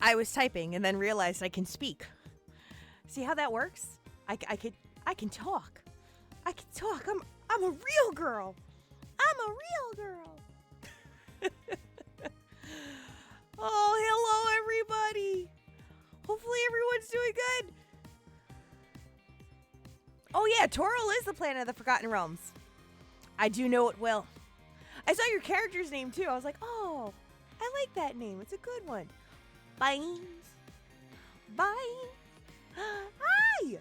I was typing and then realized I can speak. See how that works? I can talk. I can talk. I'm a real girl. I'm a real girl. Oh, hello everybody. Hopefully everyone's doing good. Oh yeah, Toril is the planet of the Forgotten Realms. I do know it well. I saw your character's name too. I was like, oh, I like that name. It's a good one. Bynes. Bye. Hi.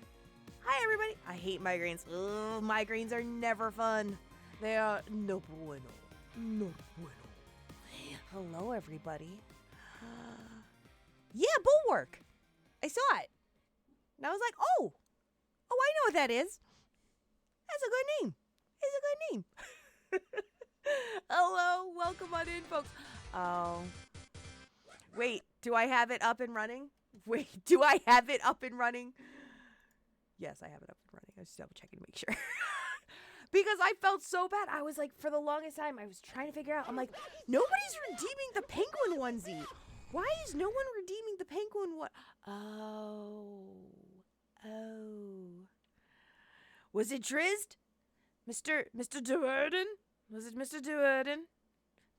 Hi, everybody. I hate migraines. Ugh, migraines are never fun. They are no bueno. No bueno. Hello, everybody. Yeah, Bulwark. I saw it. And I was like, oh, I know what that is. That's a good name. It's a good name. Hello, welcome on in, folks. Oh. Wait, do I have it up and running? Yes, I have it up and running. I was just double checking to make sure. Because I felt so bad. I was like, for the longest time, I was trying to figure out. I'm like, nobody's redeeming the penguin onesie. Why is no one redeeming the penguin one? Oh. Was it Drizzt? Mr. Duerden? Was it Mr. Duerden?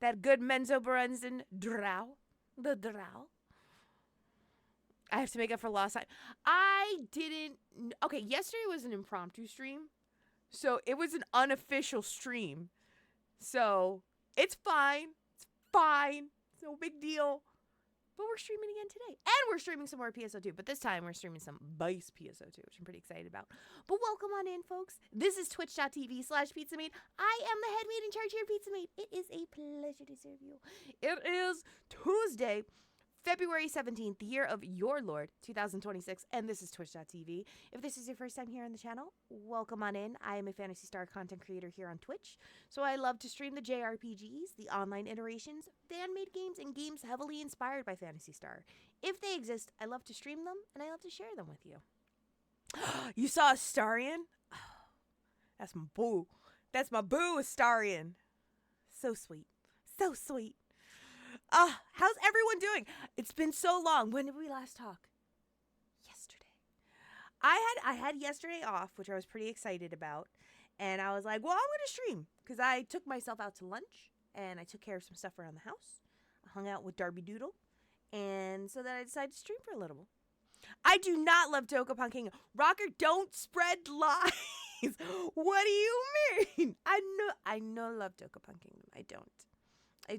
That good Menzo Brunson drow? The drow? I have to make up for lost time. I didn't... Okay, yesterday was an impromptu stream. So it was an unofficial stream. So it's fine. It's fine. It's no big deal. But we're streaming again today. And we're streaming some more PSO2. But this time we're streaming some base PSO2, which I'm pretty excited about. But welcome on in, folks. This is twitch.tv/PizzaMate. I am the head maid in charge here, PizzaMate. It is a pleasure to serve you. It is Tuesday, February 17th, the year of your Lord, 2026, and this is Twitch.tv. If this is your first time here on the channel, welcome on in. I am a Phantasy Star content creator here on Twitch, so I love to stream the JRPGs, the online iterations, fan-made games, and games heavily inspired by Phantasy Star. If they exist, I love to stream them, and I love to share them with you. You saw Astarion? Oh, that's my boo. That's my boo, Astarion. So sweet. So sweet. How's everyone doing? It's been so long. When did we last talk? Yesterday. I had yesterday off, which I was pretty excited about. And I was like, well, I'm going to stream. Because I took myself out to lunch. And I took care of some stuff around the house. I hung out with Darby Doodle. And so then I decided to stream for a little. I do not love Togepunking. Rocker, don't spread lies. What do you mean? I know love Togepunking. I don't. I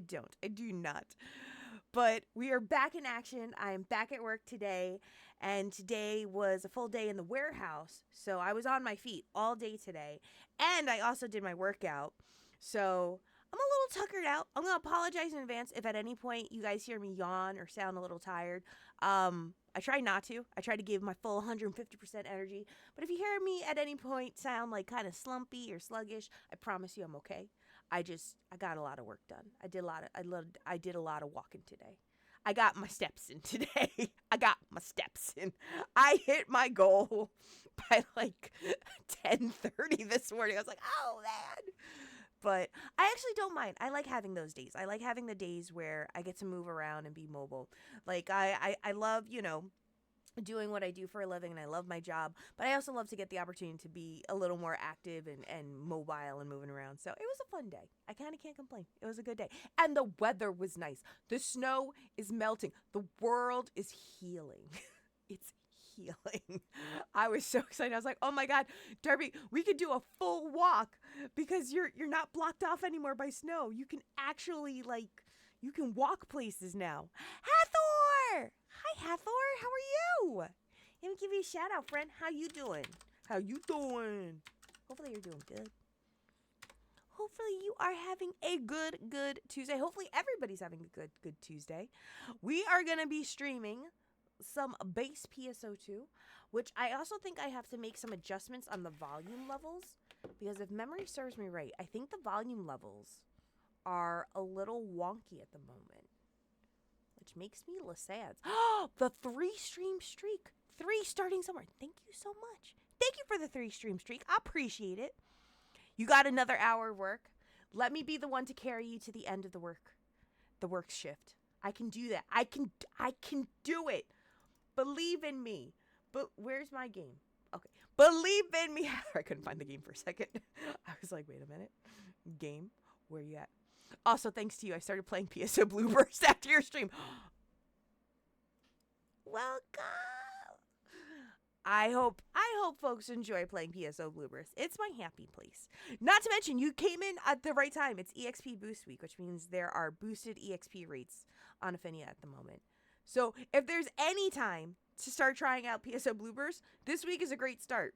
do not. But we are back in action. I am back at work today. And today was a full day in the warehouse. So I was on my feet all day today. And I also did my workout. So I'm a little tuckered out. I'm going to apologize in advance if at any point you guys hear me yawn or sound a little tired. I try not to. I try to give my full 150% energy. But if you hear me at any point sound like kind of slumpy or sluggish, I promise you I'm okay. I got a lot of work done. I did a lot of walking today. I got my steps in today. I hit my goal by like 10:30 this morning. I was like, oh man. But I actually don't mind. I like having those days. I like having the days where I get to move around and be mobile. Like I love, doing what I do for a living, and I love my job, but I also love to get the opportunity to be a little more active and mobile and moving around. So it was a fun day. I kind of can't complain. It was a good day. And the weather was nice. The snow is melting. The world is healing. It's healing. I was so excited. I was like, oh my God, Darby, we could do a full walk because you're not blocked off anymore by snow. You can actually you can walk places now. Hathor! Hi, Hathor. How are you? Let me give you a shout out, friend. How you doing? Hopefully you're doing good. Hopefully you are having a good Tuesday. Hopefully everybody's having a good Tuesday. We are going to be streaming some base PSO2, which I also think I have to make some adjustments on the volume levels, because if memory serves me right, I think the volume levels are a little wonky at the moment, which makes me sad. The 3-stream streak. 3 starting somewhere. Thank you so much. Thank you for the 3-stream streak. I appreciate it. You got another hour of work. Let me be the one to carry you to the end of the work shift. I can do that. I can do it. Believe in me. But where's my game? Okay. Believe in me. I couldn't find the game for a second. I was like, wait a minute. Game? Where you at? Also, thanks to you, I started playing PSO Blueburst after your stream. Welcome. I hope folks enjoy playing PSO Blueburst. It's my happy place. Not to mention, you came in at the right time. It's EXP Boost Week, which means there are boosted EXP rates on Affinia at the moment. So if there's any time to start trying out PSO Blueburst, this week is a great start.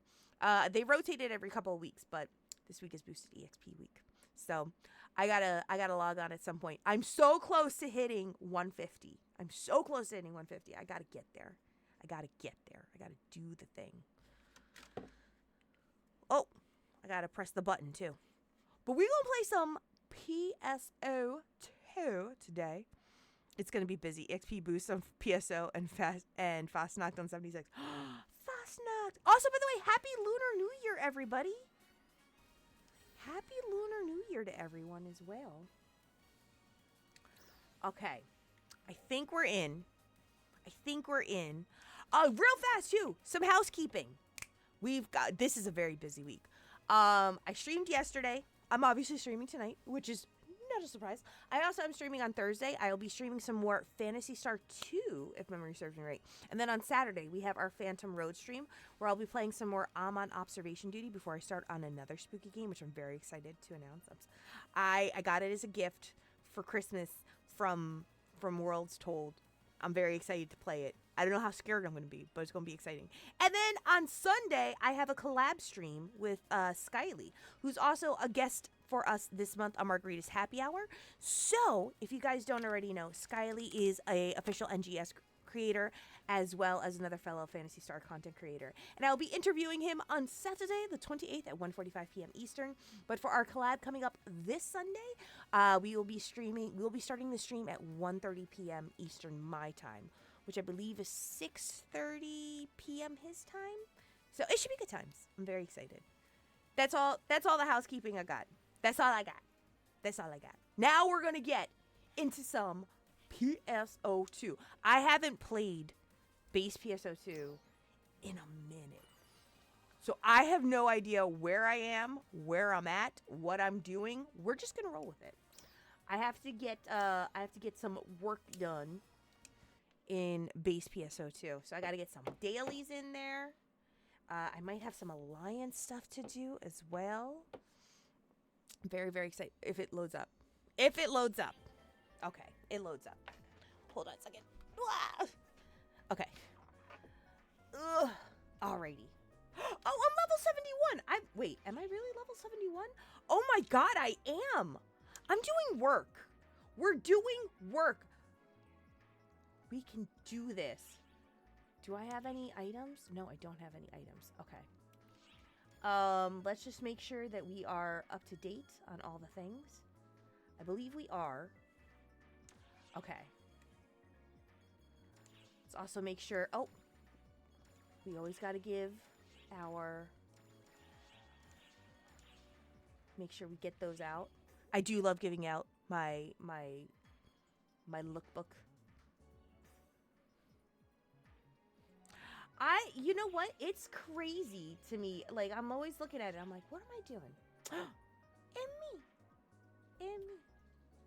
They rotate it every couple of weeks, but this week is boosted EXP week. So I gotta log on at some point. I'm so close to hitting 150. I'm so close to hitting 150. I gotta get there. I gotta do the thing. Oh, I gotta press the button too. But we're gonna play some PSO2 today. It's gonna be busy. XP boost on PSO and Fastnacht on 76. Fastnacht. Also, by the way, happy Lunar New Year, everybody. Happy Lunar New Year to everyone as well. Okay. I think we're in. Real fast, too. Some housekeeping. This is a very busy week. I streamed yesterday. I'm obviously streaming tonight, which is not a surprise. I also am streaming on Thursday. I'll be streaming some more Phantasy Star 2, if memory serves me right. And then on Saturday, we have our Phantom Road stream, where I'll be playing some more on observation duty before I start on another spooky game, which I'm very excited to announce. I got it as a gift for Christmas from Worlds Told. I'm very excited to play it. I don't know how scared I'm going to be, but it's going to be exciting. And then on Sunday, I have a collab stream with Skyly, who's also a guest for us this month on Margarita's Happy Hour. So, if you guys don't already know, Skyly is a official NGS creator, as well as another fellow Phantasy Star content creator. And I'll be interviewing him on Saturday, the 28th at 1:45 p.m. Eastern. But for our collab coming up this Sunday, we will be starting the stream at 1:30 p.m. Eastern my time, which I believe is 6:30 p.m. his time. So it should be good times. I'm very excited. That's all the housekeeping I got. That's all I got. Now we're going to get into some PSO2. I haven't played base PSO2 in a minute. So I have no idea where I am, where I'm at, what I'm doing. We're just going to roll with it. I have to get some work done in base PSO2. So I got to get some dailies in there. I might have some alliance stuff to do as well. I'm very, very excited if it loads up. Okay, it loads up. Hold on a second. Okay. Alrighty. Oh, I'm level 71. Wait, am I really level 71? Oh my god, I am. I'm doing work. We're doing work. We can do this. Do I have any items? No, I don't have any items. Okay. Let's just make sure that we are up to date on all the things. I believe we are. Okay. Let's also make sure... Oh! We always got to give our... Make sure we get those out. I do love giving out my lookbook. You know what? It's crazy to me. Like, I'm always looking at it. I'm like, what am I doing? And me.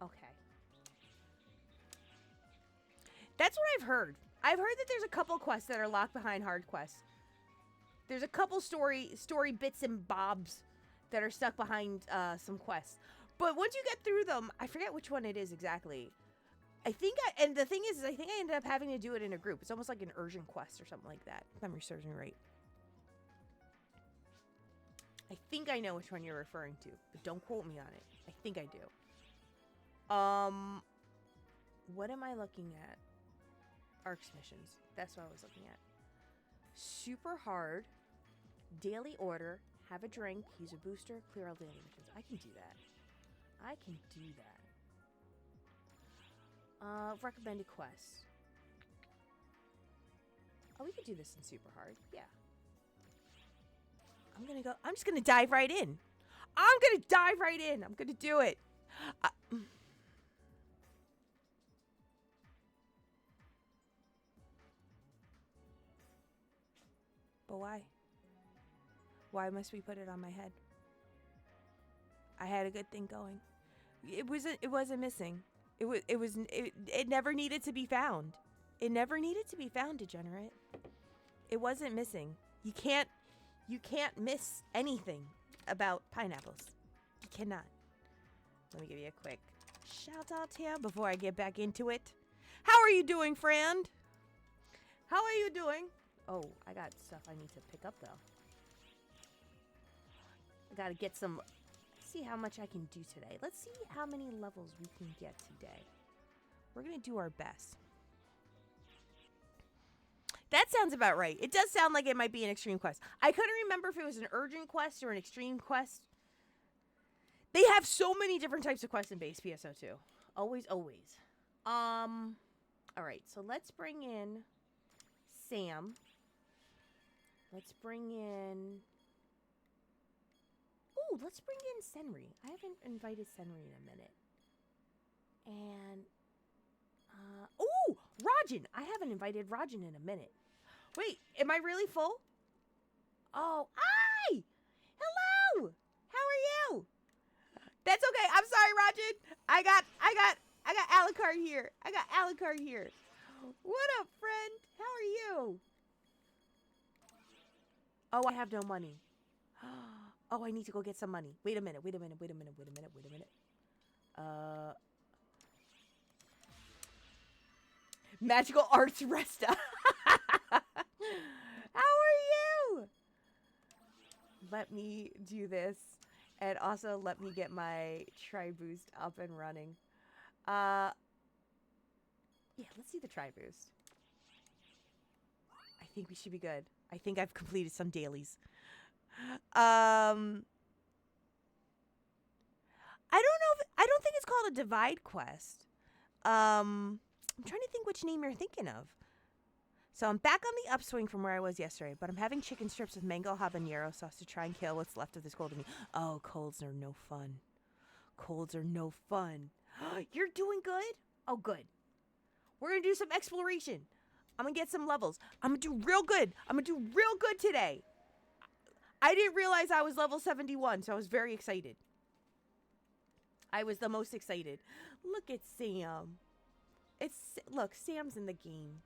Okay. That's what I've heard. I've heard that there's a couple quests that are locked behind hard quests. There's a couple story bits and bobs that are stuck behind some quests. But once you get through them, I forget which one it is exactly. And the thing is I think I ended up having to do it in a group. It's almost like an urgent quest or something like that. If memory serves me right. I think I know which one you're referring to, but don't quote me on it. I think I do. What am I looking at? Arcs missions. That's what I was looking at. Super hard. Daily order. Have a drink. Use a booster. Clear all daily missions. I can do that. Recommended quests. Oh, we could do this in super hard. Yeah. I'm just gonna dive right in. I'm gonna do it. But why? Why must we put it on my head? I had a good thing going. It wasn't missing. It never needed to be found. It never needed to be found, degenerate. It wasn't missing. You can't miss anything about pineapples. You cannot. Let me give you a quick shout out here before I get back into it. How are you doing, friend? How are you doing? Oh, I got stuff I need to pick up, though. I gotta get some... See how much I can do today. Let's see how many levels we can get today. We're gonna do our best. That sounds about right. It does sound like it might be an extreme quest. I couldn't remember if it was an urgent quest or an extreme quest. They have so many different types of quests in base PSO2. Always, always. Alright, so let's bring in Sam. Let's bring in... Ooh, let's bring in Senri. I haven't invited Senri in a minute. And... ooh! Rajan! I haven't invited Rajan in a minute. Wait, am I really full? Oh, hi! Hello! How are you? That's okay. I'm sorry, Rajan. I got Alucard here. I got Alucard here. What up, friend? How are you? Oh, I have no money. Oh, I need to go get some money. Wait a minute. Magical Arts Resta. How are you? Let me do this. And also let me get my Tri-Boost up and running. Yeah, let's do the Tri-Boost. I think we should be good. I think I've completed some dailies. I don't think it's called a divide quest. I'm trying to think which name you're thinking of. So I'm back on the upswing from where I was yesterday, but I'm having chicken strips with mango habanero sauce to try and kill what's left of this cold in me. Oh, colds are no fun. Colds are no fun. You're doing good? Oh, good. We're going to do some exploration. I'm going to get some levels. I'm going to do real good. I'm going to do real good today. I didn't realize I was level 71, so I was very excited. I was the most excited. Look at Sam. Look, Sam's in the game.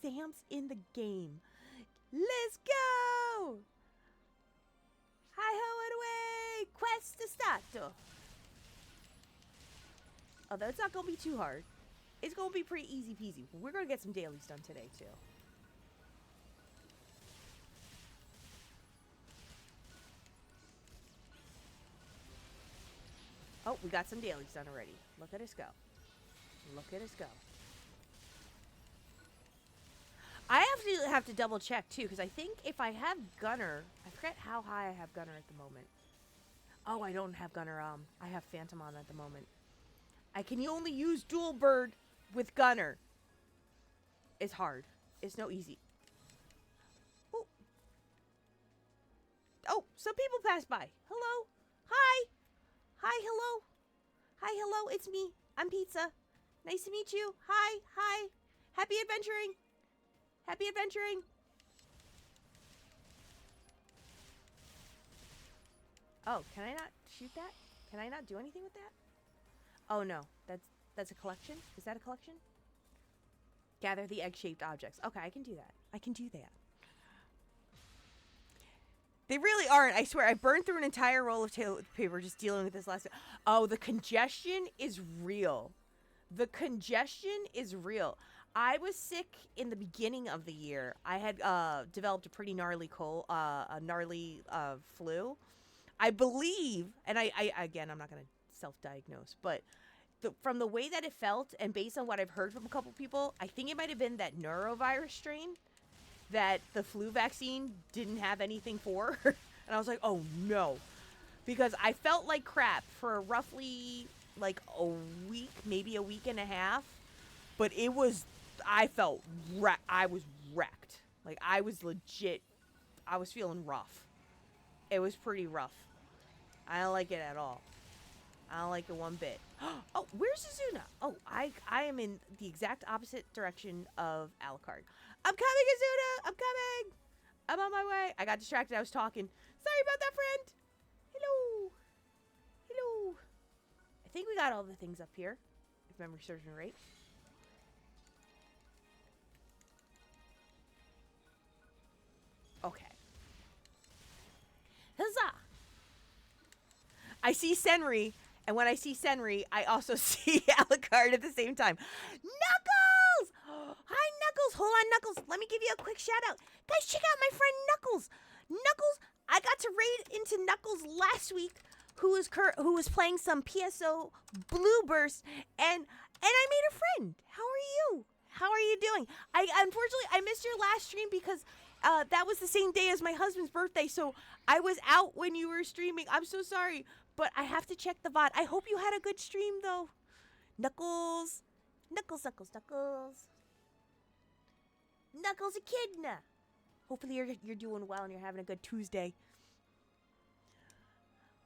Sam's in the game. Let's go! Hi-ho and away! Quest to start. Although it's not going to be too hard. It's going to be pretty easy peasy. We're going to get some dailies done today, too. Oh, we got some dailies done already. Look at us go. Look at us go. I have to double check too, because I think if I have Gunner, I forget how high I have Gunner at the moment. Oh, I don't have Gunner. I have Phantom on at the moment. I can only use dual bird with Gunner. It's hard. It's no easy. Ooh. Oh, some people passed by. Hello. Hi. Hi, hello. Hi, hello. It's me. I'm Pizza. Nice to meet you. Hi. Hi. Happy adventuring. Happy adventuring. Oh, can I not shoot that? Can I not do anything with that? Oh no, that's a collection? Is that a collection? Gather the egg-shaped objects. Okay, I can do that. I can do that. They really aren't. I swear, I burned through an entire roll of toilet paper just dealing with this last... Oh, the congestion is real. The congestion is real. I was sick in the beginning of the year. I had developed a pretty gnarly flu. I believe, and I again, I'm not going to self-diagnose, but from the way that it felt and based on what I've heard from a couple people, I think it might have been that neurovirus strain that the flu vaccine didn't have anything for. And I was like, oh no. Because I felt like crap for roughly like a week, maybe a week and a half. But it was... I felt I was wrecked. Like, I was legit... I was feeling rough. It was pretty rough. I don't like it at all. I don't like it one bit. Oh, where's Azuna? Oh, I am in the exact opposite direction of Alucard. I'm coming, Azuna! I'm coming! I'm on my way. I got distracted. I was talking. Sorry about that, friend. Hello. Hello. I think we got all the things up here, if memory serves me right. Okay. Huzzah! I see Senri, and when I see Senri, I also see Alucard at the same time. Knuckles! Hi, Knuckles. Hold on, Knuckles. Let me give you a quick shout out. Guys, check out my friend Knuckles. Knuckles, I got to raid into Knuckles last week, who was playing some PSO Blue Burst, and I made a friend. How are you? How are you doing? Unfortunately I missed your last stream because that was the same day as my husband's birthday, so I was out when you were streaming. I'm so sorry, but I have to check the VOD. I hope you had a good stream, though. Knuckles. Knuckles, Knuckles, Knuckles. Knuckles Echidna. Hopefully you're doing well and you're having a good Tuesday.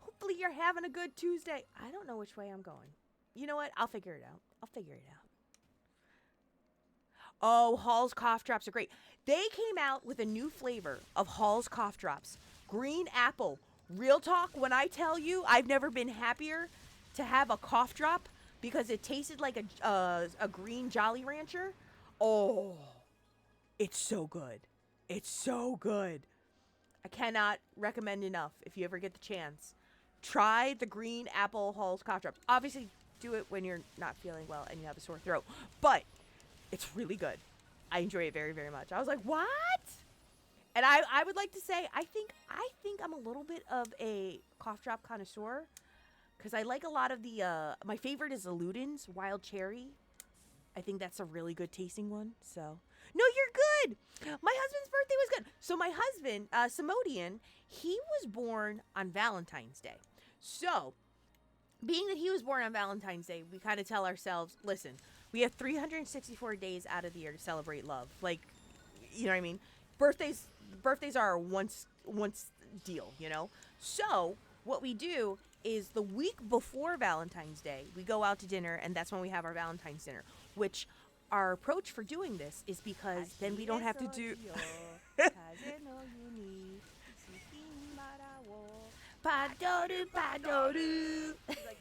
Hopefully you're having a good Tuesday. I don't know which way I'm going. You know what? I'll figure it out. Oh, Hall's cough drops are great. They came out with a new flavor of Hall's cough drops. Green apple. Real talk, when I tell you I've never been happier to have a cough drop because it tasted like a green Jolly Rancher. Oh, it's so good. It's so good. I cannot recommend enough if you ever get the chance. Try the green apple Hall's cough drops. Obviously, do it when you're not feeling well and you have a sore throat. But it's really good. I enjoy it very, very much. I was like, what? And I would like to say, I think I'm a little bit of a cough drop connoisseur because I like a lot of the, my favorite is Eludin's Wild Cherry. I think that's a really good tasting one. So, no, you're good. My husband's birthday was good. So my husband, Simodian, he was born on Valentine's Day. So, being that he was born on Valentine's Day, we kind of tell ourselves, listen, we have 364 days out of the year to celebrate love. Like, you know what I mean? Birthdays are a once deal, you know? So, what we do is the week before Valentine's Day, we go out to dinner, and that's when we have our Valentine's dinner, which our approach for doing this is because then we don't have to do... Padoru, padoru. Like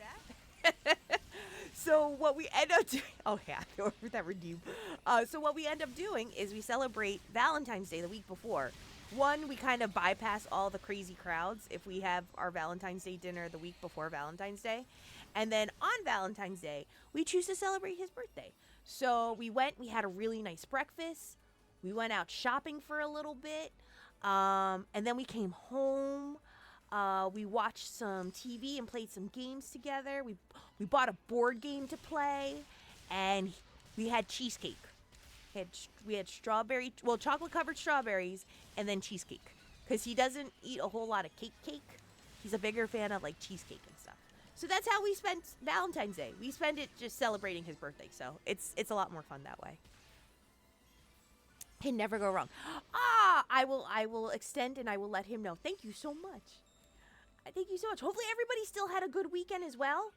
that? So what we end up doing... Oh, yeah, that redeem. So what we end up doing is we celebrate Valentine's Day the week before. One, we kind of bypass all the crazy crowds if we have our Valentine's Day dinner the week before Valentine's Day. And then on Valentine's Day, we choose to celebrate his birthday. So we had a really nice breakfast. We went out shopping for a little bit. And then we came home. We watched some TV and played some games together. We bought a board game to play, and we had cheesecake. We had chocolate covered strawberries, and then cheesecake. Because he doesn't eat a whole lot of cake. He's a bigger fan of like cheesecake and stuff. So that's how we spent Valentine's Day. We spend it just celebrating his birthday. So it's a lot more fun that way. Can never go wrong. I will extend and I will let him know. Thank you so much. Thank you so much. Hopefully everybody still had a good weekend as well.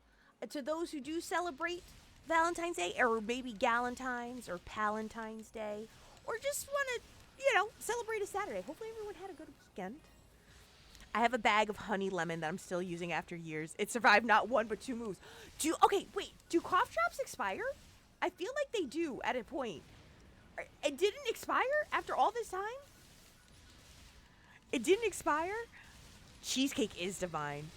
To those who do celebrate Valentine's Day, or maybe Galentine's or Palentine's Day, or just want to, celebrate a Saturday. Hopefully everyone had a good weekend. I have a bag of honey lemon that I'm still using after years. It survived not one but two moves. Do cough drops expire? I feel like they do at a point. It didn't expire after all this time? It didn't expire? Cheesecake is divine.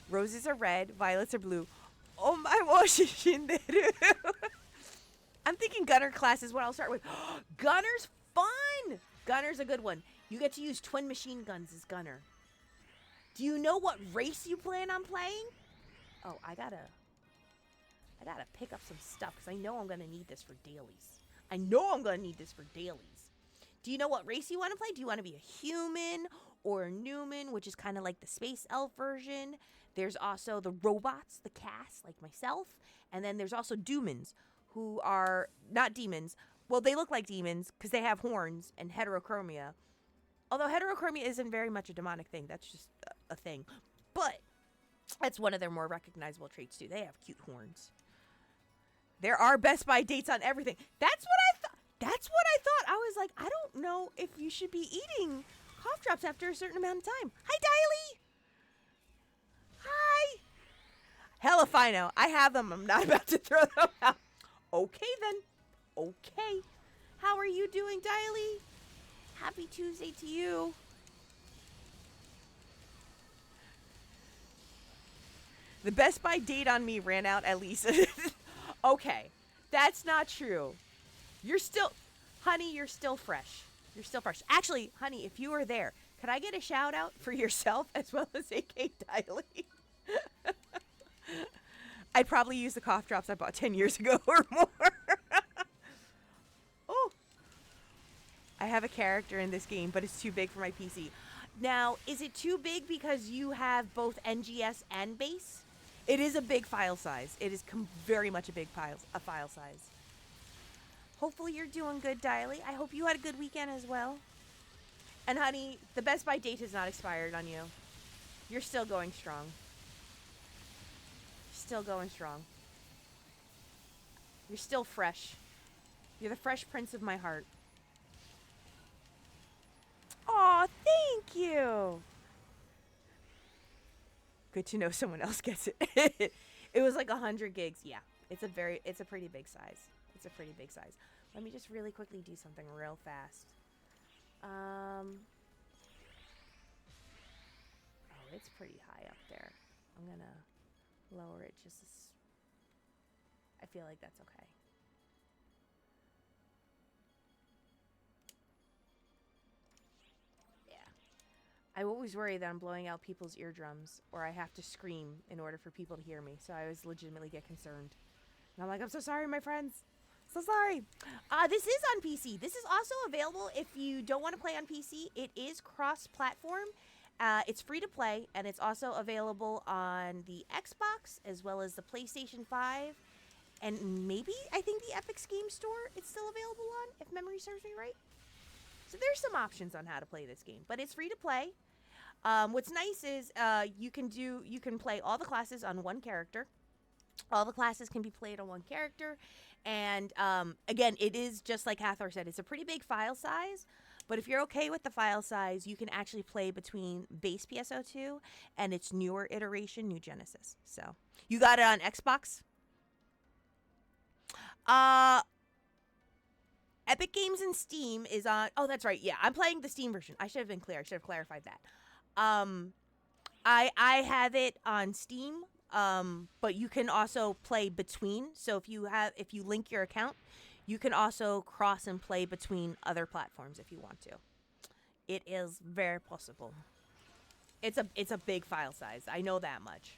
Roses are red, violets are blue. Oh my gosh, shinderu. I'm thinking Gunner class is what I'll start with. Gunner's fun. Gunner's a good one. You get to use twin machine guns as Gunner. Do you know what race you plan on playing? Oh, I gotta pick up some stuff because I know I'm gonna need this for dailies. Do you know what race you want to play? Do you want to be a human or a Newman, which is kind of like the space elf version? There's also the robots, the cast, like myself. And then there's also Doomans, who are not demons. Well, they look like demons because they have horns and heterochromia. Although heterochromia isn't very much a demonic thing. That's just a thing. But that's one of their more recognizable traits, too. They have cute horns. There are Best Buy dates on everything. That's what I thought. I was like, I don't know if you should be eating cough drops after a certain amount of time. Hi, Diley. Hi. Hell if I know. I have them. I'm not about to throw them out. Okay, then. Okay. How are you doing, Diley? Happy Tuesday to you. The Best Buy date on me ran out at least. Okay. That's not true. You're still, honey, you're still fresh. You're still fresh. Actually, honey, if you were there, could I get a shout out for yourself as well as AK Diley? I'd probably use the cough drops I bought 10 years ago or more. Oh. I have a character in this game, but it's too big for my PC. Now, is it too big because you have both NGS and base? It is a big file size. It is very much a big file size. Hopefully you're doing good, Diley. I hope you had a good weekend as well. And honey, the Best Buy date has not expired on you. You're still going strong. Still going strong. You're still fresh. You're the fresh prince of my heart. Aw, thank you. Good to know someone else gets it. It was like 100 gigs. Yeah, it's a pretty big size. It's a pretty big size. Let me just really quickly do something real fast. Oh, it's pretty high up there. I'm gonna lower it just as... I feel like that's okay. I always worry that I'm blowing out people's eardrums or I have to scream in order for people to hear me. So I always legitimately get concerned. And I'm like, I'm so sorry, my friends. So sorry. This is on PC. This is also available if you don't want to play on PC. It is cross-platform. It's free to play, and it's also available on the Xbox as well as the PlayStation 5. And maybe, I think the Epic's Game Store it's still available on, if memory serves me right. So there's some options on how to play this game, but it's free to play. What's nice is you can play all the classes on one character. All the classes can be played on one character. And again, it is just like Hathor said, it's a pretty big file size. But if you're okay with the file size, you can actually play between base PSO2 and its newer iteration, New Genesis. So you got it on Xbox? Epic Games and Steam is on... Oh, that's right. Yeah, I'm playing the Steam version. I should have been clear. I should have clarified that. I have it on Steam, but you can also play between. So if you link your account, you can also cross and play between other platforms if you want to. It is very possible. It's a big file size. I know that much.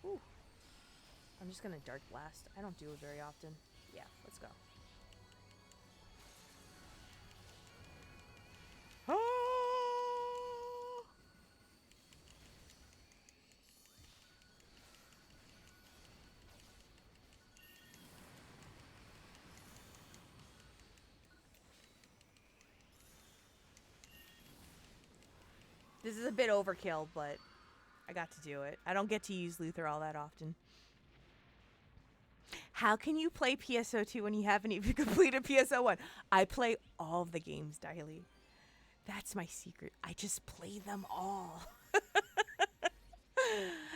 Ooh. I'm just gonna Dark Blast. I don't do it very often. Yeah, let's go. Ah! This is a bit overkill, but I got to do it. I don't get to use Luther all that often. How can you play PSO2 when you haven't even completed PSO1? I play all of the games, Diley. That's my secret. I just play them all.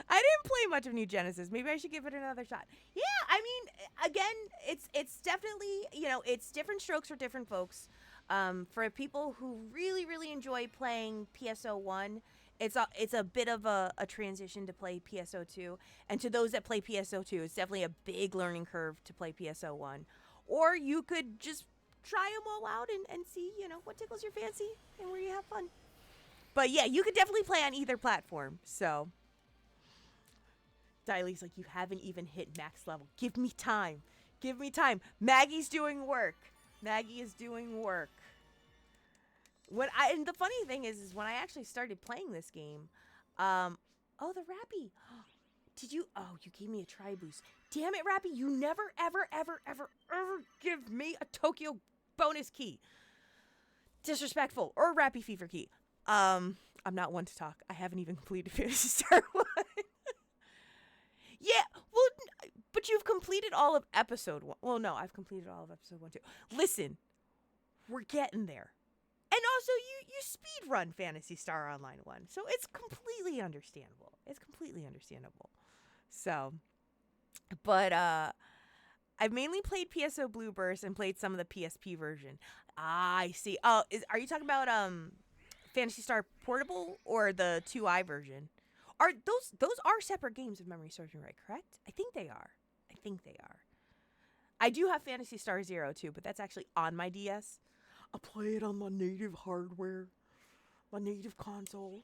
I didn't play much of New Genesis. Maybe I should give it another shot. Yeah, I mean, again, it's definitely, it's different strokes for different folks. For people who really, really enjoy playing PSO1, it's a bit of a transition to play PSO2. And to those that play PSO2, it's definitely a big learning curve to play PSO1. Or you could just try them all out and see, what tickles your fancy and where you have fun. But yeah, you could definitely play on either platform. So, Diley's like, you haven't even hit max level. Give me time. Give me time. Maggie's doing work. Maggie is doing work. And the funny thing is when I actually started playing this game, oh, the Rappy. You gave me a try boost. Damn it, Rappy, you never, ever, ever, ever, ever give me a Tokyo bonus key. Disrespectful. Or a Rappy Fever key. I'm not one to talk. I haven't even completed Phantasy Star 1. Yeah, well, but you've completed all of episode 1. Well, no, I've completed all of episode 1 too. Listen. we're getting there. And also, you speed run Phantasy Star Online 1, so it's completely understandable. It's completely understandable. So, but I've mainly played PSO Blue Burst and played some of the PSP version. I see. Oh, are you talking about Phantasy Star Portable or the 2i version? Are those are separate games if memory serves me right? Correct? I think they are. I think they are. I do have Phantasy Star Zero too, but that's actually on my DS. I play it on my native hardware, my native console.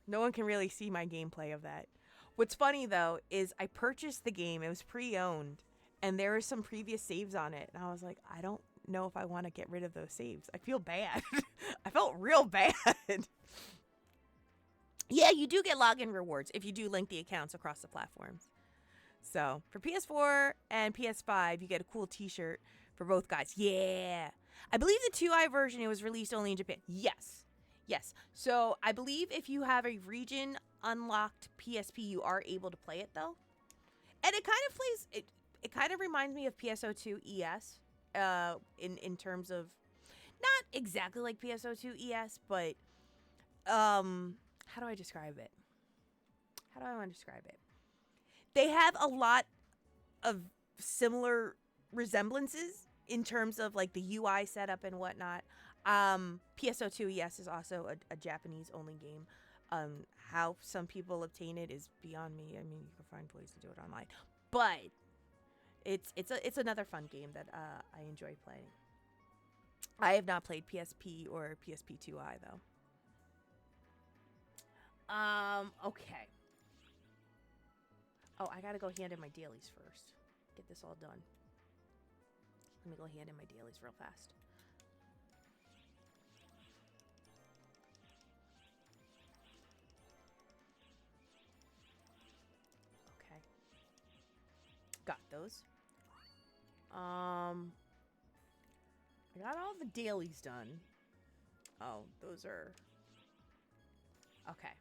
No one can really see my gameplay of that. What's funny though is I purchased the game. It was pre-owned, and there were some previous saves on it, and I was like, I don't know if I want to get rid of those saves. I feel bad. I felt real bad. Yeah, you do get login rewards if you do link the accounts across the platforms. So for PS4 and PS5, you get a cool T-shirt for both guys. Yeah. I believe the 2i version, it was released only in Japan. Yes. Yes. So I believe if you have a region unlocked PSP, you are able to play it though. And it kind of plays, it kind of reminds me of PSO2 ES in terms of, not exactly like PSO2 ES, but how do I describe it? How do I want to describe it? They have a lot of similar resemblances in terms of like the UI setup and whatnot. PSO2 ES is also a Japanese only game. How some people obtain it is beyond me. I mean, you can find ways to do it online, but it's another fun game that I enjoy playing. I have not played PSP or PSP2i though. Okay. Oh, I gotta go hand in my dailies first. Get this all done. Let me go hand in my dailies real fast. Okay. Got those. I got all the dailies done. Oh, those are... Okay.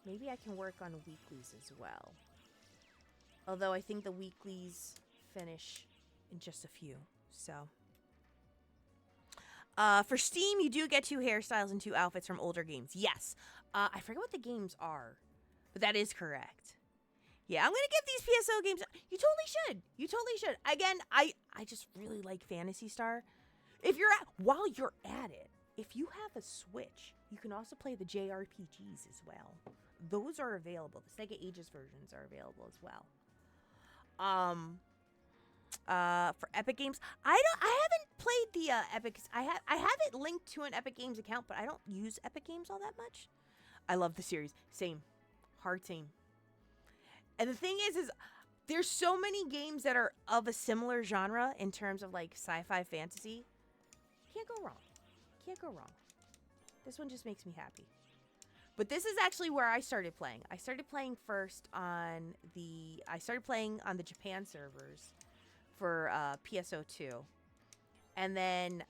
Maybe I can work on weeklies as well. Although I think the weeklies finish in just a few. So. For Steam, you do get 2 hairstyles and 2 outfits from older games. Yes. I forget what the games are. But that is correct. Yeah, I'm going to give these PSO games... You totally should. You totally should. Again, I just really like Phantasy Star. While you're at it, if you have a Switch, you can also play the JRPGs as well. Those are available. The Sega Ages versions are available as well. For Epic Games, I haven't played the Epic. I have it linked to an Epic Games account, but I don't use Epic Games all that much. I love the series. Same. Hard same. And the thing is there's so many games that are of a similar genre in terms of like sci-fi fantasy. Can't go wrong. Can't go wrong. This one just makes me happy. But this is actually where I started playing. I started playing on the Japan servers for PSO2. And then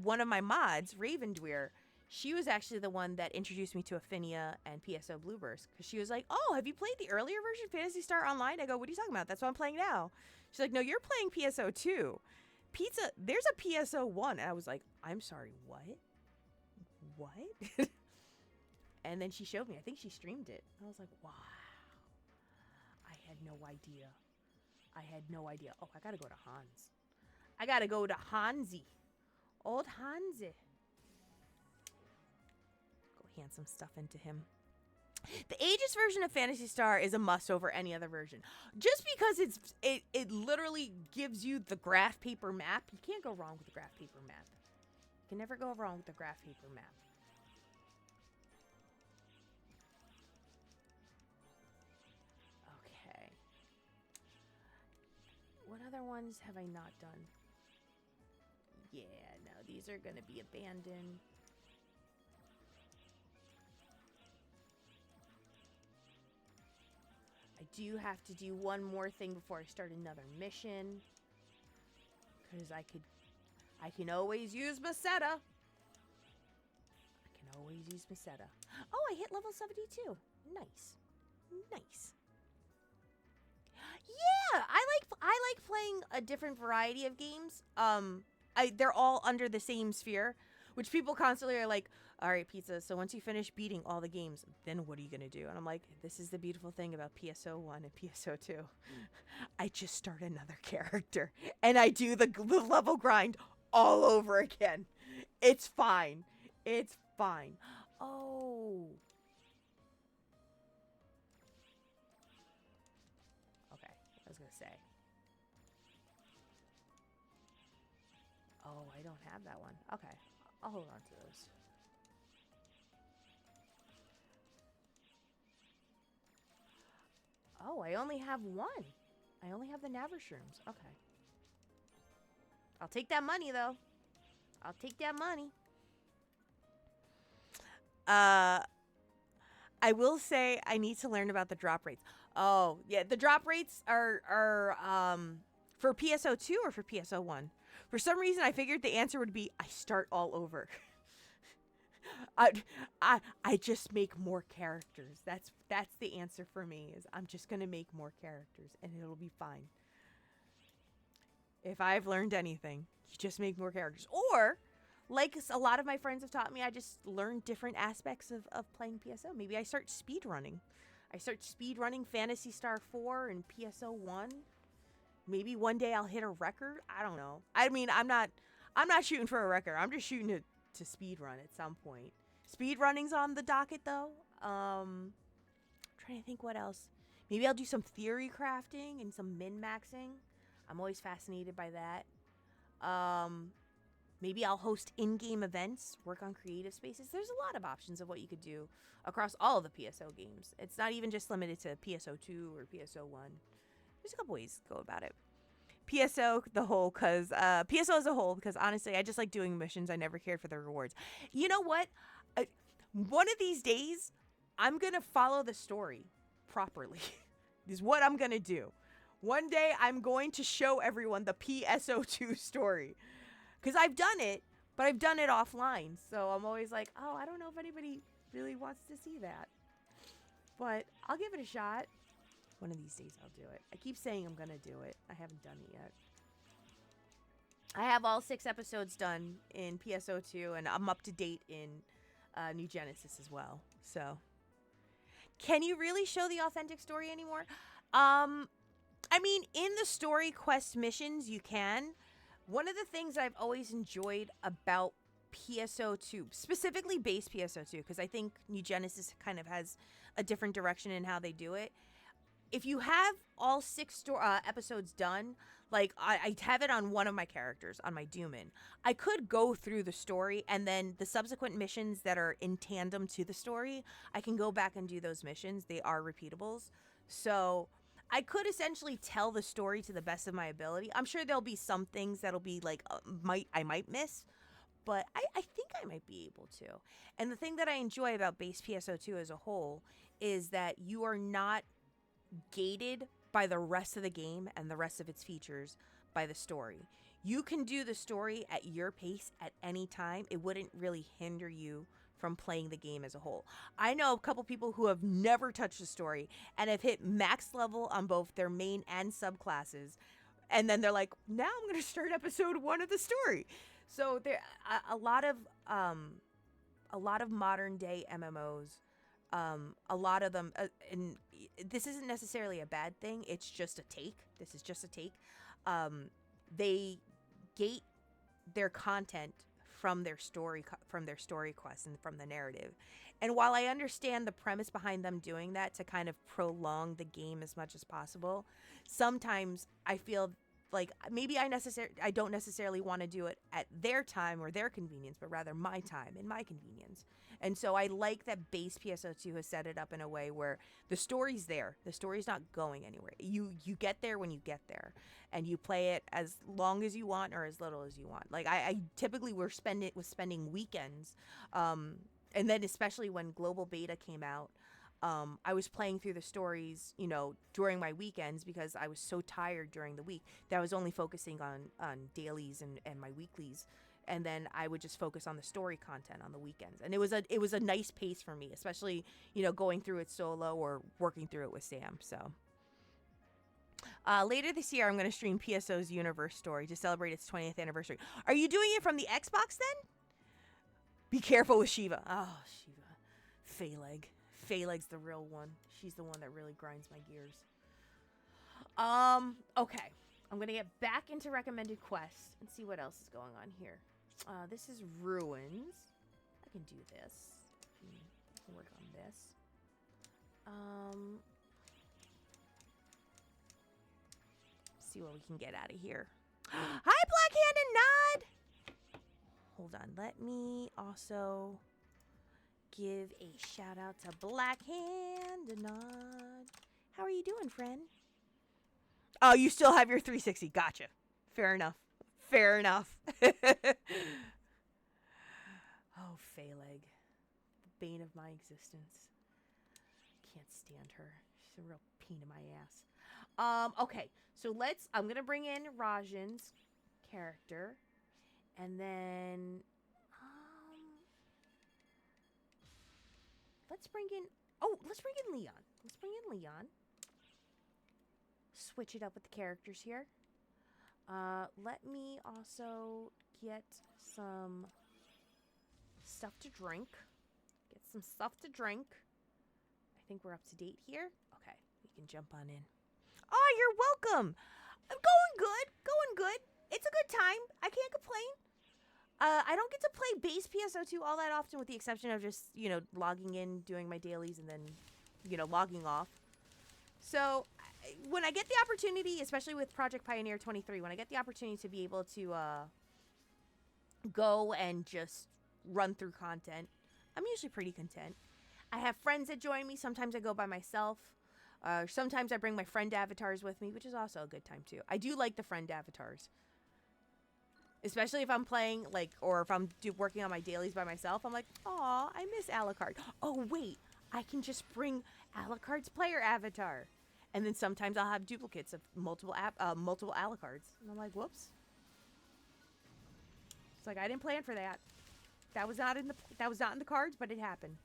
one of my mods, Ravendweir, she was actually the one that introduced me to Affinia and PSO Blueburst. Because she was like, oh, have you played the earlier version of Phantasy Star Online? I go, what are you talking about? That's what I'm playing now. She's like, no, you're playing PSO2. There's a PSO1. And I was like, I'm sorry, what? What? And then she showed me. I think she streamed it. I was like, wow. I had no idea. Oh, I gotta go to Hans. I gotta go to Hansi. Old Hansi. Go hand some stuff into him. The Aegis version of Phantasy Star is a must over any other version. Just because it literally gives you the graph paper map. You can't go wrong with the graph paper map. You can never go wrong with the graph paper map. Okay. What other ones have I not done? Yeah, no, these are gonna be abandoned. I do have to do one more thing before I start another mission. Because I can always use Masetta. Oh, I hit level 72. Nice. Nice. Yeah, I like playing a different variety of games. they're all under the same sphere, which people constantly are like, all right, Pizza, so once you finish beating all the games, then what are you going to do? And I'm like, this is the beautiful thing about PSO1 and PSO2. I just start another character and I do the level grind all over again. It's fine. It's fine. Oh. Okay, I was going to say. Oh, I don't have that one. Okay, I'll hold on to those. Oh, I only have one. I only have the Navershrooms. Okay. I'll take that money, though. I'll take that money. I will say I need to learn about the drop rates. Oh, yeah, the drop rates are for PSO2 or for PSO1. For some reason, I figured the answer would be I start all over. I, I just make more characters. That's the answer for me. Is I'm just gonna make more characters and it'll be fine. If I've learned anything, you just make more characters. Or, like a lot of my friends have taught me, I just learn different aspects of playing PSO. Maybe I start speed running. I start speed running Phantasy Star 4 and PSO 1. Maybe one day I'll hit a record. I don't know. I mean, I'm not shooting for a record. I'm just shooting to speed run at some point. Speed running's on the docket though. Trying to think what else. Maybe I'll do some theory crafting and some min-maxing. I'm always fascinated by that. Maybe I'll host in-game events, work on creative spaces. There's a lot of options of what you could do across all of the PSO games. It's not even just limited to PSO2 or PSO1. There's a couple ways to go about it. PSO the whole, because PSO as a whole, because honestly, I just like doing missions. I never cared for the rewards. You know what? One of these days, I'm going to follow the story properly. Is what I'm going to do. One day, I'm going to show everyone the PSO2 story. Because I've done it, but I've done it offline. So I'm always like, oh, I don't know if anybody really wants to see that. But I'll give it a shot. One of these days I'll do it. I keep saying I'm going to do it. I haven't done it yet. I have all 6 episodes done in PSO2, and I'm up to date in New Genesis as well. So, can you really show the authentic story anymore? I mean, in the story quest missions, you can. One of the things I've always enjoyed about PSO2, specifically base PSO2, because I think New Genesis kind of has a different direction in how they do it. If you have all 6 episodes done, like I have it on one of my characters, on my Dooman, I could go through the story and then the subsequent missions that are in tandem to the story, I can go back and do those missions. They are repeatables. So I could essentially tell the story to the best of my ability. I'm sure there'll be some things that'll be like, I might miss, but I think I might be able to. And the thing that I enjoy about base PSO2 as a whole is that you are not gated by the rest of the game and the rest of its features by the story. You can do the story at your pace at any time. It wouldn't really hinder you from playing the game as a whole. I know a couple people who have never touched the story and have hit max level on both their main and subclasses, and then they're like, now I'm going to start episode 1 of the story. So there a lot of modern day MMOs, a lot of them, and this isn't necessarily a bad thing. It's just a take. This is just a take. They gate their content from their story quests and from the narrative. And while I understand the premise behind them doing that to kind of prolong the game as much as possible, sometimes I feel like maybe I don't necessarily want to do it at their time or their convenience, but rather my time and my convenience. And so I like that base PSO2 has set it up in a way where the story's there. The story's not going anywhere. You get there when you get there, and you play it as long as you want or as little as you want. Like I typically was spending weekends, and then especially when Global Beta came out, I was playing through the stories, during my weekends because I was so tired during the week that I was only focusing on dailies and my weeklies. And then I would just focus on the story content on the weekends. And it was a nice pace for me, especially, going through it solo or working through it with Sam. So, Later this year, I'm going to stream PSO's Universe Story to celebrate its 20th anniversary. Are you doing it from the Xbox then? Be careful with Shiva. Oh, Shiva. Phaleg. Phaleg's the real one. She's the one that really grinds my gears. Okay. I'm going to get back into recommended quests and see what else is going on here. This is Ruins. I can do this. I can work on this. See what we can get out of here. Hi, Blackhand and Nod! Hold on. Let me also give a shout out to Blackhand and Nod. How are you doing, friend? Oh, you still have your 360. Gotcha. Fair enough. Fair enough. Oh, Phaleg. The bane of my existence. Can't stand her. She's a real pain in my ass. Okay. So I'm going to bring in Rajan's character. And then, let's bring in Leon. Let's bring in Leon. Switch it up with the characters here. Let me also get some stuff to drink. Get some stuff to drink. I think we're up to date here. Okay, we can jump on in. Oh, you're welcome. I'm going good. Going good. It's a good time. I can't complain. I don't get to play base PSO2 all that often with the exception of just, logging in, doing my dailies, and then, logging off. So, when I get the opportunity, especially with Project Pioneer 23, when I get the opportunity to be able to go and just run through content, I'm usually pretty content. I have friends that join me. Sometimes I go by myself. Sometimes I bring my friend avatars with me, which is also a good time too. I do like the friend avatars. Especially if I'm playing, or if I'm working on my dailies by myself, I'm like, aw, I miss Alucard. Oh, wait, I can just bring Alucard's player avatar. And then sometimes I'll have duplicates of multiple Alucards. And I'm like, whoops. It's like, I didn't plan for that. That was not in the cards, but it happened.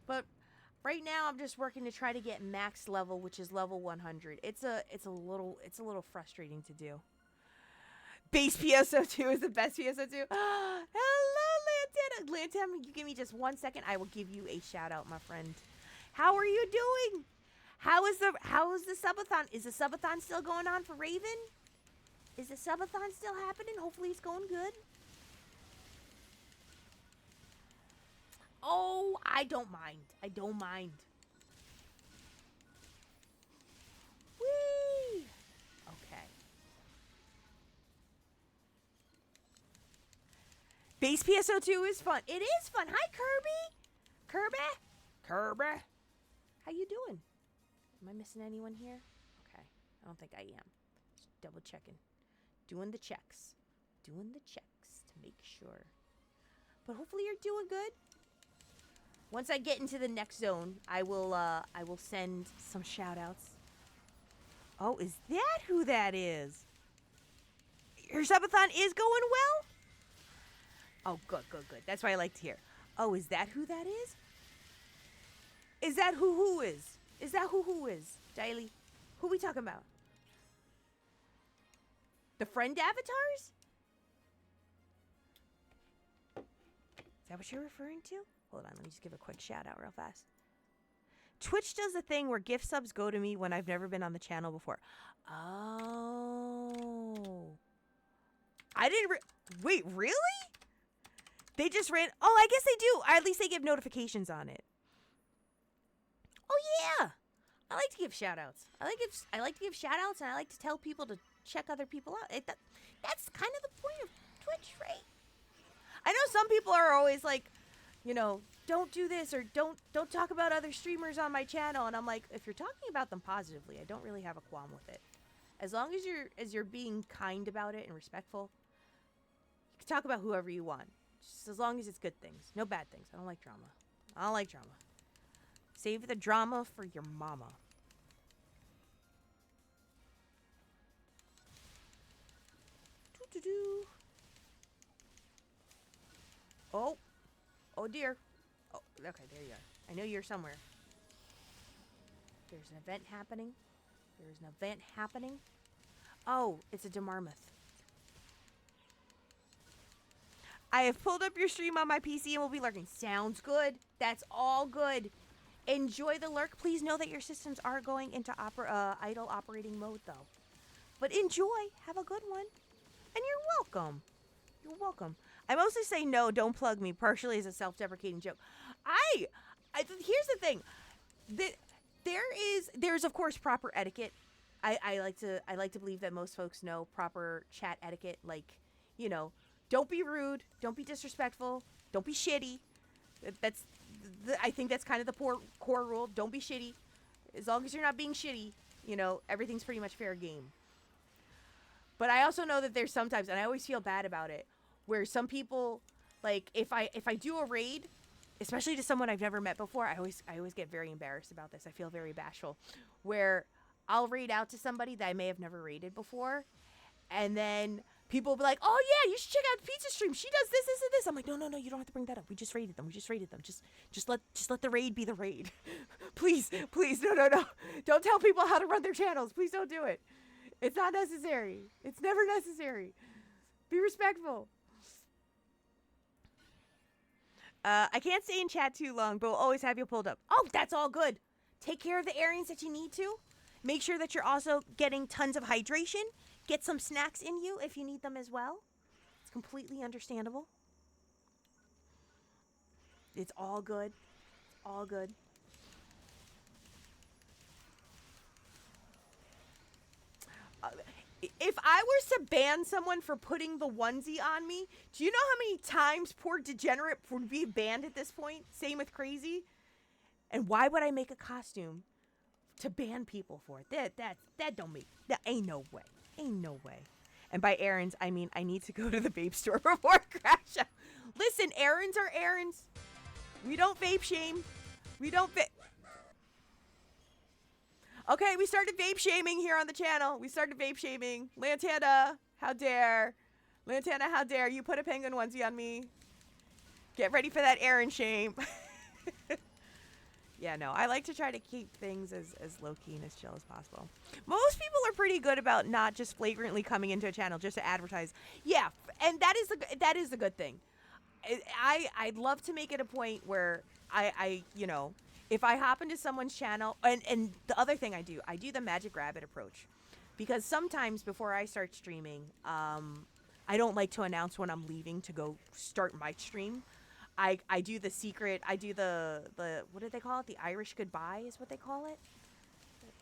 But right now I'm just working to try to get max level, which is level 100. It's a little frustrating to do. Base PSO2 is the best PSO2. Hello, Lantana. Lantana, you give me just 1 second. I will give you a shout out, my friend. How are you doing? How is the subathon? Is the subathon still going on for Raven? Is the subathon still happening? Hopefully it's going good. Oh, I don't mind. I don't mind. Whee! Okay. Base PSO2 is fun. It is fun. Hi, Kirby. Kirby. How you doing? Am I missing anyone here? Okay. I don't think I am. Just double checking. Doing the checks. Doing the checks to make sure. But hopefully you're doing good. Once I get into the next zone, I will send some shout outs. Oh, is that who that is? Your subathon is going well? Oh, good. That's what I like to hear. Oh, is that who that is? Is that who is? Is that who is? Daily. Who we talking about? The friend avatars? Is that what you're referring to? Hold on, let me just give a quick shout out real fast. Twitch does a thing where gift subs go to me when I've never been on the channel before. Oh. I didn't wait, really? They just ran. Oh, I guess they do. Or at least they give notifications on it. Oh, yeah. I like to give shout outs. I like to give shout outs, and I like to tell people to check other people out. That's kind of the point of Twitch, right? I know some people are always like, don't do this or don't talk about other streamers on my channel. And I'm like, if you're talking about them positively, I don't really have a qualm with it. As long as you're being kind about it and respectful, you can talk about whoever you want. Just as long as it's good things. No bad things. I don't like drama. Save the drama for your mama. Doo-doo-doo. Oh dear. Oh, okay, there you are. I know you're somewhere. There's an event happening. There's an event happening. Oh, it's a Demarmuth. I have pulled up your stream on my PC and will be lurking. Sounds good. That's all good. Enjoy the lurk. Please know that your systems are going into idle operating mode, though. But enjoy. Have a good one. And you're welcome. You're welcome. I mostly say no, don't plug me, partially as a self-deprecating joke. Here's the thing. There's of course proper etiquette. I like to believe that most folks know proper chat etiquette. Like, don't be rude, don't be disrespectful, don't be shitty. I think that's kind of the core rule. Don't be shitty. As long as you're not being shitty, everything's pretty much fair game. But I also know that there's sometimes, and I always feel bad about it, where some people, like, if I do a raid, especially to someone I've never met before, I always get very embarrassed about this. I feel very bashful, where I'll raid out to somebody that I may have never raided before, and then people will be like, "Oh yeah, you should check out Pizza Stream. She does this, this, and this." I'm like, no, you don't have to bring that up. We just raided them. Just let the raid be the raid. Please, no. Don't tell people how to run their channels. Please don't do it. It's not necessary. It's never necessary. Be respectful. I can't stay in chat too long, but we'll always have you pulled up. Oh, that's all good. Take care of the areas that you need to. Make sure that you're also getting tons of hydration. Get some snacks in you if you need them as well. It's completely understandable. It's all good. All good. If I were to ban someone for putting the onesie on me, do you know how many times poor degenerate would be banned at this point? Same with crazy. And why would I make a costume to ban people for it? That don't make, that ain't no way. Ain't no way. And by errands, I mean I need to go to the vape store before crash out. Listen, errands are errands. We don't vape shame. We don't vape. Okay, we started vape shaming here on the channel. We started vape shaming. Lantana, how dare. Lantana, how dare you put a penguin onesie on me. Get ready for that errand shame. Yeah, no, I like to try to keep things as low-key and as chill as possible. Most people are pretty good about not just flagrantly coming into a channel just to advertise. Yeah, and that is the good thing. I'd love to make it a point where I if I hop into someone's channel, and the other thing I do the Magic Rabbit approach. Because sometimes before I start streaming, I don't like to announce when I'm leaving to go start my stream. I do the secret, I do the what do they call it? The Irish goodbye is what they call it.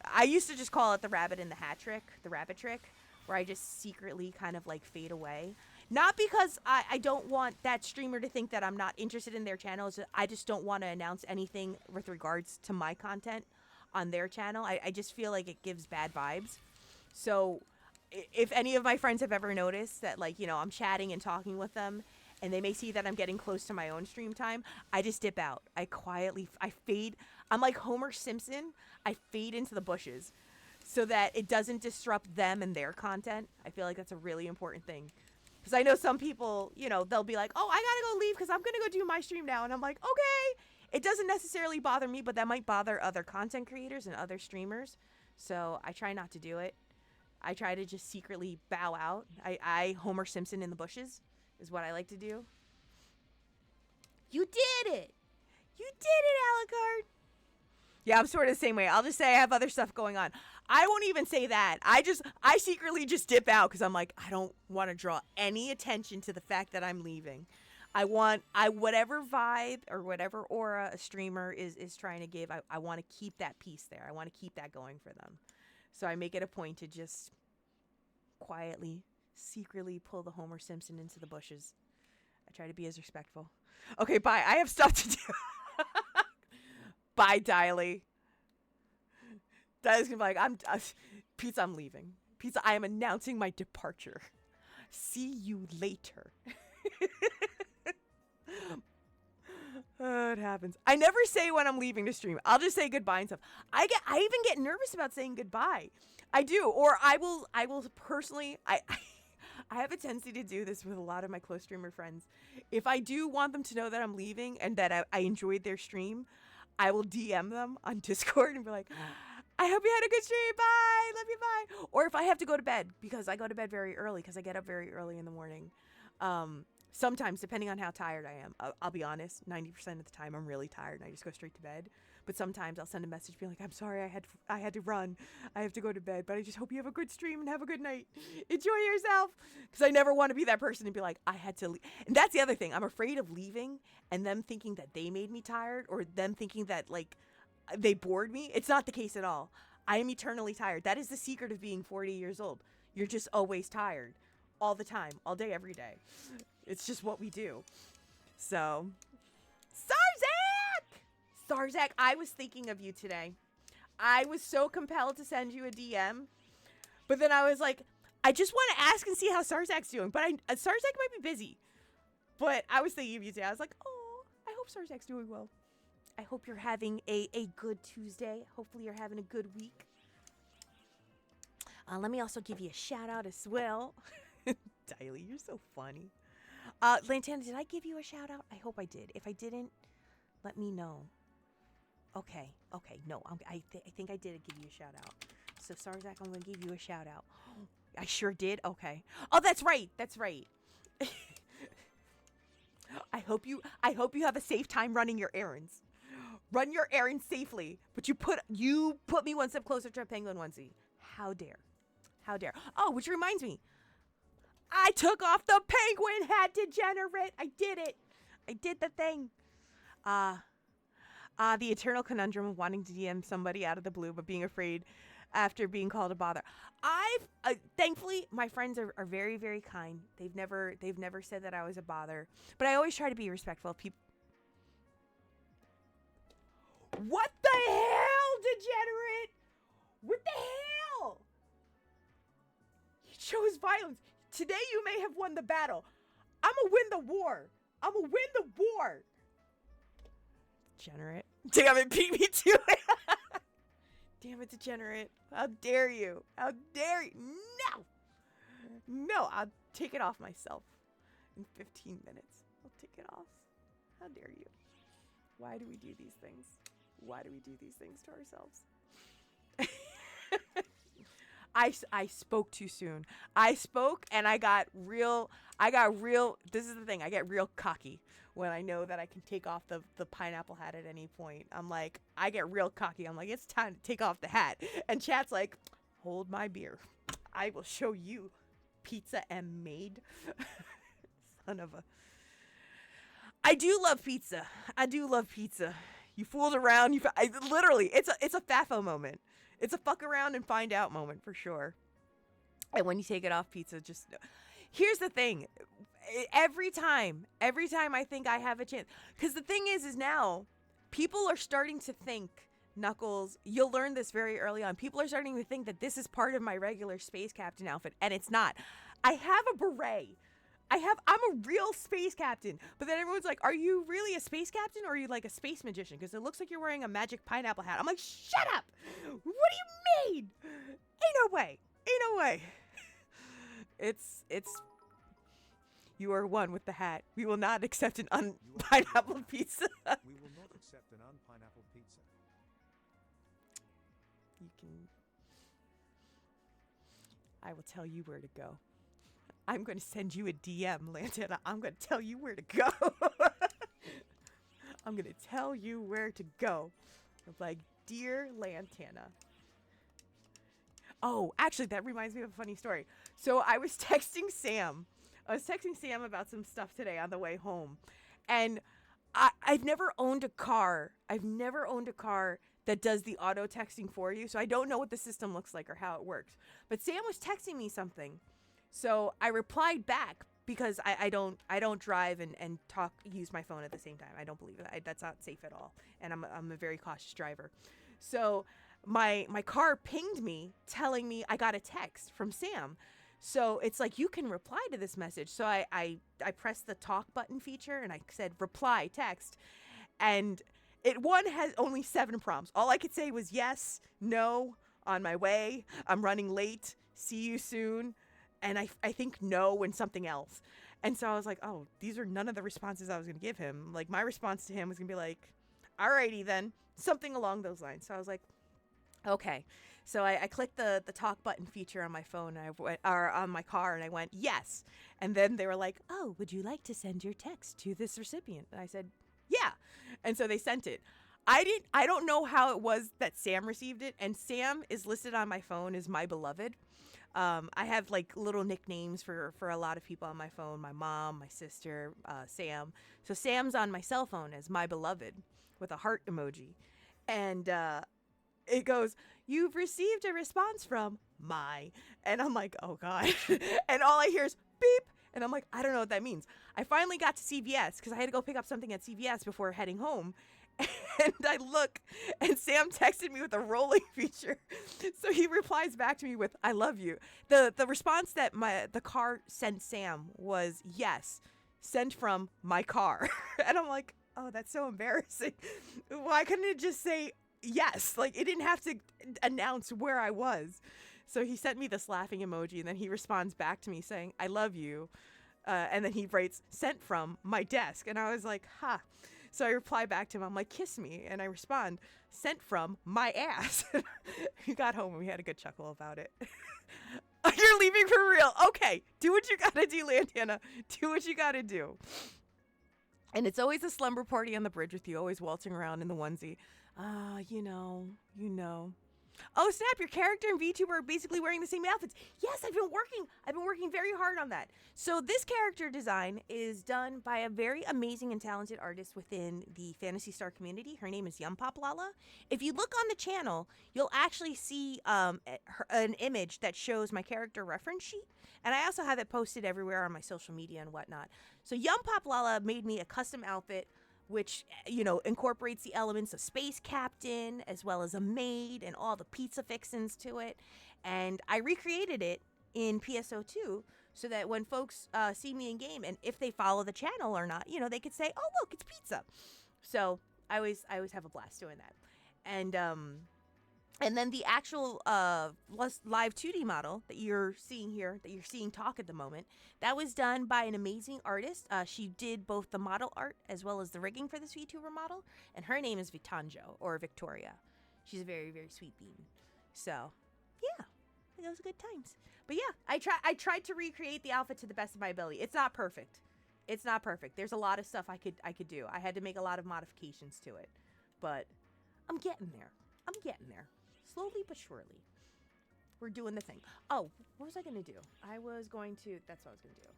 I used to just call it the rabbit in the hat trick, the rabbit trick, where I just secretly kind of like fade away. Not because I don't want that streamer to think that I'm not interested in their channel. I just don't want to announce anything with regards to my content on their channel. I just feel like it gives bad vibes. So if any of my friends have ever noticed that, like, I'm chatting and talking with them and they may see that I'm getting close to my own stream time, I just dip out. I fade. I'm like Homer Simpson. I fade into the bushes so that it doesn't disrupt them and their content. I feel like that's a really important thing. Because I know some people, they'll be like, "Oh, I gotta go leave because I'm gonna go do my stream now." And I'm like, okay. It doesn't necessarily bother me, but that might bother other content creators and other streamers. So I try not to do it. I try to just secretly bow out. I Homer Simpson in the bushes is what I like to do. You did it! You did it, Alucard! Yeah, I'm sort of the same way. I'll just say I have other stuff going on. I won't even say that. I secretly just dip out because I'm like, I don't want to draw any attention to the fact that I'm leaving. Whatever vibe or whatever aura a streamer is trying to give, I want to keep that piece there. I want to keep that going for them. So I make it a point to just quietly, secretly pull the Homer Simpson into the bushes. I try to be as respectful. Okay, bye. I have stuff to do. Bye, Diley. Diley's gonna be like, Pizza, I'm leaving. Pizza, I am announcing my departure. See you later. It happens. I never say when I'm leaving to stream. I'll just say goodbye and stuff. I even get nervous about saying goodbye. I do, or I will personally. I have a tendency to do this with a lot of my close streamer friends. If I do want them to know that I'm leaving and that I enjoyed their stream, I will DM them on Discord and be like, I hope you had a good stream. Bye. Love you. Bye. Or if I have to go to bed, because I go to bed very early because I get up very early in the morning. Sometimes, depending on how tired I am, I'll be honest, 90% of the time I'm really tired and I just go straight to bed. But sometimes I'll send a message being like, I'm sorry, I had to run. I have to go to bed, but I just hope you have a good stream and have a good night. Enjoy yourself. Because I never want to be that person and be like, I had to leave. And that's the other thing. I'm afraid of leaving and them thinking that they made me tired, or them thinking that, like, they bored me. It's not the case at all. I am eternally tired. That is the secret of being 40 years old. You're just always tired. All the time. All day, every day. It's just what we do. So, Sarzak, I was thinking of you today. I was so compelled to send you a DM. But then I was like, I just want to ask and see how Sarzak's doing. But Sarzak might be busy. But I was thinking of you today. I was like, oh, I hope Sarzak's doing well. I hope you're having a good Tuesday. Hopefully you're having a good week. Let me also give you a shout out as well. Diley, you're so funny. Lantana, did I give you a shout out? I hope I did. If I didn't, let me know. Okay, no, I think I did give you a shout out. So Sarzak, I'm gonna give you a shout out. I sure did. Okay. Oh, that's right. I hope you have a safe time running your errands. Run your errands safely. But you put me one step closer to a penguin onesie. How dare? Oh, which reminds me. I took off the penguin hat, degenerate. I did it. I did the thing. The eternal conundrum of wanting to DM somebody out of the blue, but being afraid after being called a bother. Thankfully, my friends are very, very kind. They've never said that I was a bother, but I always try to be respectful of people. What the hell, degenerate? What the hell? You chose violence. Today you may have won the battle. I'm gonna win the war. Degenerate. Damn it, beat me to it. Damn it, degenerate. How dare you? No, I'll take it off myself in 15 minutes. I'll take it off. How dare you? Why do we do these things? Why do we do these things to ourselves? I spoke too soon. I spoke and I got real, this is the thing, I get real cocky when I know that I can take off the pineapple hat at any point. I'm like, I get real cocky. I'm like, it's time to take off the hat. And chat's like, hold my beer. I will show you pizza and maid. Son of a... I do love pizza. You fooled around. Literally, it's a FAFO moment. It's a fuck around and find out moment for sure. And when you take it off pizza, just... Here's the thing. Every time I think I have a chance. Because the thing is now, people are starting to think, Knuckles, you'll learn this very early on. People are starting to think that this is part of my regular space captain outfit. And it's not. I have a beret. I'm a real space captain. But then everyone's like, are you really a space captain or are you like a space magician? Because it looks like you're wearing a magic pineapple hat. I'm like, shut up. What do you mean? Ain't no way. It's you are one with the hat. We will not accept an pineapple pizza. We will not accept an unpineapple pizza. I will tell you where to go. I'm going to send you a DM, Lantana. I'm going to tell you where to go. I'm going to tell you where to go. I'm like, dear Lantana. Oh, actually, that reminds me of a funny story. So I was texting Sam. About some stuff today on the way home. And I've never owned a car. That does the auto texting for you. So I don't know what the system looks like or how it works. But Sam was texting me something. So I replied back because I don't drive and use my phone at the same time. I don't believe it. That's not safe at all. And I'm a very cautious driver. So my car pinged me telling me I got a text from Sam. So it's like, you can reply to this message. So I pressed the talk button feature and I said reply text. And one has only 7 prompts. All I could say was yes, no, on my way, I'm running late, see you soon, and I think no and something else. And so I was like, oh, these are none of the responses I was going to give him. Like, my response to him was going to be like, alrighty then, something along those lines. So I was like, okay. So I clicked the talk button feature on my phone, and or on my car, and I went, yes. And then they were like, oh, would you like to send your text to this recipient? And I said, yeah. And so they sent it. I don't know how it was that Sam received it, and Sam is listed on my phone as my beloved. I have like little nicknames for a lot of people on my phone, my mom, my sister, Sam. So Sam's on my cell phone as my beloved with a heart emoji. And it goes, you've received a response from my. And I'm like, oh God. And all I hear is beep. And I'm like, I don't know what that means. I finally got to CVS because I had to go pick up something at CVS before heading home. And I look, and Sam texted me with a rolling feature. So he replies back to me with, I love you. The response that the car sent Sam was, yes, sent from my car. And I'm like, oh, that's so embarrassing. Why couldn't it just say yes? Like, it didn't have to announce where I was. So he sent me this laughing emoji, and then he responds back to me saying, I love you. And then he writes, sent from my desk. And I was like, ha. So I reply back to him. I'm like, kiss me. And I respond, sent from my ass. We got home and we had a good chuckle about it. You're leaving for real. Okay. Do what you got to do, Lantana. Do what you got to do. And it's always a slumber party on the bridge with you, always waltzing around in the onesie. You know. Oh, snap, your character and VTuber are basically wearing the same outfits. Yes, I've been working very hard on that. So this character design is done by a very amazing and talented artist within the Phantasy Star community. Her name is Lala. If you look on the channel, you'll actually see an image that shows my character reference sheet. And I also have it posted everywhere on my social media and whatnot. So Lala made me a custom outfit which, incorporates the elements of Space Captain as well as a maid and all the pizza fixins to it. And I recreated it in PSO2 so that when folks see me in game and if they follow the channel or not, they could say, oh, look, it's pizza. So I always have a blast doing that. And then the actual live 2D model that you're seeing here, that you're seeing talk at the moment, that was done by an amazing artist. She did both the model art as well as the rigging for this VTuber model. And her name is Vitanjo, or Victoria. She's a very, very sweet bean. So, yeah, those are good times. But yeah, I tried to recreate the outfit to the best of my ability. It's not perfect. There's a lot of stuff I could do. I had to make a lot of modifications to it. But I'm getting there. Slowly but surely. We're doing the thing. Oh, what was I going to do? That's what I was going to do.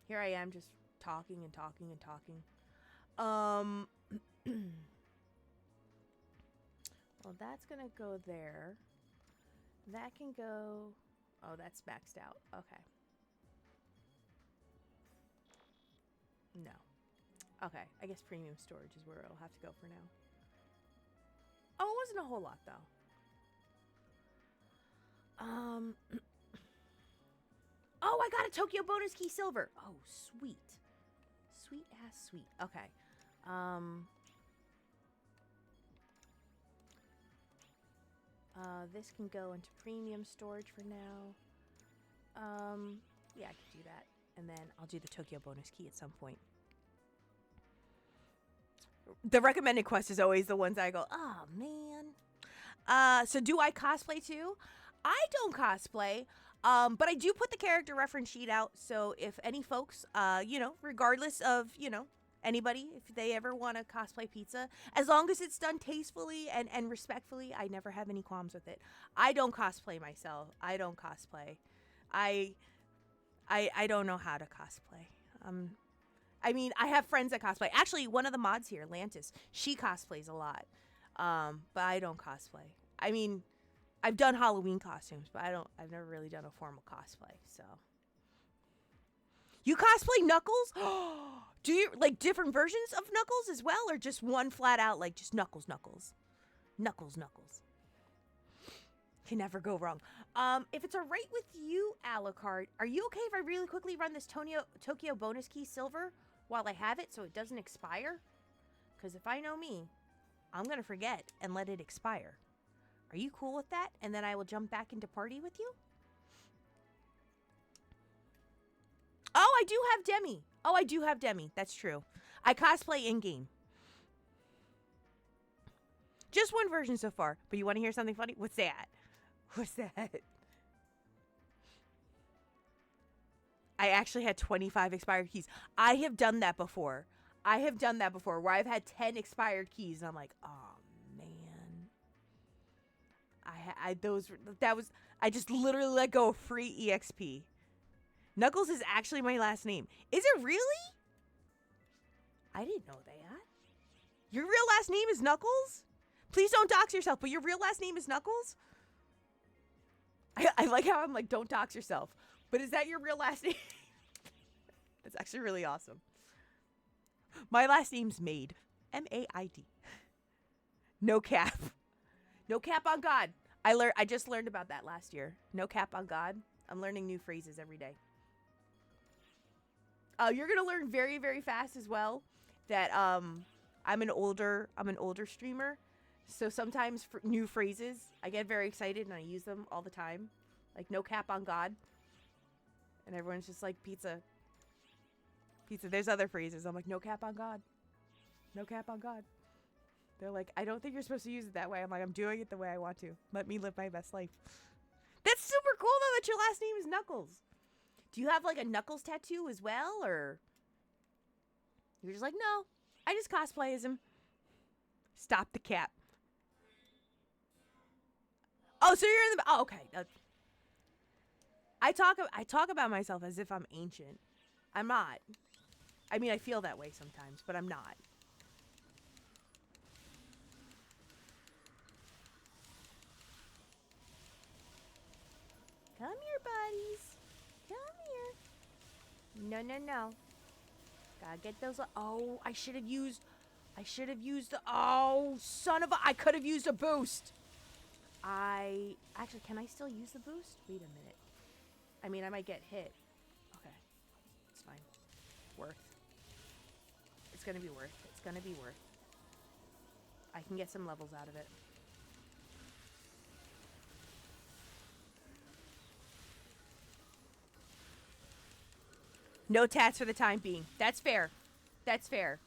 Here I am just talking. Well, that's going to go there. That can go... Oh, that's maxed out. Okay. No. Okay, I guess premium storage is where it'll have to go for now. Oh, it wasn't a whole lot, though. Oh, I got a Tokyo bonus key silver. Oh, sweet. Sweet ass sweet. Okay. This can go into premium storage for now. Yeah, I can do that. And then I'll do the Tokyo bonus key at some point. The recommended quest is always the ones I go, oh, man. So do I cosplay too? I don't cosplay, but I do put the character reference sheet out. So if any folks, regardless of, anybody, if they ever want to cosplay pizza, as long as it's done tastefully and respectfully, I never have any qualms with it. I don't cosplay myself. I don't cosplay. I don't know how to cosplay. I have friends that cosplay. Actually, one of the mods here, Lantis, she cosplays a lot. But I don't cosplay. I've done Halloween costumes, but I've never really done a formal cosplay, so. You cosplay Knuckles? Do you, like, different versions of Knuckles as well, or just one flat out, like, just Knuckles? Knuckles. Can never go wrong. If it's all right with you, Alucard, are you okay if I really quickly run this Tonyo Bonus Key silver while I have it so it doesn't expire? Because if I know me, I'm going to forget and let it expire. Are you cool with that? And then I will jump back into party with you. Can never go wrong. If it's all right with you, Alucard, are you okay if I really quickly run this Tokyo bonus key silver while I have it so it doesn't expire? Because if I know me, I'm going to forget and let it expire. Are you cool with that? And then I will jump back into party with you? I do have Demi. Oh, I do have Demi. That's true. I cosplay in-game. Just one version so far. But you want to hear something funny? What's that? What's that? I actually had 25 expired keys. I have done that before. Where I've had 10 expired keys and I'm like, oh man. I just literally let go of free EXP. Knuckles is actually my last name. Is it really? I didn't know that. Your real last name is Knuckles? Please don't dox yourself, but your real last name is Knuckles? I like how I'm like, don't dox yourself. But is that your real last name? That's actually really awesome. My last name's Maid. M-A-I-D. No cap. No cap on God. I just learned about that last year. No cap on God. I'm learning new phrases every day. You're gonna learn very, very fast as well that I'm an older streamer, so sometimes for new phrases I get very excited and I use them all the time, like no cap on God, and everyone's just like pizza. There's other phrases. I'm like no cap on God, no cap on God. They're like, I don't think you're supposed to use it that way. I'm like, I'm doing it the way I want to. Let me live my best life. That's super cool though that your last name is Knuckles. Do you have like a Knuckles tattoo as well, or you're just like, no, I just cosplay as him. Stop the cap. Oh, so you're in the. Oh, okay. I talk about myself as if I'm ancient. I'm not. I mean, I feel that way sometimes, but I'm not. Come here, buddies. Come here. No, no, no. Gotta get those. Oh, I should have used. Oh, son of a. I could have used a boost. Actually, can I still use the boost? Wait a minute. I mean, I might get hit. Okay. It's fine. Worth. It's gonna be worth. It's gonna be worth. I can get some levels out of it. No tats for the time being. That's fair. That's fair.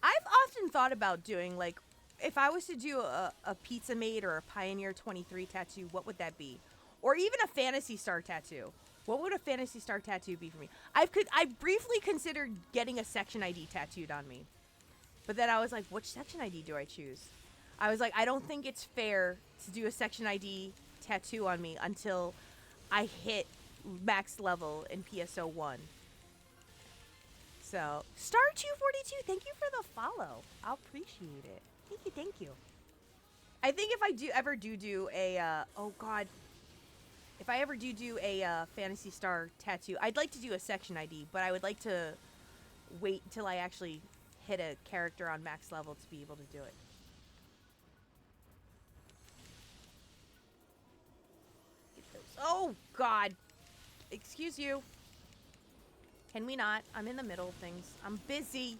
I've often thought about doing, like, if I was to do a Pizza Mate or a Pioneer 23 tattoo, what would that be? Or even a Phantasy Star tattoo. What would a Phantasy Star tattoo be for me? I briefly considered getting a section ID tattooed on me. But then I was like, which section ID do I choose? I was like, I don't think it's fair to do a section ID tattoo on me until I hit max level in PSO1. So, Star242, thank you for the follow. I'll appreciate it. Thank you. I think if I ever do a, oh god. If I ever do a Phantasy Star tattoo, I'd like to do a section ID, but I would like to wait until I actually hit a character on max level to be able to do it. Oh god. Excuse you. Can we not? I'm in the middle of things. I'm busy.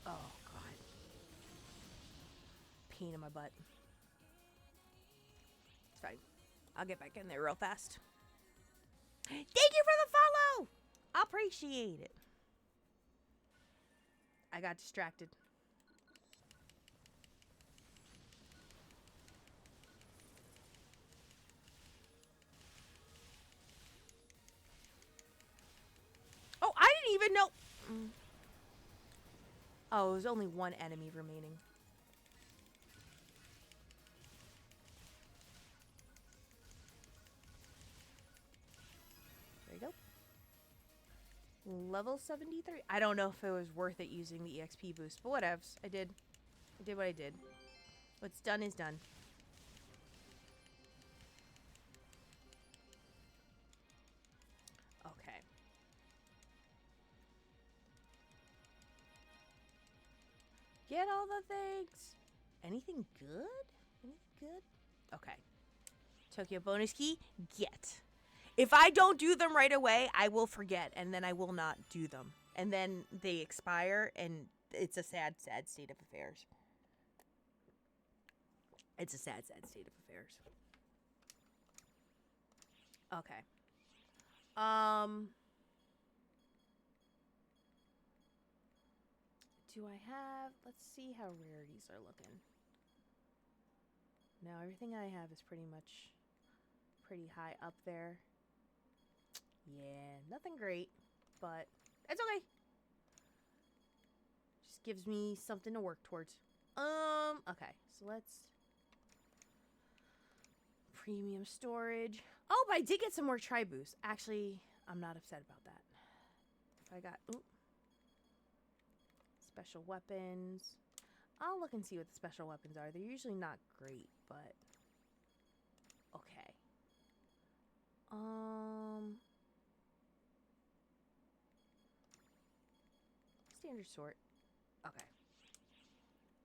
Oh, God. Pain in my butt. It's fine. I'll get back in there real fast. Thank you for the follow! I appreciate it. I got distracted. Oh, I didn't even know. Oh, there's only one enemy remaining. There you go. Level 73. I don't know if it was worth it using the EXP boost, but whatevs. I did what I did. What's done is done. Okay. Get all the things. Anything good? Anything good? Okay. Tokyo bonus key. Get. If I don't do them right away, I will forget, and then I will not do them. And then they expire, and it's a sad, sad state of affairs. It's a sad, sad state of affairs. Okay. Do I have... Let's see how rarities are looking. No, everything I have is pretty much pretty high up there. Yeah, nothing great, but it's okay. Just gives me something to work towards. Okay, so let's... Premium storage. Oh, but I did get some more tri-boost. Actually, I'm not upset about that. If I got... Ooh. Special weapons. I'll look and see what the special weapons are. They're usually not great, but... Okay. Standard sort. Okay.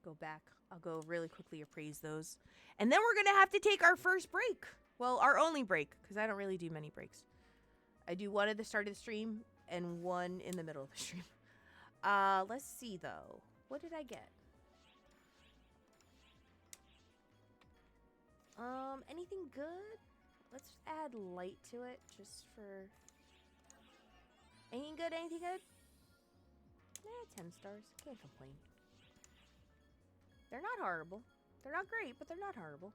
Go back. I'll go really quickly appraise those. And then we're going to have to take our first break. Well, our only break, because I don't really do many breaks. I do one at the start of the stream and one in the middle of the stream. Let's see, though. What did I get? Anything good? Let's add light to it, just for... Anything good? Anything good? 10 stars. Can't complain. They're not horrible. They're not great, but they're not horrible.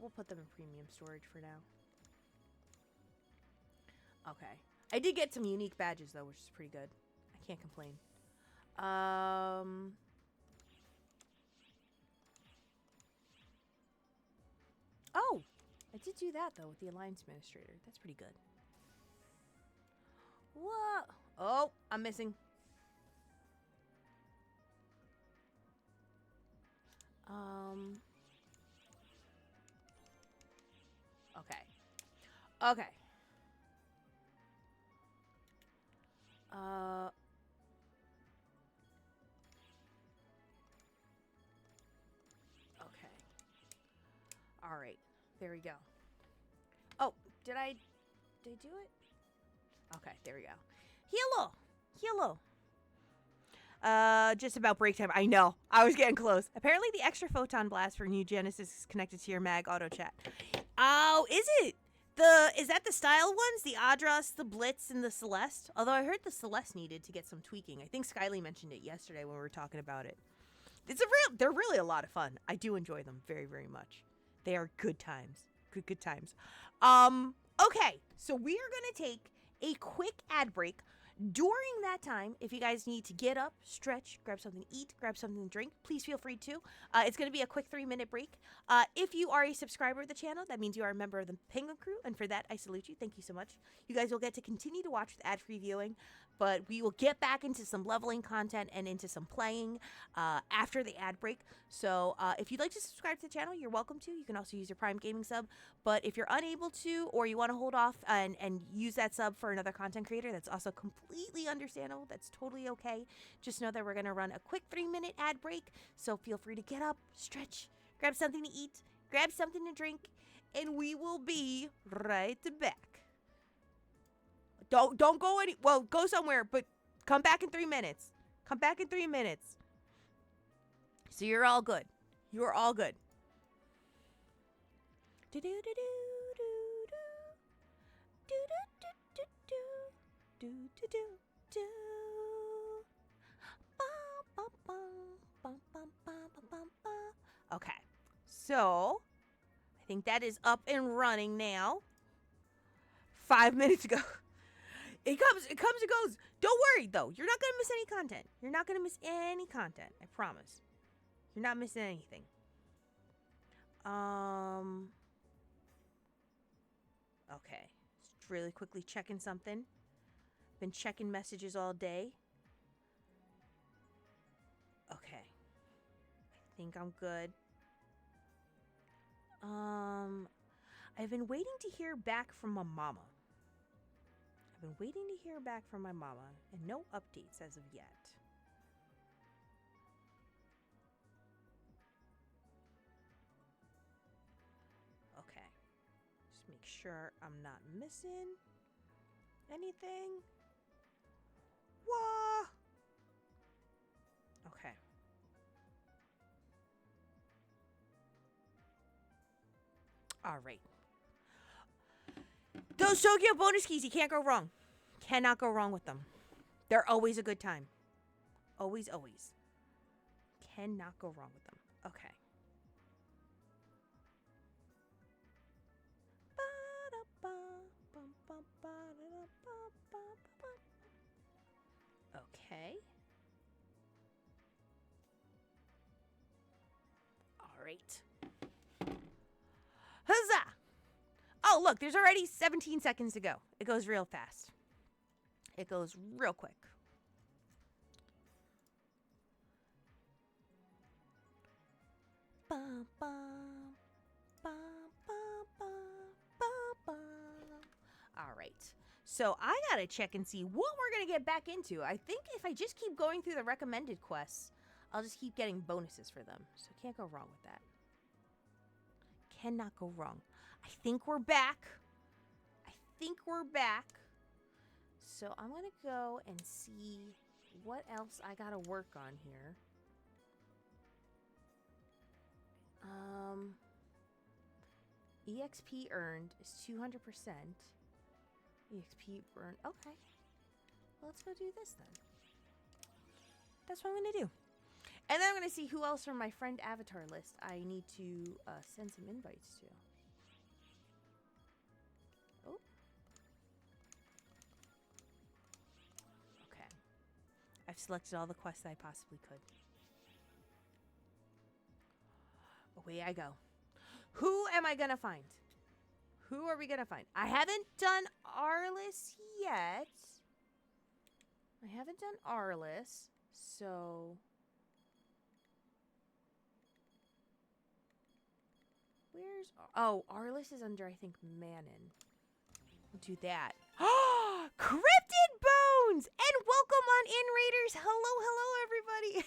We'll put them in premium storage for now. Okay. I did get some unique badges, though, which is pretty good. I can't complain. Oh! I did do that, though, with the Alliance Administrator. That's pretty good. What? Oh, I'm missing. Okay. Okay. Okay. All right. There we go. Oh, did I do it? Okay, there we go. Hello. Hello. Just about break time. I know. I was getting close. Apparently the extra photon blast for New Genesis is connected to your mag auto chat. Oh, is it? Is that the style ones? The Adras, the Blitz, and the Celeste? Although I heard the Celeste needed to get some tweaking. I think Skyly mentioned it yesterday when we were talking about it. They're really a lot of fun. I do enjoy them very, very much. They are good times. Good times. Okay. So we are going to take a quick ad break. During that time, if you guys need to get up, stretch, grab something to eat, grab something to drink, please feel free to. It's going to be a quick 3-minute break. If you are a subscriber of the channel, that means you are a member of the Penguin Crew, and for that, I salute you. Thank you so much. You guys will get to continue to watch with ad-free viewing, but we will get back into some leveling content and into some playing after the ad break. So if you'd like to subscribe to the channel, you're welcome to. You can also use your Prime Gaming sub, but if you're unable to, or you want to hold off and use that sub for another content creator, that's also completely understandable. That's totally okay. Just know that we're going to run a quick 3-minute ad break, so feel free to get up, stretch, grab something to eat, grab something to drink, and we will be right back. Don't go well, go somewhere, but come back in 3 minutes. Come back in 3 minutes. So you're all good. You're all good. Do do do do do do do do do do do. Okay. So, I think that is up and running now. 5 minutes ago. It comes and goes. Don't worry, though. You're not going to miss any content. You're not going to miss any content. I promise. You're not missing anything. Okay. Just really quickly checking something. Been checking messages all day. Okay. I think I'm good. I've been waiting to hear back from my mama. And no updates as of yet. Okay. Just make sure I'm not missing anything. Whoa! Okay. Okay. All right. Those Tokyo bonus keys, you can't go wrong. Cannot go wrong with them. They're always a good time. Always, always. Cannot go wrong with them. Okay. Okay. All right. Huzzah! Oh, look, there's already 17 seconds to go. It goes real fast. It goes real quick. Bum, bum, bum, bum, bum, bum, bum. All right. So I got to check and see what we're going to get back into. I think if I just keep going through the recommended quests, I'll just keep getting bonuses for them. So can't go wrong with that. Cannot go wrong. I think we're back. So I'm going to go and see what else I got to work on here. EXP earned is 200%. EXP earned. Okay. Well, let's go do this then. That's what I'm going to do. And then I'm going to see who else from my friend avatar list I need to send some invites to. Oh. Okay. I've selected all the quests I possibly could. Away I go. Who am I going to find? Who are we going to find? I haven't done Arliss yet. So... Where's... Oh, Arliss is under, I think, Manon. We'll do that. Cryptid Bones! And welcome on in, Raiders! Hello, everybody!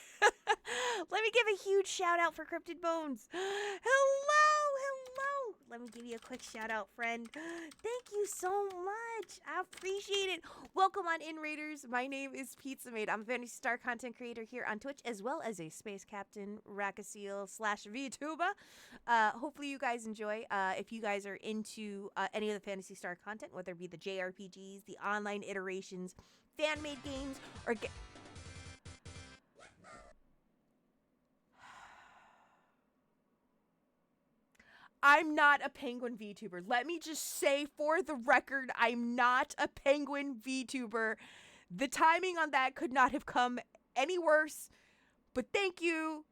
Let me give a huge shout out for Cryptid Bones. Hello! Let me give you a quick shout out, friend. Thank you so much. I appreciate it. Welcome on in, Raiders. My name is Pizza Maid. I'm a Fantasy Star content creator here on Twitch, as well as a Space Captain Rakasil / VTuber. Hopefully you guys enjoy. If you guys are into any of the Fantasy Star content, whether it be the JRPGs, the online iterations, fan-made games, or... I'm not a Penguin VTuber. Let me just say for the record, I'm not a Penguin VTuber. The timing on that could not have come any worse. But thank you.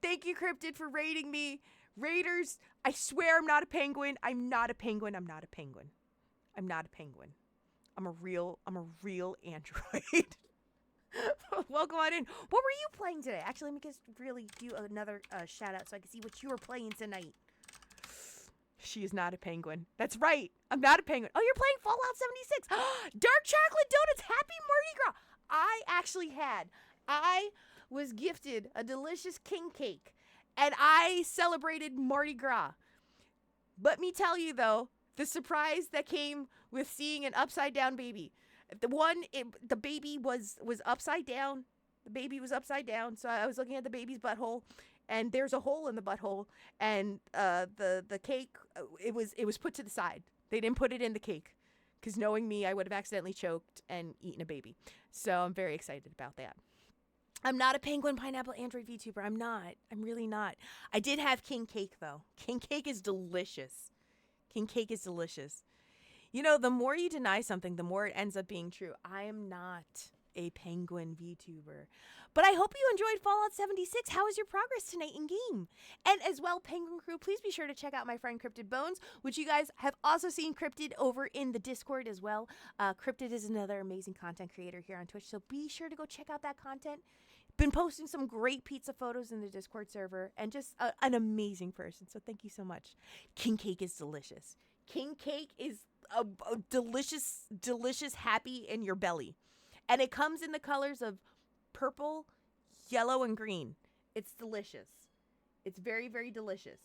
Thank you, Cryptid, for raiding me. Raiders, I swear I'm not a penguin. I'm not a penguin. I'm a real android. Welcome on in. What were you playing today? Actually, let me just really do another shout out so I can see what you were playing tonight. She is not a penguin. That's right. I'm not a penguin. Oh, you're playing Fallout 76. Dark chocolate donuts. Happy Mardi Gras. I was gifted a delicious king cake, and I celebrated Mardi Gras. Let me tell you, though, the surprise that came with seeing an upside down baby. The baby was upside down. The baby was upside down, so I was looking at the baby's butthole. And there's a hole in the butthole, and the cake, it was put to the side. They didn't put it in the cake, because knowing me, I would have accidentally choked and eaten a baby. So I'm very excited about that. I'm not a Penguin Pineapple Android VTuber. I'm not. I'm really not. I did have king cake, though. King cake is delicious. You know, the more you deny something, the more it ends up being true. I am not a Penguin VTuber. But I hope you enjoyed Fallout 76. How was your progress tonight in game? And as well, Penguin Crew, please be sure to check out my friend Cryptid Bones, which you guys have also seen Cryptid over in the Discord as well. Cryptid is another amazing content creator here on Twitch, so be sure to go check out that content. Been posting some great pizza photos in the Discord server, and just an amazing person, so thank you so much. King cake is delicious. King cake is a delicious, delicious happy in your belly. And it comes in the colors of purple, yellow, and green. It's delicious. It's very, very delicious.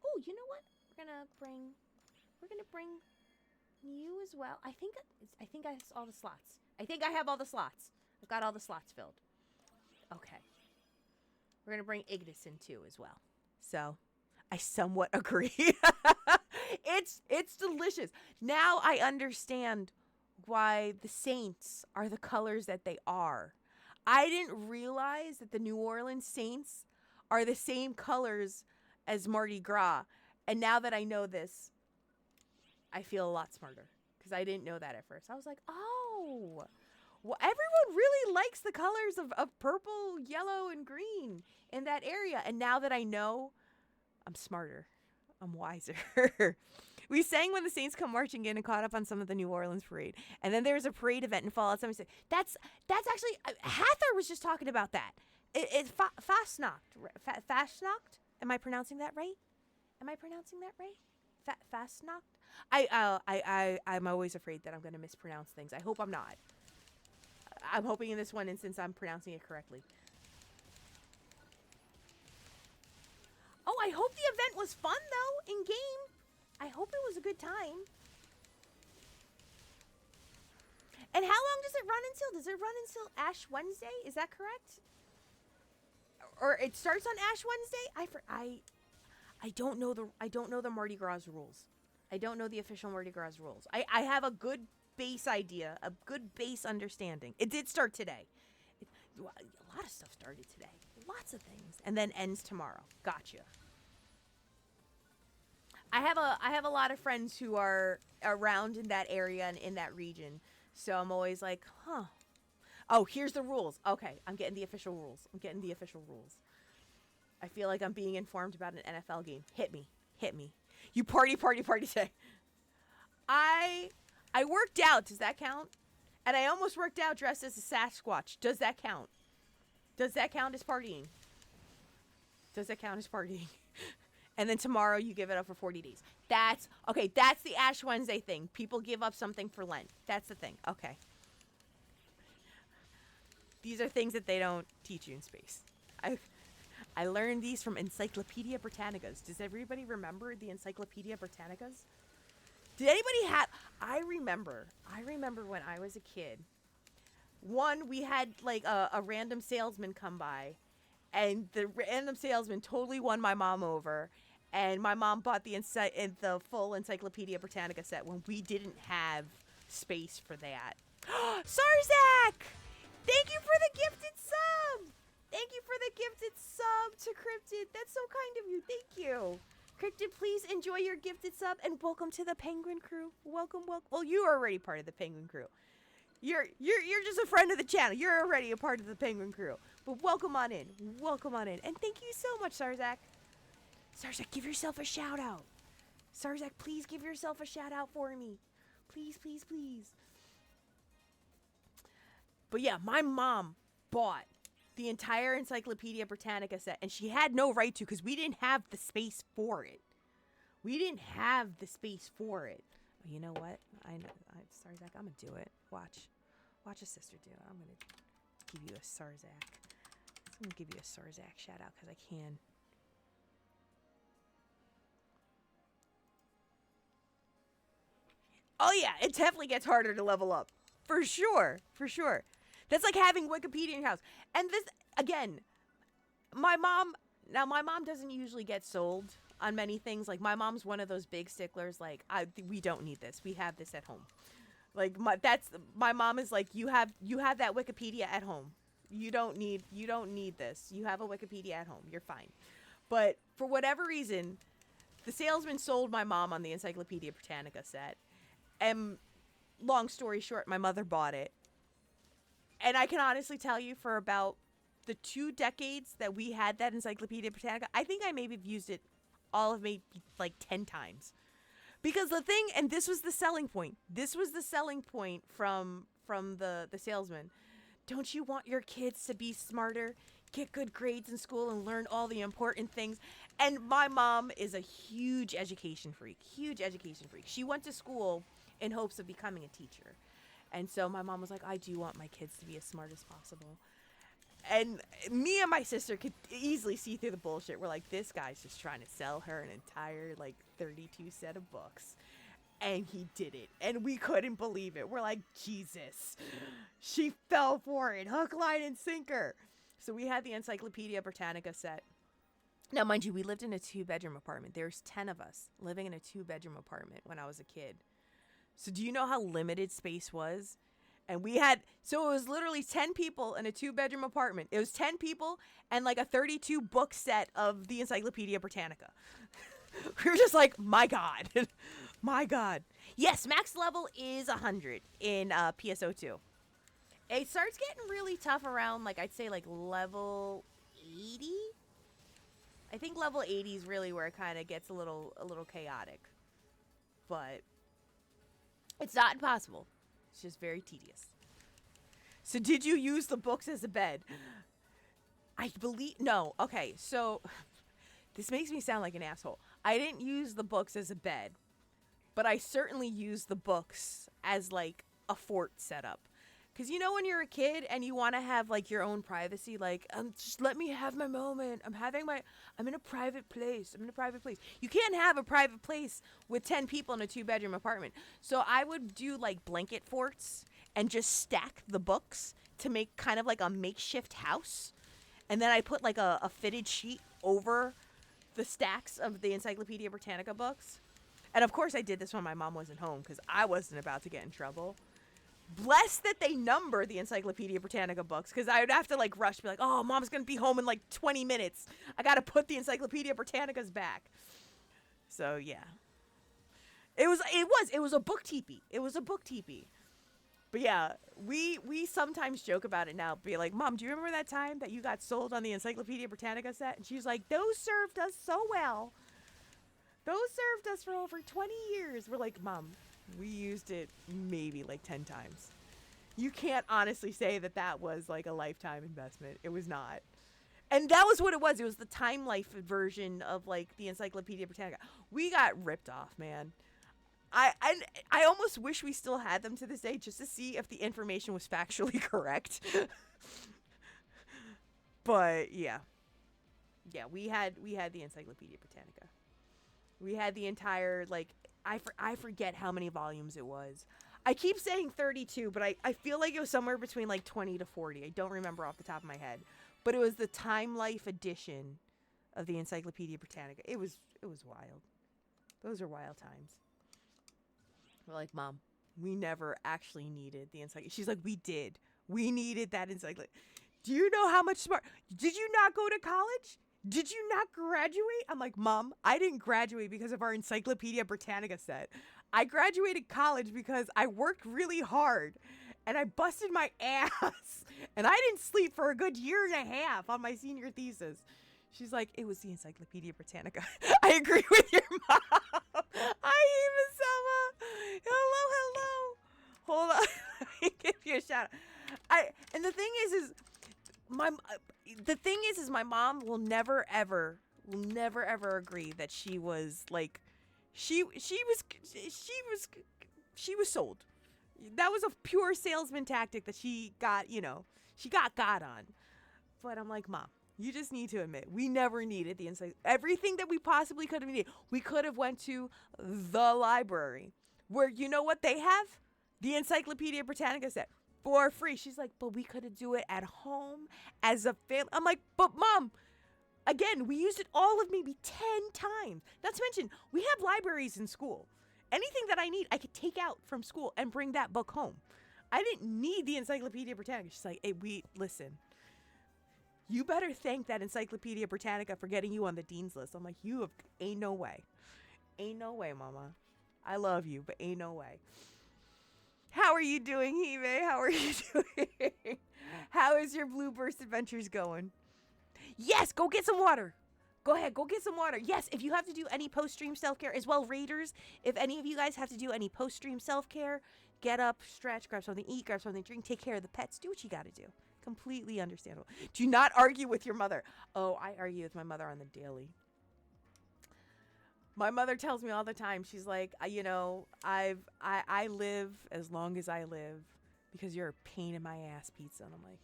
Oh, you know what? We're gonna bring you as well. I think I have all the slots. I've got all the slots filled. Okay. We're gonna bring Ignis in too as well. So I somewhat agree. It's delicious. Now I understand why the Saints are the colors that they are. I didn't realize that the New Orleans Saints are the same colors as Mardi Gras. And now that I know this, I feel a lot smarter because I didn't know that at first. I was like, oh, well, everyone really likes the colors of purple, yellow, and green in that area. And now that I know, I'm smarter. I'm wiser. We sang when the Saints come marching in and caught up on some of the New Orleans parade. And then there was a parade event in Fallout 76. That's actually, Hathor was just talking about that. It's Fastnacht. Fastnacht? Am I pronouncing that right? Fastnacht? I'm always afraid that I'm going to mispronounce things. I hope I'm not. I'm hoping in this one instance I'm pronouncing it correctly. Oh, I hope the event was fun, though, in game. I hope it was a good time. And how long does it run until? Does it run until Ash Wednesday? Is that correct? Or it starts on Ash Wednesday? I don't know the Mardi Gras rules. I don't know the official Mardi Gras rules. I have a good base idea, a good base understanding. It did start today. A lot of stuff started today. Lots of things. And then ends tomorrow. Gotcha. I have a lot of friends who are around in that area and in that region. So I'm always like, huh. Oh, here's the rules. Okay, I'm getting the official rules. I feel like I'm being informed about an NFL game. Hit me. You party today. I worked out. Does that count? And I almost worked out dressed as a Sasquatch. Does that count? Does that count as partying? And then tomorrow you give it up for 40 days. That's the Ash Wednesday thing. People give up something for Lent. That's the thing. Okay. These are things that they don't teach you in space. I learned these from Encyclopedia Britannicas. Does everybody remember the Encyclopedia Britannicas? Did anybody have... I remember when I was a kid. One, we had like a random salesman come by, and the random salesman totally won my mom over, and my mom bought the full Encyclopedia Britannica set when we didn't have space for that. Sarzak! Thank you for the gifted sub! To Cryptid. That's so kind of you. Thank you. Cryptid, please enjoy your gifted sub and welcome to the Penguin Crew. Welcome. Well, you are already part of the Penguin Crew. You're just a friend of the channel. You're already a part of the Penguin Crew. But welcome on in. And thank you so much, Sarzak. Sarzak, give yourself a shout out. Sarzak, please give yourself a shout out for me. Please. But yeah, my mom bought the entire Encyclopedia Britannica set, and she had no right to because we didn't have the space for it. But you know what? I know. Sarzak, I'm going to do it. Watch a sister do it. I'm going to give you a Sarzak. I'm going to give you a Sarzak shout out because I can. Oh yeah, it definitely gets harder to level up. For sure. That's like having Wikipedia in your house. And this, again, my mom doesn't usually get sold on many things. Like, my mom's one of those big sticklers, like, we don't need this. We have this at home. Like, my mom is like, you have that Wikipedia at home. You don't need this. You have a Wikipedia at home. You're fine. But for whatever reason, the salesman sold my mom on the Encyclopedia Britannica set. And long story short, my mother bought it. And I can honestly tell you, for about the 2 decades that we had that Encyclopedia Britannica, I think I maybe have used it all of maybe like 10 times. Because the thing, and this was the selling point. From the salesman. Don't you want your kids to be smarter, get good grades in school, and learn all the important things? And my mom is a huge education freak. She went to school in hopes of becoming a teacher. And so my mom was like, I do want my kids to be as smart as possible. And me and my sister could easily see through the bullshit. We're like, this guy's just trying to sell her an entire, 32 set of books. And he did it. And we couldn't believe it. We're like, Jesus. She fell for it. Hook, line, and sinker. So we had the Encyclopedia Britannica set. Now, mind you, we lived in a 2-bedroom apartment. There's 10 of us living in a 2-bedroom apartment when I was a kid. So do you know how limited space was? And we had, so it was literally 10 people in a 2-bedroom apartment. It was 10 people and like a 32 book set of the Encyclopedia Britannica. We were just like, my God. My God. Yes, max level is 100 in PSO2. It starts getting really tough around, like, I'd say, like, level 80? I think level 80 is really where it kind of gets a little chaotic. But it's not impossible. It's just very tedious. So did you use the books as a bed? I believe, no. Okay, so this makes me sound like an asshole. I didn't use the books as a bed, but I certainly used the books as like a fort setup. Because you know when you're a kid and you want to have like your own privacy, like, just let me have my moment. I'm in a private place. You can't have a private place with 10 people in a 2-bedroom apartment. So I would do like blanket forts and just stack the books to make kind of like a makeshift house. And then I put like a fitted sheet over the stacks of the Encyclopedia Britannica books. And of course I did this when my mom wasn't home because I wasn't about to get in trouble. Blessed that they number the Encyclopedia Britannica books because I would have to like rush, be like, oh, mom's going to be home in like 20 minutes. I got to put the Encyclopedia Britannicas back. So, yeah. It was a book teepee. It was a book teepee. But yeah, we sometimes joke about it now. Be like, Mom, do you remember that time that you got sold on the Encyclopedia Britannica set? And she's like, those served us so well. Those served us for over 20 years. We're like, Mom, we used it maybe like 10 times. You can't honestly say that that was like a lifetime investment. It was not. And that was what it was. It was the Time Life version of like the Encyclopedia Britannica. We got ripped off, man. I almost wish we still had them to this day just to see if the information was factually correct. But yeah. Yeah, we had the Encyclopedia Britannica. We had the entire, like, I forget how many volumes it was. I keep saying 32, but I feel like it was somewhere between like 20 to 40. I don't remember off the top of my head. But it was the Time Life edition of the Encyclopedia Britannica. It was wild. Those are wild times. We're like, Mom, we never actually needed the encyclopedia. She's like, we did. We needed that encyclopedia. Do you know how much smart? Did you not go to college? Did you not graduate? I'm like, Mom, I didn't graduate because of our Encyclopedia Britannica set. I graduated college because I worked really hard and I busted my ass and I didn't sleep for a good year and a half on my senior thesis. She's like, it was the Encyclopedia Britannica. I agree with your mom. Hi, Eva Selma. Hello. Hold on. Let me give you a shout out. And the thing is my mom will never ever agree that she was like, she was sold. That was a pure salesman tactic that she got got on. But I'm like, Mom, you just need to admit, we never needed the everything that we possibly could have needed. We could have went to the library where, you know what they have? The Encyclopedia Britannica set for free. She's like, but we could have do it at home as a family. I'm like, but Mom, again, we used it all of maybe 10 times. Not to mention, we have libraries in school. Anything that I need, I could take out from school and bring that book home. I didn't need the Encyclopedia Britannica. She's like, hey, listen. You better thank that Encyclopedia Britannica for getting you on the dean's list. I'm like, ain't no way. Ain't no way, Mama. I love you, but ain't no way. How are you doing, Hime? How are you doing? How is your Blue Burst Adventures going? Yes, go get some water. Go ahead, go get some water. Yes, if you have to do any post-stream self-care as well, Raiders, if any of you guys have to do any post-stream self-care, get up, stretch, grab something to eat, grab something to drink, take care of the pets, do what you got to do. Completely understandable. Do not argue with your mother. Oh, I argue with my mother on the daily. My mother tells me all the time, she's like, I live as long as I live because you're a pain in my ass, Pizza. And I'm like,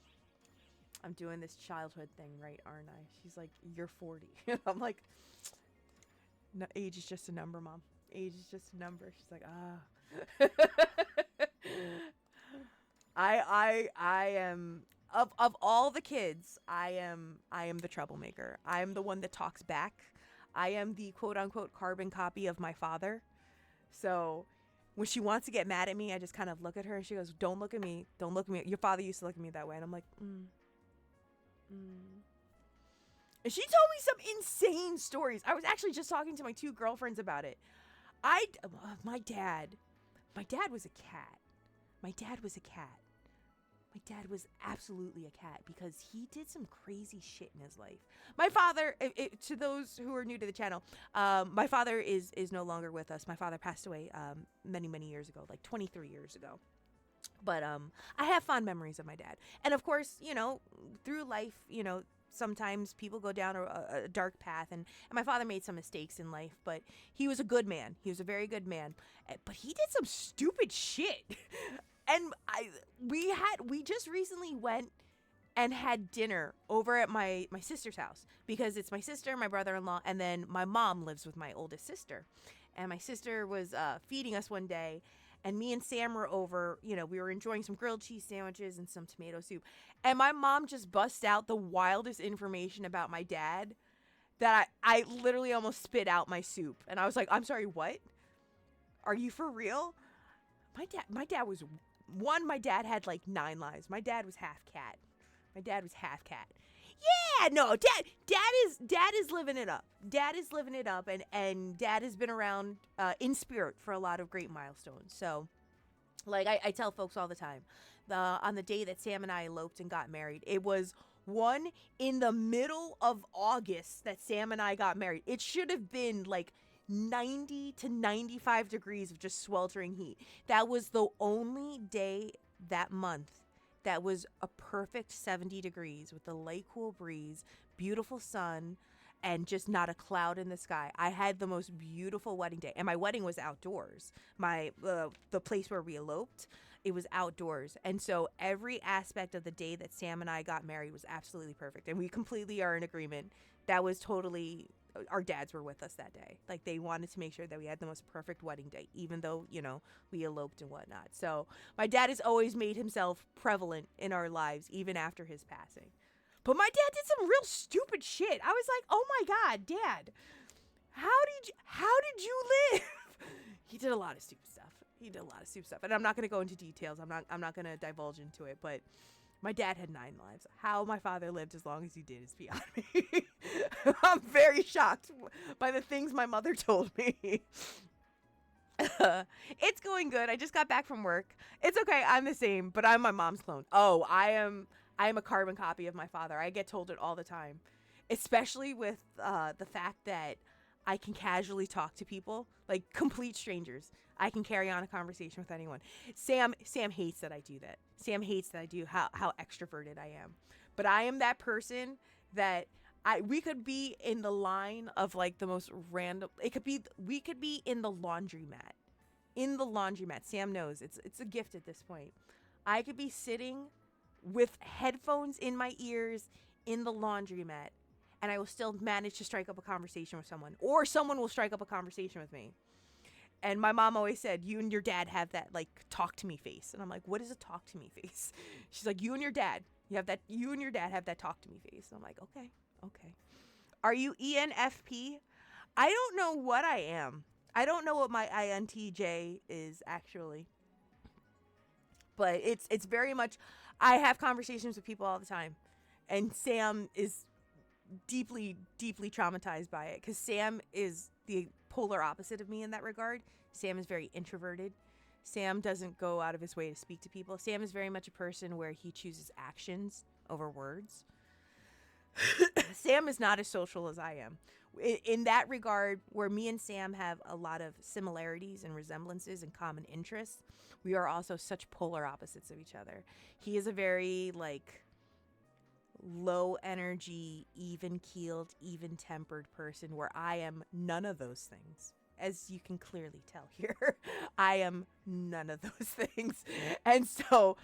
I'm doing this childhood thing, right, aren't I? She's like, you're 40. I'm like, no, age is just a number, Mom. Age is just a number. She's like, I am of all the kids, I am the troublemaker. I am the one that talks back. I am the quote unquote carbon copy of my father. So when she wants to get mad at me, I just kind of look at her and she goes, "Don't look at me. Don't look at me. Your father used to look at me that way." And I'm like, mm. And she told me some insane stories. I was actually just talking to my two girlfriends about it. My dad was a cat. My dad was a cat. My dad was absolutely a cat because he did some crazy shit in his life. My father, to those who are new to the channel, my father is no longer with us. My father passed away many, many years ago, like 23 years ago. But I have fond memories of my dad. And of course, through life, sometimes people go down a dark path. And my father made some mistakes in life, but he was a good man. He was a very good man. But he did some stupid shit. And we just recently went and had dinner over at my sister's house because it's my sister, my brother-in-law, and then my mom lives with my oldest sister. And my sister was feeding us one day, and me and Sam were over. We were enjoying some grilled cheese sandwiches and some tomato soup. And my mom just busts out the wildest information about my dad that I literally almost spit out my soup. And I was like, "I'm sorry, what? Are you for real?" My dad was my dad had like 9 lives. My dad was half cat. Yeah, no, dad is living it up. Dad is living it up, and dad has been around in spirit for a lot of great milestones. So, like I tell folks all the time, on the day that Sam and I eloped and got married, it was one in the middle of August that Sam and I got married. It should have been like 90 to 95 degrees of just sweltering heat. That was the only day that month that was a perfect 70 degrees with a light, cool breeze, beautiful sun, and just not a cloud in the sky. I had the most beautiful wedding day, and my wedding was outdoors. The place where we eloped, it was outdoors. And so every aspect of the day that Sam and I got married was absolutely perfect. And we completely are in agreement. That was totally, our dads were with us that day. Like, they wanted to make sure that we had the most perfect wedding day, even though, we eloped and whatnot. So my dad has always made himself prevalent in our lives, even after his passing. But my dad did some real stupid shit. I was like, "Oh my God, Dad, how did you live?" He did a lot of stupid stuff. And I'm not going to go into details. I'm not going to divulge into it, but my dad had 9 lives. How my father lived as long as he did is beyond me. I'm very shocked by the things my mother told me. It's going good. I just got back from work. It's okay. I'm the same, but I'm my mom's clone. Oh, I am a carbon copy of my father. I get told it all the time, especially with the fact that I can casually talk to people, like complete strangers. I can carry on a conversation with anyone. Sam hates that I do that. Sam hates that I do how extroverted I am. But I am that person that we could be in the line of like the most random. We could be in the laundromat. In the laundromat. Sam knows it's a gift at this point. I could be sitting with headphones in my ears in the laundromat, and I will still manage to strike up a conversation with someone, or someone will strike up a conversation with me. And my mom always said, "You and your dad have that like talk to me face." And I'm like, "What is a talk to me face?" She's like, "You and your dad have that talk to me face." And I'm like, okay. Are you ENFP? I don't know what I am. I don't know what my INTJ is actually. But it's very much, I have conversations with people all the time. And Sam is deeply, deeply traumatized by it, because Sam is the polar opposite of me in that regard. Sam is very introverted. Sam doesn't go out of his way to speak to people. Sam is very much a person where he chooses actions over words. Sam is not as social as I am. In that regard, where me and Sam have a lot of similarities and resemblances and common interests, we are also such polar opposites of each other. He is a very low energy, even keeled, even tempered person, where I am none of those things. As you can clearly tell here, I am none of those things. And so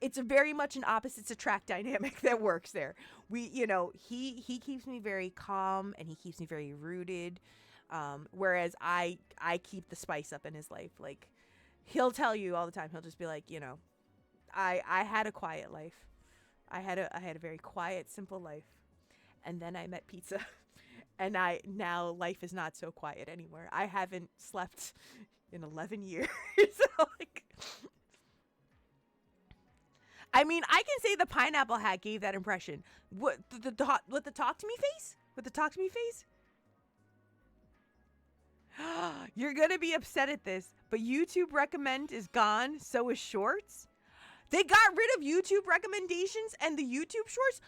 it's very much an opposites attract dynamic that works there. He keeps me very calm, and he keeps me very rooted. Whereas I keep the spice up in his life. He'll tell you all the time, he'll just be like, I had a quiet life. I had a very quiet, simple life. And then I met pizza. And now life is not so quiet anymore. I haven't slept in 11 years. So, like, I mean, I can say the pineapple hat gave that impression. What with the talk to me face? With the talk to me face? You're going to be upset at this, but YouTube recommend is gone, so is shorts. They got rid of YouTube recommendations and the YouTube shorts?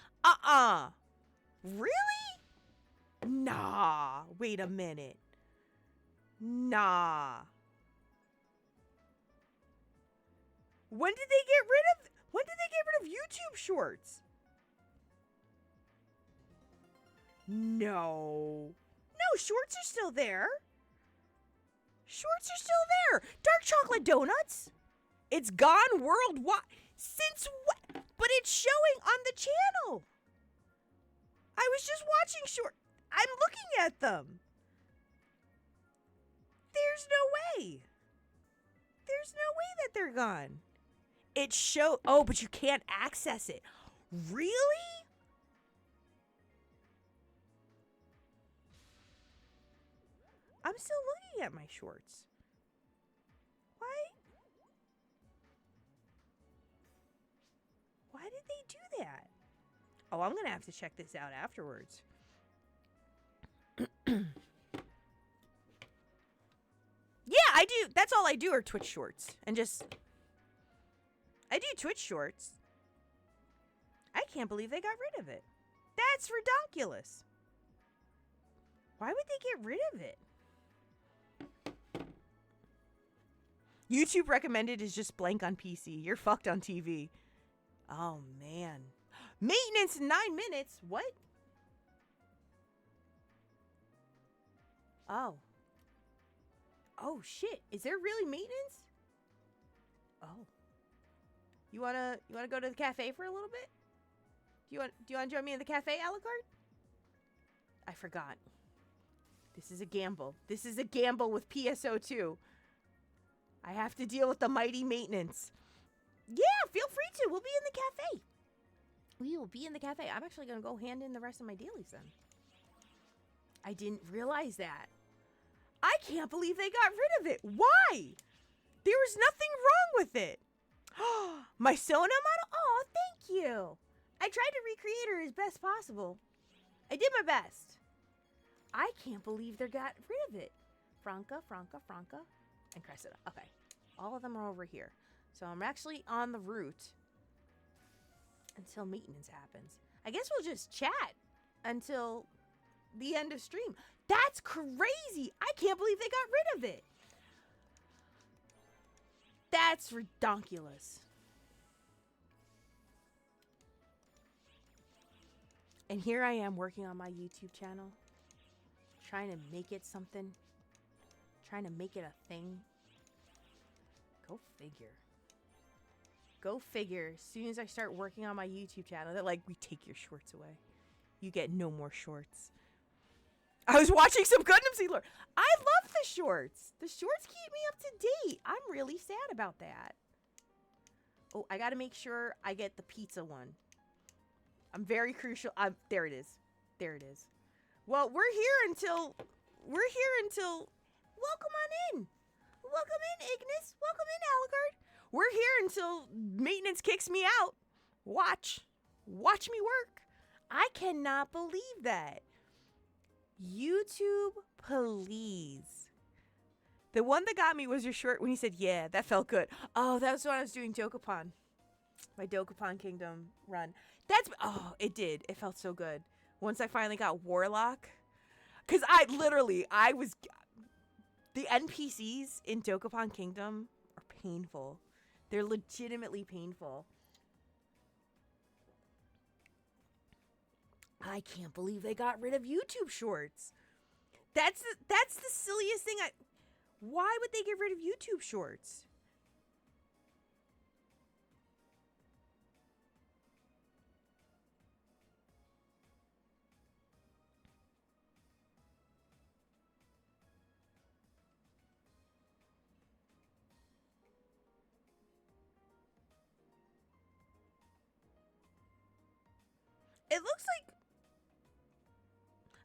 Really? Nah. Wait a minute. Nah. When did they get rid of YouTube shorts? No. No, shorts are still there. Shorts are still there. Dark chocolate donuts. It's gone worldwide. Since what? But it's showing on the channel. I was just watching short. I'm looking at them. There's no way. There's no way that they're gone. It oh, but you can't access it. Really? I'm still looking at my shorts. Why? Why did they do that? Oh, I'm going to have to check this out afterwards. Yeah, I do. That's all I do are Twitch shorts. And just... I do Twitch shorts. I can't believe they got rid of it. That's ridiculous. Why would they get rid of it? YouTube recommended is just blank on PC. You're fucked on TV. Oh, man. Maintenance in 9 minutes? What? Oh. Oh, shit. Is there really maintenance? Oh. You wanna go to the cafe for a little bit? Do you wanna join me in the cafe, Alucard? I forgot. This is a gamble. This is a gamble with PSO2. I have to deal with the mighty maintenance. Yeah, feel free to. We'll be in the cafe. We will be in the cafe. I'm actually gonna go hand in the rest of my dailies then. I didn't realize that. I can't believe they got rid of it. Why? There was nothing wrong with it. My Sona model? Oh, thank you. I tried to recreate her as best possible. I did my best. I can't believe they got rid of it. Franca, and Cressida. Okay. All of them are over here. So I'm actually on the route until maintenance happens. I guess we'll just chat until the end of stream. That's crazy. I can't believe they got rid of it. That's redonkulous. And here I am working on my YouTube channel. Trying to make it something. Trying to make it a thing. Go figure. Go figure. As soon as I start working on my YouTube channel, they're like, we take your shorts away. You get no more shorts. I was watching some Gundam Seed Lore. I love the shorts. The shorts keep me up to date. I'm really sad about that. Oh, I got to make sure I get the pizza one. I'm very crucial. There it is. There it is. Well, we're here until... Welcome on in. Welcome in, Ignis. Welcome in, Alucard. We're here until maintenance kicks me out. Watch. Watch me work. I cannot believe that. YouTube, please. The one that got me was your short when he said, yeah, that felt good. Oh, that was when I was doing Dokapon. My Dokapon Kingdom run. It did. It felt so good. Once I finally got Warlock. Because the NPCs in Dokapon Kingdom are painful. They're legitimately painful. I can't believe they got rid of YouTube Shorts. That's the silliest thing. Why would they get rid of YouTube Shorts? It looks like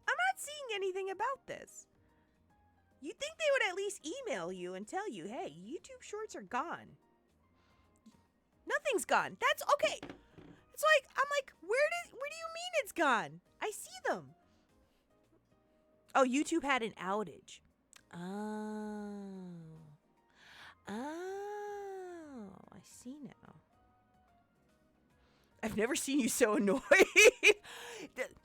I'm not seeing anything about this. You'd think they would at least email you and tell you, hey, YouTube Shorts are gone. Nothing's gone. That's okay. It's like, I'm like, where do you mean it's gone? I see them. Oh, YouTube had an outage. Oh. Oh, I see now. I've never seen you so annoyed.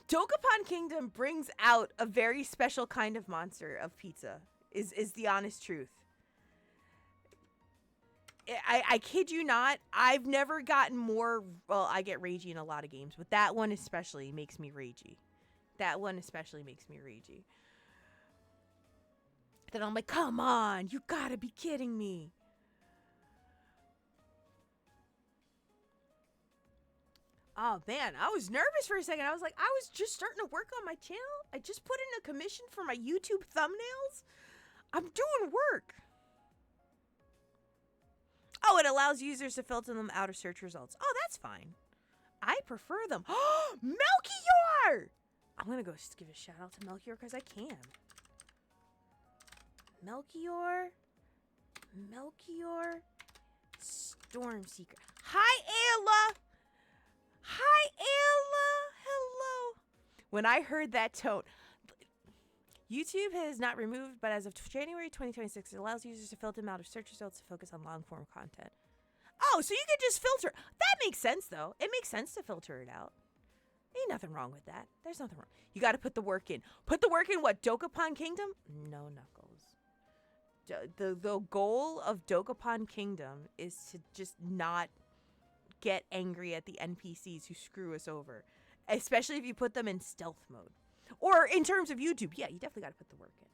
Dokapon Kingdom brings out a very special kind of monster of pizza, is the honest truth. I kid you not, I've never gotten more, well, I get ragey in a lot of games, but that one especially makes me ragey. That one especially makes me ragey. Then I'm like, come on, you gotta be kidding me. Oh man, I was nervous for a second. I was like, I was just starting to work on my channel. I just put in a commission for my YouTube thumbnails. I'm doing work. Oh, it allows users to filter them out of search results. Oh, that's fine. I prefer them. Oh, Melchior! I'm going to go give a shout out to Melchior because I can. Melchior. Stormseeker. Hi, Ayla. Hi, Ayla. Hello. When I heard that tone, YouTube has not removed, but as of January 2026, it allows users to filter them out of search results to focus on long-form content. Oh, so you could just filter. That makes sense, though. It makes sense to filter it out. Ain't nothing wrong with that. There's nothing wrong. You got to put the work in. Put the work in what? Dokapon Kingdom? No, Knuckles. The goal of Dokapon Kingdom is to just not get angry at the NPCs who screw us over, especially if you put them in stealth mode. Or in terms of YouTube, yeah, you definitely got to put the work in.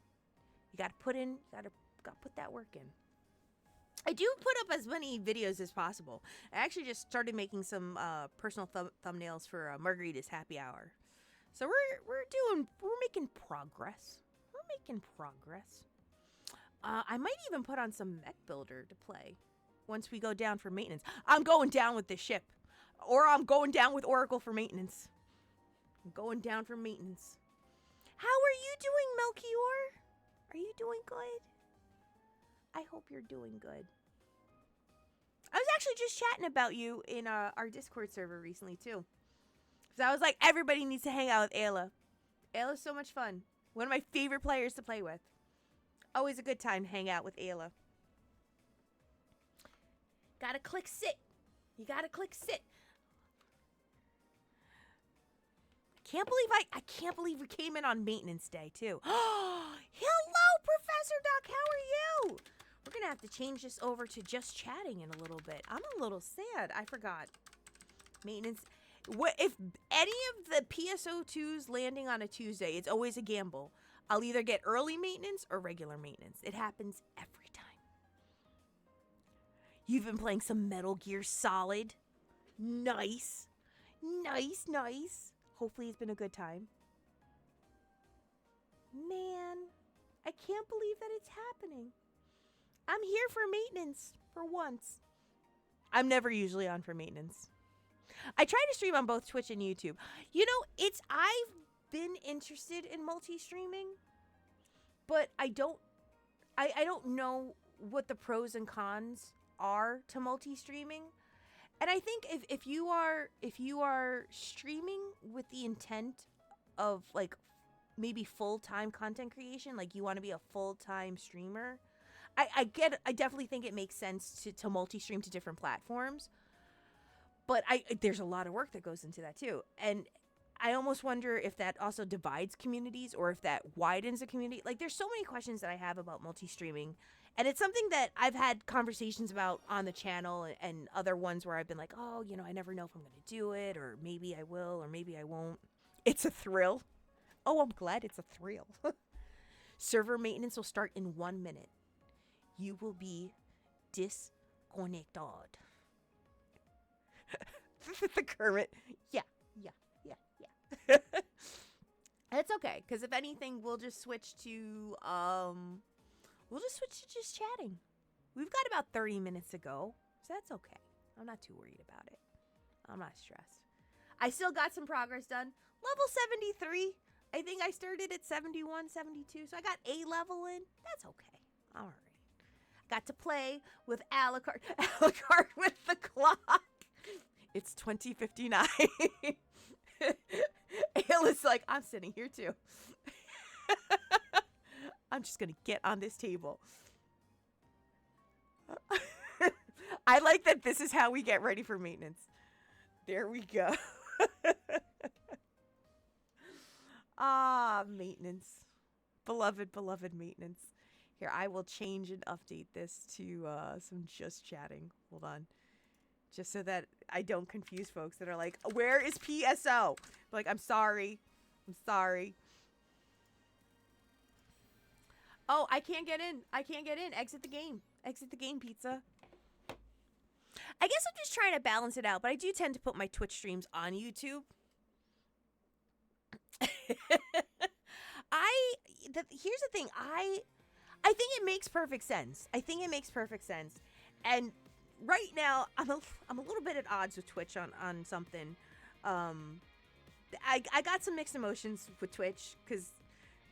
You got to put that work in. I do put up as many videos as possible. I actually just started making some personal thumbnails for Margarita's Happy Hour. So we're making progress. I might even put on some Mech Builder to play once we go down for maintenance. I'm going down with the ship, or I'm going down with Oracle for maintenance. I'm going down for maintenance. How are you doing, Melchior? Are you doing good? I hope you're doing good. I was actually just chatting about you in our Discord server recently, too. Because I was like, everybody needs to hang out with Ayla. Ayla's so much fun. One of my favorite players to play with. Always a good time to hang out with Ayla. Gotta click sit. You gotta click sit. I can't believe we came in on maintenance day, too. Hello, Professor Duck. How are you? We're going to have to change this over to just chatting in a little bit. I'm a little sad. I forgot. Maintenance. If any of the PSO2s landing on a Tuesday, it's always a gamble. I'll either get early maintenance or regular maintenance. It happens every time. You've been playing some Metal Gear Solid. Nice. Hopefully it's been a good time. Man, I can't believe that it's happening. I'm here for maintenance for once. I'm never usually on for maintenance. I try to stream on both Twitch and YouTube. You know, I've been interested in multi-streaming, but I don't know what the pros and cons are to multi-streaming. And I think if you are streaming with the intent of like maybe full-time content creation, like you want to be a full-time streamer, I definitely think it makes sense to multi-stream to different platforms. But there's a lot of work that goes into that too. And I almost wonder if that also divides communities or if that widens a community. Like there's so many questions that I have about multi-streaming. And it's something that I've had conversations about on the channel and other ones where I've been like, oh, you know, I never know if I'm going to do it, or maybe I will, or maybe I won't. It's a thrill. Oh, I'm glad it's a thrill. Server maintenance will start in 1 minute. You will be disconnected. The Kermit. Yeah. It's okay, because if anything, we'll just switch to just chatting. We've got about 30 minutes to go, so that's okay. I'm not too worried about it. I'm not stressed. I still got some progress done. Level 73. I think I started at 71, 72. So I got A level in. That's okay. All right. Got to play with Alucard. Alucard with the clock. It's 20:59. Ayla's like, I'm sitting here too. I'm just going to get on this table. I like that this is how we get ready for maintenance. There we go. Maintenance. Beloved, beloved maintenance. Here, I will change and update this to some just chatting. Hold on. Just so that I don't confuse folks that are like, where is PSO? Like, I'm sorry. I'm sorry. Oh, I can't get in. I can't get in. Exit the game. Exit the game, pizza. I guess I'm just trying to balance it out, but I do tend to put my Twitch streams on YouTube. Here's the thing. I think it makes perfect sense. I think it makes perfect sense. And right now, I'm a little bit at odds with Twitch on something. I got some mixed emotions with Twitch because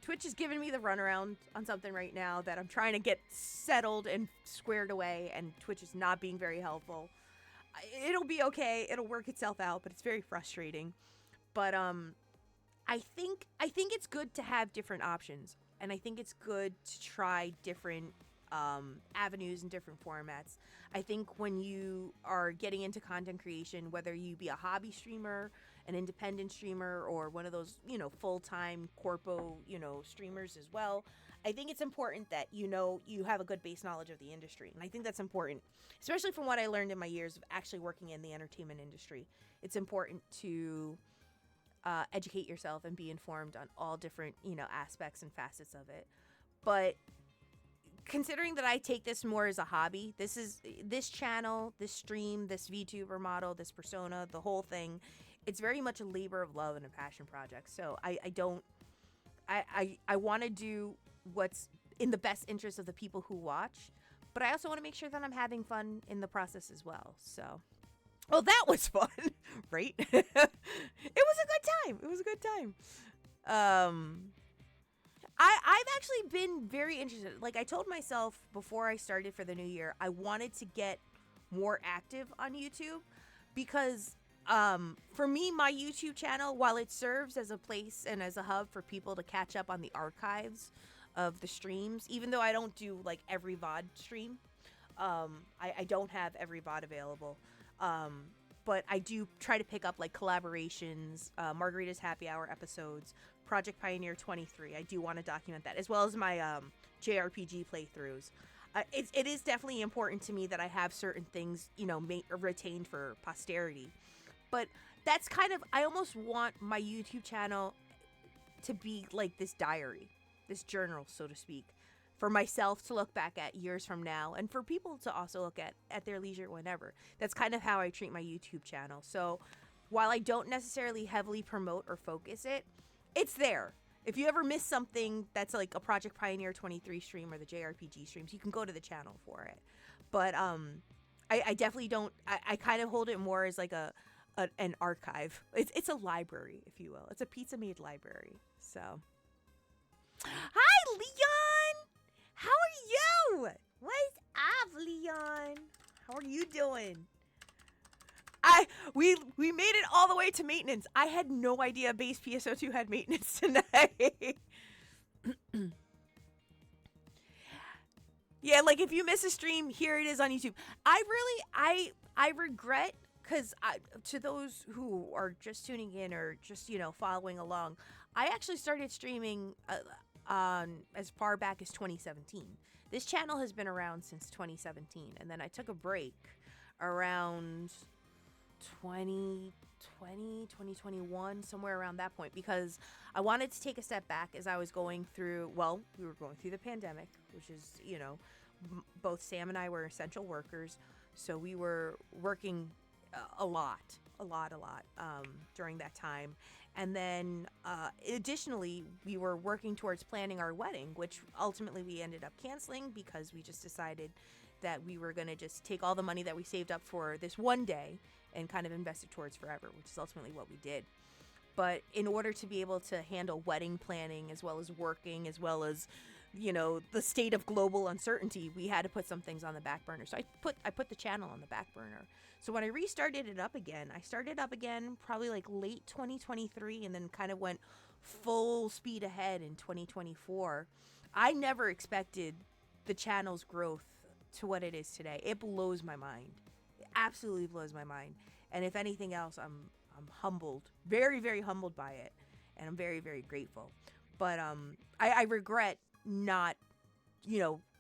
Twitch is giving me the runaround on something right now that I'm trying to get settled and squared away, and Twitch is not being very helpful. It'll be okay. It'll work itself out, but it's very frustrating. But I think it's good to have different options, and I think it's good to try different avenues and different formats. I think when you are getting into content creation, whether you be a hobby streamer, an independent streamer, or one of those, full-time corpo, streamers as well, I think it's important that, you have a good base knowledge of the industry. And I think that's important, especially from what I learned in my years of actually working in the entertainment industry. It's important to educate yourself and be informed on all different, aspects and facets of it. But considering that I take this more as a hobby, this channel, this stream, this VTuber model, this persona, the whole thing, it's very much a labor of love and a passion project. So I want to do what's in the best interest of the people who watch, but I also want to make sure that I'm having fun in the process as well. So, well, that was fun, right? It was a good time. It was a good time. I've actually been very interested. Like I told myself before I started for the new year, I wanted to get more active on YouTube because for me, my YouTube channel, while it serves as a place and as a hub for people to catch up on the archives of the streams, even though I don't do like every VOD stream, I don't have every VOD available. But I do try to pick up like collaborations, Margarita's Happy Hour episodes, Project Pioneer 23. I do want to document that, as well as my JRPG playthroughs. It is definitely important to me that I have certain things, retained for posterity. But that's kind of, I almost want my YouTube channel to be like this diary, this journal, so to speak, for myself to look back at years from now, and for people to also look at their leisure whenever. That's kind of how I treat my YouTube channel. So while I don't necessarily heavily promote or focus it, it's there. If you ever miss something that's like a Project Pioneer 23 stream or the JRPG streams, you can go to the channel for it. But I definitely don't, I kind of hold it more as like an archive. It's a library, if you will. It's a pizza made library. So hi, Leon. How are you? What's up, Leon? How are you doing? We made it all the way to maintenance. I had no idea base PSO2 had maintenance tonight. Yeah, like if you miss a stream, here it is on YouTube. I regret, because to those who are just tuning in or just, following along, I actually started streaming as far back as 2017. This channel has been around since 2017, and then I took a break around 2021, somewhere around that point, because I wanted to take a step back as I was going through, we were going through the pandemic, which is, both Sam and I were essential workers, so we were working a lot during that time. And then additionally, we were working towards planning our wedding, which ultimately we ended up canceling because we just decided that we were going to just take all the money that we saved up for this one day and kind of invest it towards forever, which is ultimately what we did. But in order to be able to handle wedding planning as well as working, as well as, the state of global uncertainty, we had to put some things on the back burner. So I put the channel on the back burner. So when I restarted it up again, I started up again probably like late 2023 and then kind of went full speed ahead in 2024. I never expected the channel's growth to what it is today. It blows my mind. It absolutely blows my mind. And if anything else, I'm humbled, very, very humbled by it. And I'm very, very grateful. But I regret not,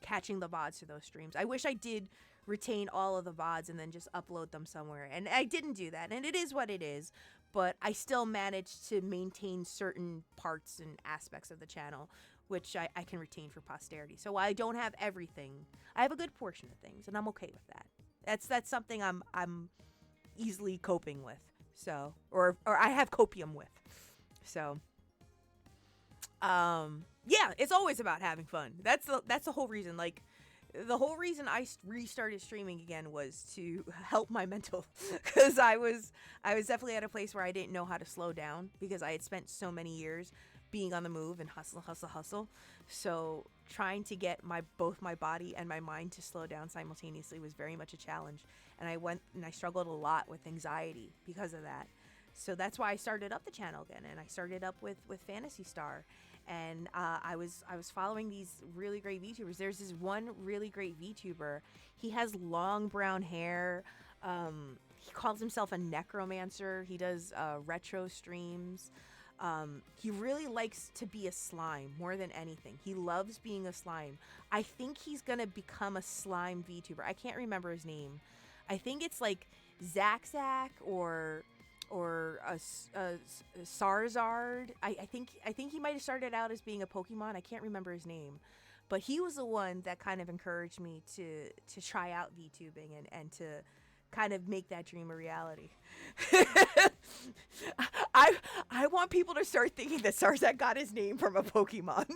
catching the VODs to those streams. I wish I did retain all of the VODs and then just upload them somewhere. And I didn't do that. And it is what it is. But I still managed to maintain certain parts and aspects of the channel, which I can retain for posterity. So while I don't have everything, I have a good portion of things, and I'm okay with that. That's something I'm easily coping with. So, or I have copium with. So, yeah, it's always about having fun. That's the whole reason. Like, the whole reason I restarted streaming again was to help my mental, because I was definitely at a place where I didn't know how to slow down because I had spent so many years being on the move and hustle. So trying to get both my body and my mind to slow down simultaneously was very much a challenge. And I struggled a lot with anxiety because of that. So that's why I started up the channel again, and I started up with Fantasy Star. And I was following these really great VTubers. There's this one really great VTuber. He has long brown hair. He calls himself a necromancer. He does retro streams. He really likes to be a slime more than anything. He loves being a slime. I think he's gonna become a slime VTuber. I can't remember his name. I think it's like Zach or a Sarzard. I think he might have started out as being a Pokemon. I can't remember his name, but he was the one that kind of encouraged me to try out VTubing and to kind of make that dream a reality. I want people to start thinking that Sarzak got his name from a Pokemon.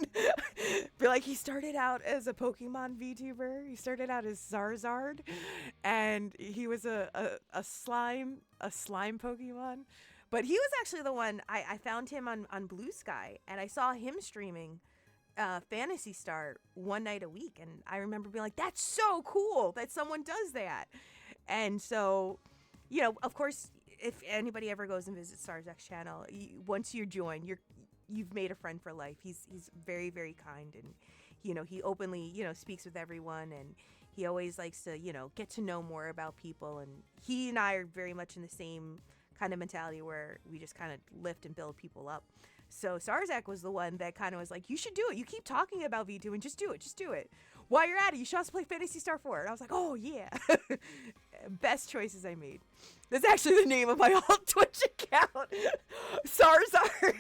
Be like, he started out as a Pokemon VTuber. He started out as Zarzard, and he was a slime Pokemon. But he was actually the one, I found him on Blue Sky, and I saw him streaming Fantasy Star one night a week. And I remember being like, that's so cool that someone does that. And so, of course, if anybody ever goes and visits Sarzak's channel, once you join, you've made a friend for life. He's very, very kind, and he openly speaks with everyone, and he always likes to get to know more about people. And he and I are very much in the same kind of mentality where we just kind of lift and build people up. So Sarzak was the one that kind of was like, you should do it. You keep talking about V2 and just do it. While you're at it, you should also play Fantasy Star 4. And I was like, oh yeah. Best choices I made. That's actually the name of my alt Twitch account. Sarzard.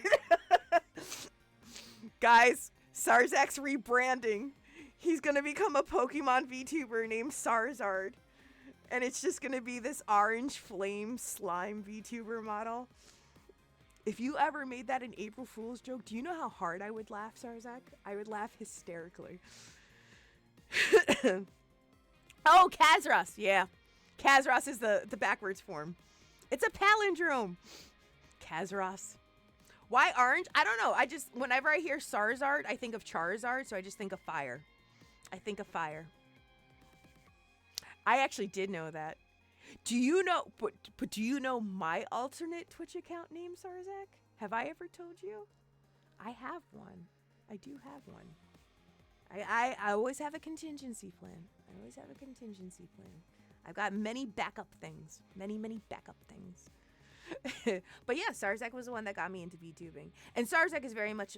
Guys, Sarzak's rebranding. He's going to become a Pokemon VTuber named Sarzard. And it's just going to be this orange flame slime VTuber model. If you ever made that an April Fool's joke, do you know how hard I would laugh, Sarzak? I would laugh hysterically. Oh, Kazros. Yeah. Kazros is the backwards form. It's a palindrome. Kazros. Why orange? I don't know. Whenever I hear Sarzard, I think of Charizard, so I just think of fire. I actually did know that. Do you know, but do you know my alternate Twitch account name, Sarzak? Have I ever told you? I have one. I do have one. I always have a contingency plan. I've got many backup things. Many backup things. But yeah, Sarzak was the one that got me into VTubing. And Sarzak is very much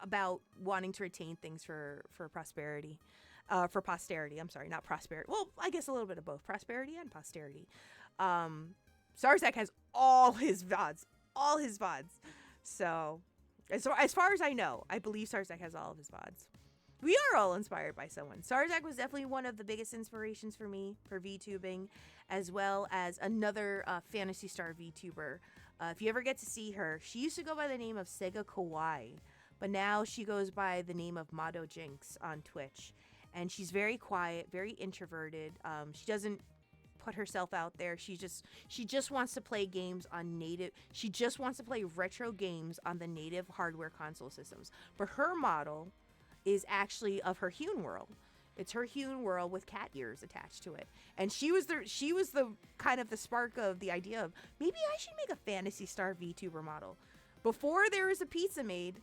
about wanting to retain things for prosperity. For posterity. I'm sorry, not prosperity. Well, I guess a little bit of both. Prosperity and posterity. Sarzak has all his VODs. So, as far as I know, I believe Sarzak has all of his VODs. We are all inspired by someone. Sarzak was definitely one of the biggest inspirations for me for VTubing, as well as another Fantasy Star VTuber. If you ever get to see her, she used to go by the name of Sega Kawaii, but now she goes by the name of Mado Jinx on Twitch. and she's very quiet, very introverted. She doesn't put herself out there. She just wants to play games on native. She just wants to play retro games on the native hardware console systems. But her model is actually of her hewn world. It's her hewn world with cat ears attached to it. And she was the kind of the spark of the idea of maybe I should make a Phantasy Star VTuber model. Before there was a pizza made,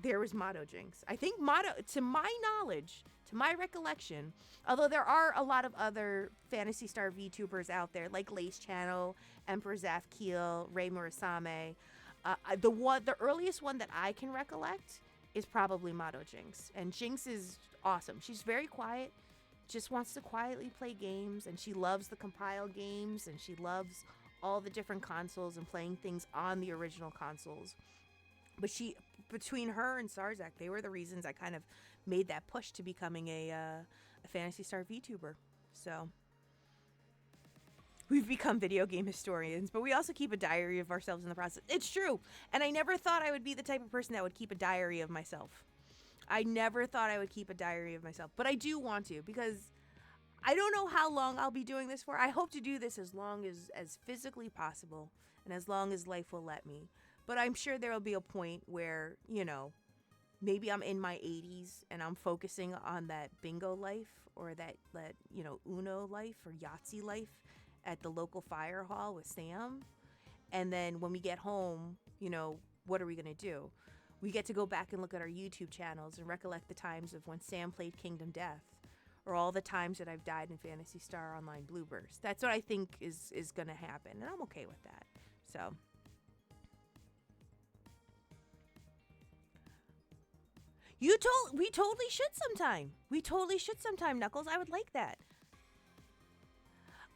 there was Motto Jinx. I think Motto, to my knowledge, to my recollection, although there are a lot of other Phantasy Star VTubers out there, like Lace Channel, Emperor Zafkiel, Ray Murasame, the earliest one that I can recollect is probably Motto Jinx. And Jinx is awesome. She's very quiet, just wants to quietly play games, and she loves the compile games, and she loves all the different consoles and playing things on the original consoles. But between her and Sarzak, they were the reasons I kind of made that push to becoming a Phantasy Star VTuber. So we've become video game historians, but we also keep a diary of ourselves in the process. It's true. And I never thought I would be the type of person that would keep a diary of myself. I never thought I would keep a diary of myself, but I do want to, because I don't know how long I'll be doing this for. I hope to do this as long as physically possible and as long as life will let me. But I'm sure there will be a point where, maybe I'm in my 80s and I'm focusing on that bingo life or that Uno life or Yahtzee life at the local fire hall with Sam. And then when we get home, what are we going to do? We get to go back and look at our YouTube channels and recollect the times of when Sam played Kingdom Death, or all the times that I've died in Phantasy Star Online Blueburst. That's what I think is going to happen, and I'm okay with that. So we totally should sometime. We totally should sometime, Knuckles. I would like that.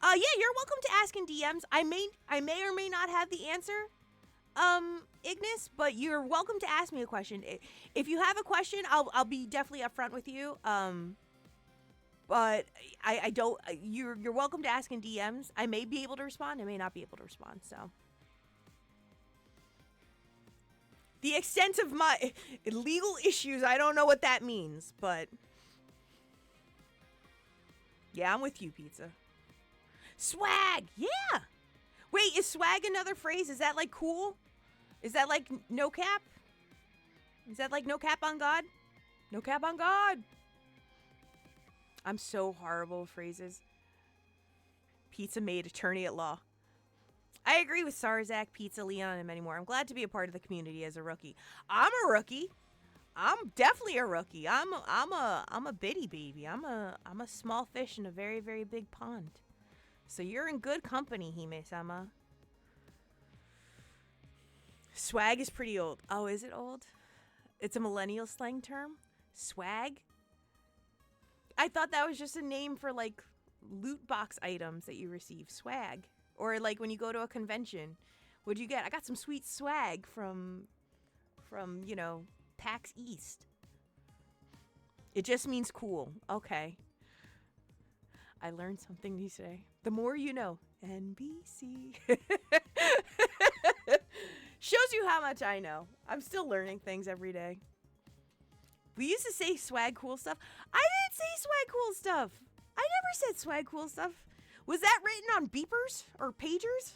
Yeah, you're welcome to ask in DMs. I may or may not have the answer, Ignis, but you're welcome to ask me a question. If you have a question, I'll be definitely upfront with you. But I don't. You're welcome to ask in DMs. I may be able to respond. I may not be able to respond. So the extent of my legal issues, I don't know what that means, but yeah, I'm with you, Pizza. Swag, yeah. Wait, is swag another phrase? Is that like cool? Is that like no cap? Is that like no cap on God? No cap on God. I'm so horrible with phrases. Pizza made attorney at law. I agree with Sarzak, Pizza, Leon, and many more. I'm glad to be a part of the community as a rookie. I'm a rookie. I'm definitely a rookie. I'm a bitty baby. I'm a small fish in a very, very big pond. So you're in good company, Hime-sama. Swag is pretty old. Oh, is it old? It's a millennial slang term? Swag? I thought that was just a name for, like, loot box items that you receive. Swag. Or, like, when you go to a convention. What'd you get? I got some sweet swag from PAX East. It just means cool. Okay. I learned something new today. The more you know. NBC. Shows you how much I know. I'm still learning things every day. We used to say swag cool stuff. I didn't say swag cool stuff. I never said swag cool stuff. Was that written on beepers or pagers?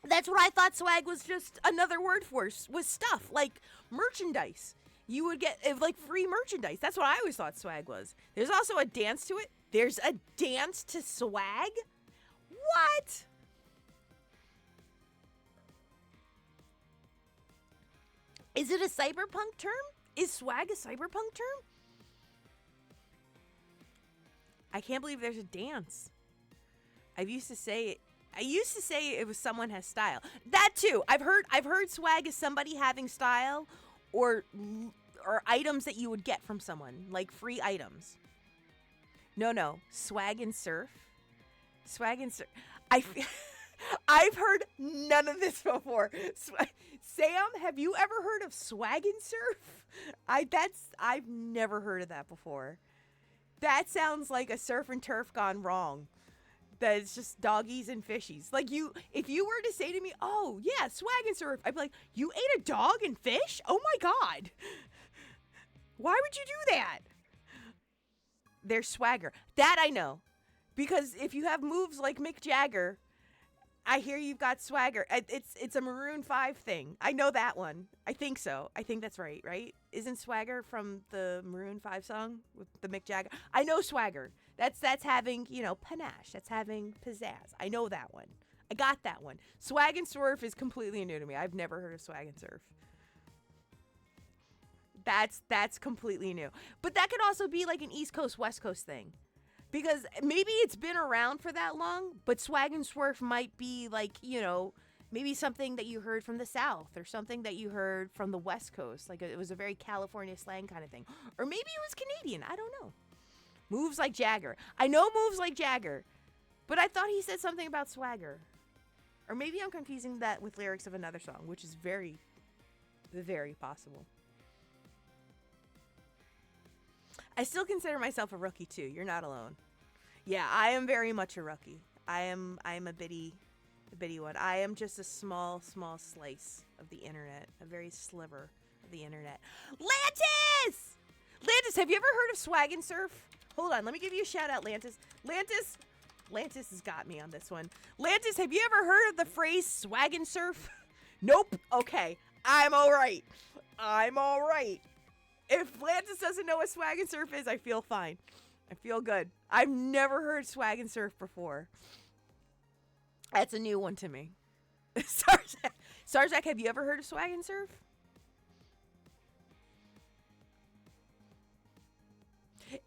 That's what I thought swag was, just another word for, was stuff, like merchandise. You would get, like, free merchandise. That's what I always thought swag was. There's also a dance to it. There's a dance to swag? What? Is it a cyberpunk term? Is swag a cyberpunk term? I can't believe there's a dance. I used to say it was someone has style. That too. I've heard swag is somebody having style, or items that you would get from someone, like free items. No. Swag and surf. Swag and surf. I've heard none of this before. Sam, have you ever heard of swag and surf? I've never heard of that before. That sounds like a surf and turf gone wrong. That it's just doggies and fishies. Like, if you were to say to me, oh yeah, swag and surf, I'd be like, you ate a dog and fish? Oh my God. Why would you do that? Their swagger. That I know. Because if you have moves like Mick Jagger, I hear you've got swagger. It's a Maroon 5 thing. I know that one. I think so. I think that's right, right? Isn't swagger from the Maroon 5 song with the Mick Jagger? I know swagger. That's having, panache. That's having pizzazz. I know that one. I got that one. Swag and surf is completely new to me. I've never heard of swag and surf. That's completely new. But that could also be like an East Coast West Coast thing. Because maybe it's been around for that long, but swag and swerve might be like, maybe something that you heard from the South or something that you heard from the West Coast. Like it was a very California slang kind of thing. Or maybe it was Canadian. I don't know. Moves like Jagger. I know moves like Jagger, but I thought he said something about swagger. Or maybe I'm confusing that with lyrics of another song, which is very, very possible. I still consider myself a rookie too. You're not alone. Yeah, I am very much a rookie. I am a bitty one. I am just a small slice of the internet. A very sliver of the internet. Lantis! Lantis, have you ever heard of swag and surf? Hold on, let me give you a shout out, Lantis. Lantis has got me on this one. Lantis, have you ever heard of the phrase swag and surf? Nope. Okay. I'm all right. If Lantis doesn't know what swag and surf is, I feel fine. I feel good. I've never heard swag and surf before. That's a new one to me. Sarzak, have you ever heard of swag and surf?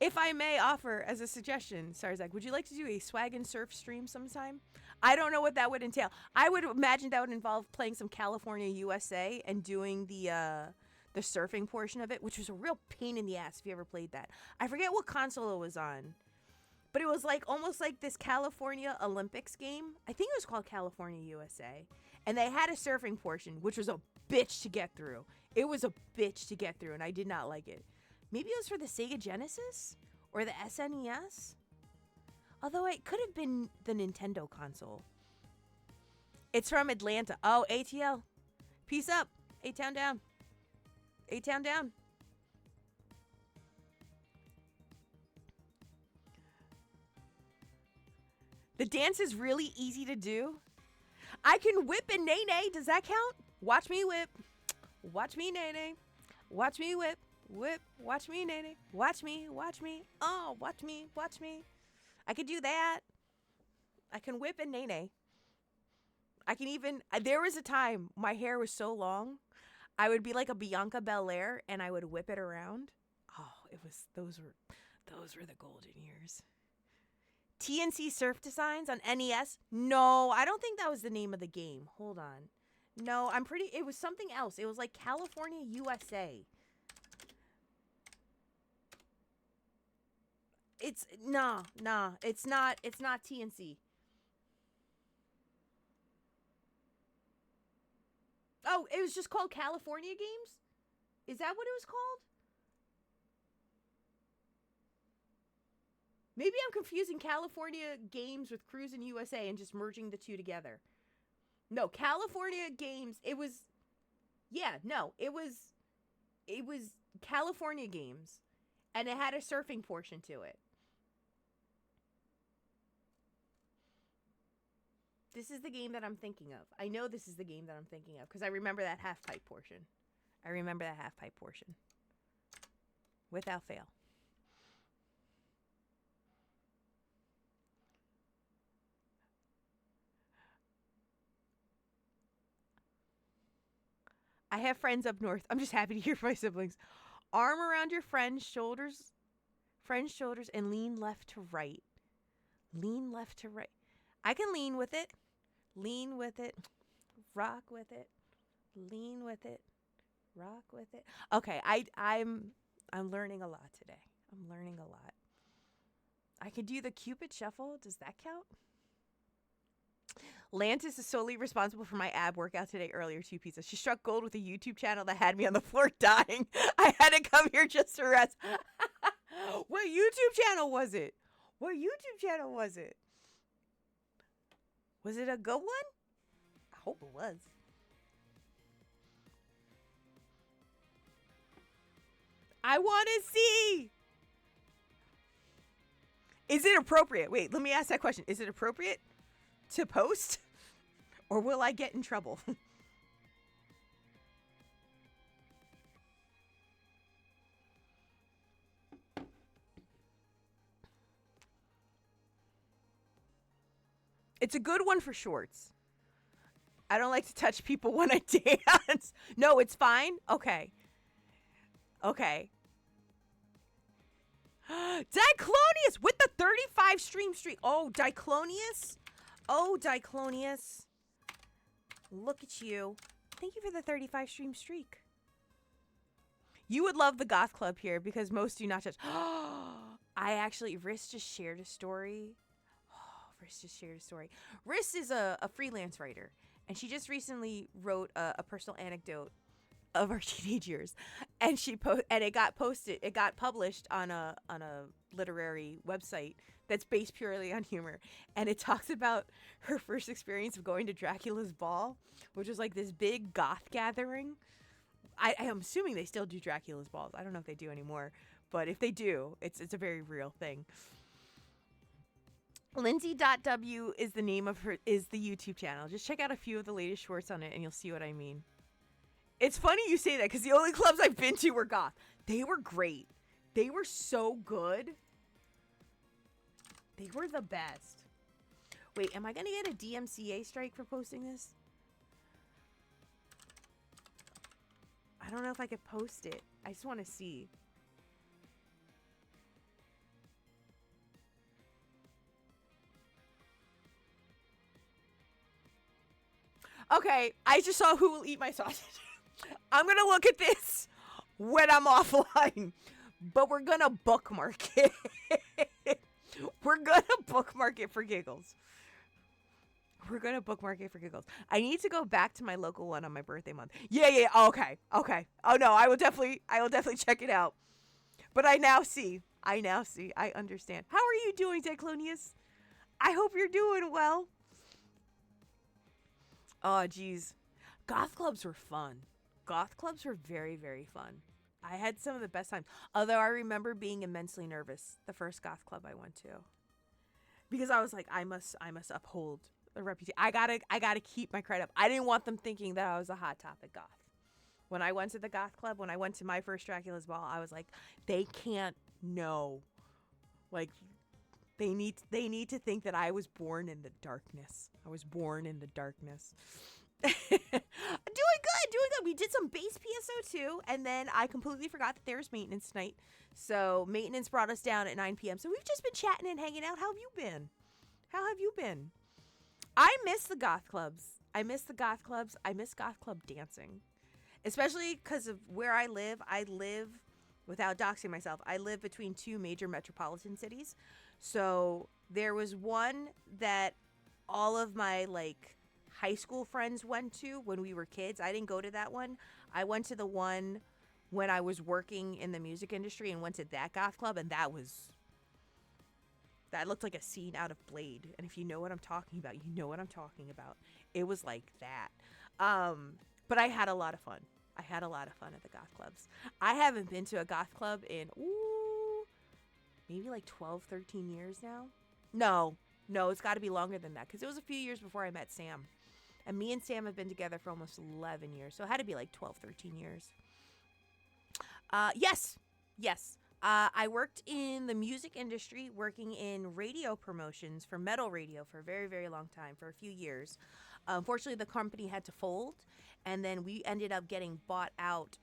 If I may offer as a suggestion, Sarzak, would you like to do a swag and surf stream sometime? I don't know what that would entail. I would imagine that would involve playing some California USA and doing the surfing portion of it, which was a real pain in the ass if you ever played that. I forget what console it was on, but it was like almost like this California Olympics game. I think it was called California USA, and they had a surfing portion, which was a bitch to get through. It was a bitch to get through, and I did not like it. Maybe it was for the Sega Genesis or the SNES, although it could have been the Nintendo console. It's from Atlanta. Oh, ATL. Peace up. A-Town down. A-Town down. The dance is really easy to do. I can whip and nay-nay. Does that count? Watch me whip. Watch me nay-nay. Watch me whip. Whip. Watch me nay-nay. Watch me. Oh, watch me. I could do that. I can whip and nay-nay. I can even... There was a time my hair was so long, I would be like a Bianca Belair, and I would whip it around. Oh, it was... Those were the golden years. TNC Surf Designs on NES? No, I don't think that was the name of the game. Hold on. No, it was something else. It was like California USA. It's it's not TNC. Oh, it was just called California Games? Is that what it was called? Maybe I'm confusing California Games with Cruisin' USA and just merging the two together. No, California Games, it was California Games, and it had a surfing portion to it. This is the game that I'm thinking of. I know this is the game that I'm thinking of because I remember that half pipe portion. Without fail. I have friends up north. I'm just happy to hear from my siblings. Arm around your friend's shoulders, and lean left to right. Lean left to right. I can lean with it. Lean with it. Rock with it. Lean with it. Rock with it. Okay, I'm learning a lot today. I'm learning a lot. I could do the Cupid Shuffle. Does that count? Lantis is solely responsible for my ab workout today earlier, 2 pizzas. She struck gold with a YouTube channel that had me on the floor dying. I had to come here just to rest. What YouTube channel was it? Was it a good one? I hope it was. I want to see. Is it appropriate? Wait, let me ask that question. Is it appropriate to post? Or will I get in trouble? It's a good one for shorts. I don't like to touch people when I dance. No, it's fine. Okay. Okay. Diclonius with the 35 stream streak. Oh, Diclonius. Oh, Diclonius. Look at you. Thank you for the 35 stream streak. You would love the goth club here because most do not touch. I actually, Riss just shared a story. Riss just shared a story. Riss is a freelance writer, and she just recently wrote a personal anecdote of our teenage years, and and it got posted. It got published on a literary website that's based purely on humor, and it talks about her first experience of going to Dracula's ball, which was like this big goth gathering. I am assuming they still do Dracula's balls. I don't know if they do anymore, but if they do, it's a very real thing. Lindsay.w is the name of the YouTube channel. Just check out a few of the latest shorts on it and you'll see what I mean. It's funny you say that because the only clubs I've been to were goth. They were great. They were so good. They were the best. Wait, am I going to get a DMCA strike for posting this? I don't know if I could post it. I just want to see. Okay, I just saw Who Will Eat My Sausage. I'm going to look at this when I'm offline. But we're going to bookmark it. We're going to bookmark it for giggles. We're going to bookmark it for giggles. I need to go back to my local one on my birthday month. Yeah. Okay. Oh, no, I will definitely check it out. But I now see. I understand. How are you doing, Diclonius? I hope you're doing well. Oh, geez. Goth clubs were fun. Goth clubs were very, very fun. I had some of the best times. Although I remember being immensely nervous the first goth club I went to. Because I was like, I must uphold the reputation. I gotta keep my credit up. I didn't want them thinking that I was a Hot Topic goth. When I went to the goth club, when I went to my first Dracula's ball, I was like, they can't know. Like, they need to think that I was born in the darkness. I was born in the darkness. Doing good. We did some base PSO2, and then I completely forgot that there was maintenance tonight. So maintenance brought us down at 9 p.m. So we've just been chatting and hanging out. How have you been? I miss the goth clubs. I miss goth club dancing. Especially because of where I live. I live, without doxing myself, I live between two major metropolitan cities. So there was one that all of my high school friends went to when we were kids. I didn't go to that one. I went to the one when I was working in the music industry and went to that goth club, and that looked like a scene out of Blade. And if you know what I'm talking about, you know what I'm talking about. It was like that. But I had a lot of fun. I had a lot of fun at the goth clubs. I haven't been to a goth club in maybe 12, 13 years now. No, it's got to be longer than that because it was a few years before I met Sam. And me and Sam have been together for almost 11 years. So it had to be 12, 13 years. Yes. I worked in the music industry, working in radio promotions for metal radio for a very, very long time, for a few years. Unfortunately, the company had to fold, and then we ended up getting bought out.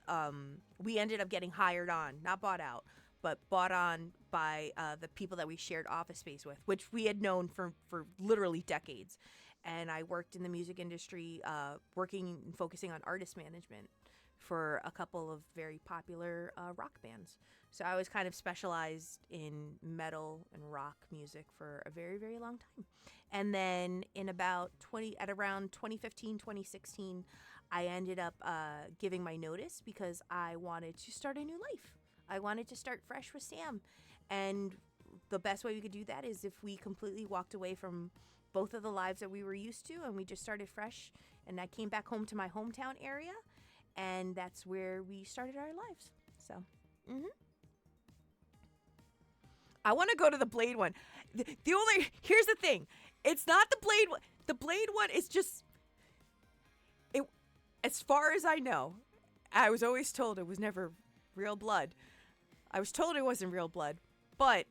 We ended up getting hired on, not bought out, but bought on by the people that we shared office space with, which we had known for literally decades. And I worked in the music industry, working and focusing on artist management for a couple of very popular rock bands. So I was kind of specialized in metal and rock music for a very, very long time. And then around 2015, 2016, I ended up giving my notice because I wanted to start a new life. I wanted to start fresh with Sam. And the best way we could do that is if we completely walked away from both of the lives that we were used to and we just started fresh. And I came back home to my hometown area, and that's where we started our lives. So Mm-hmm. I want to go to the Blade one. Here's the thing. It's not the Blade one. The Blade one is just, it. As far as I know, I was always told it was never real blood. I was told it wasn't real blood, but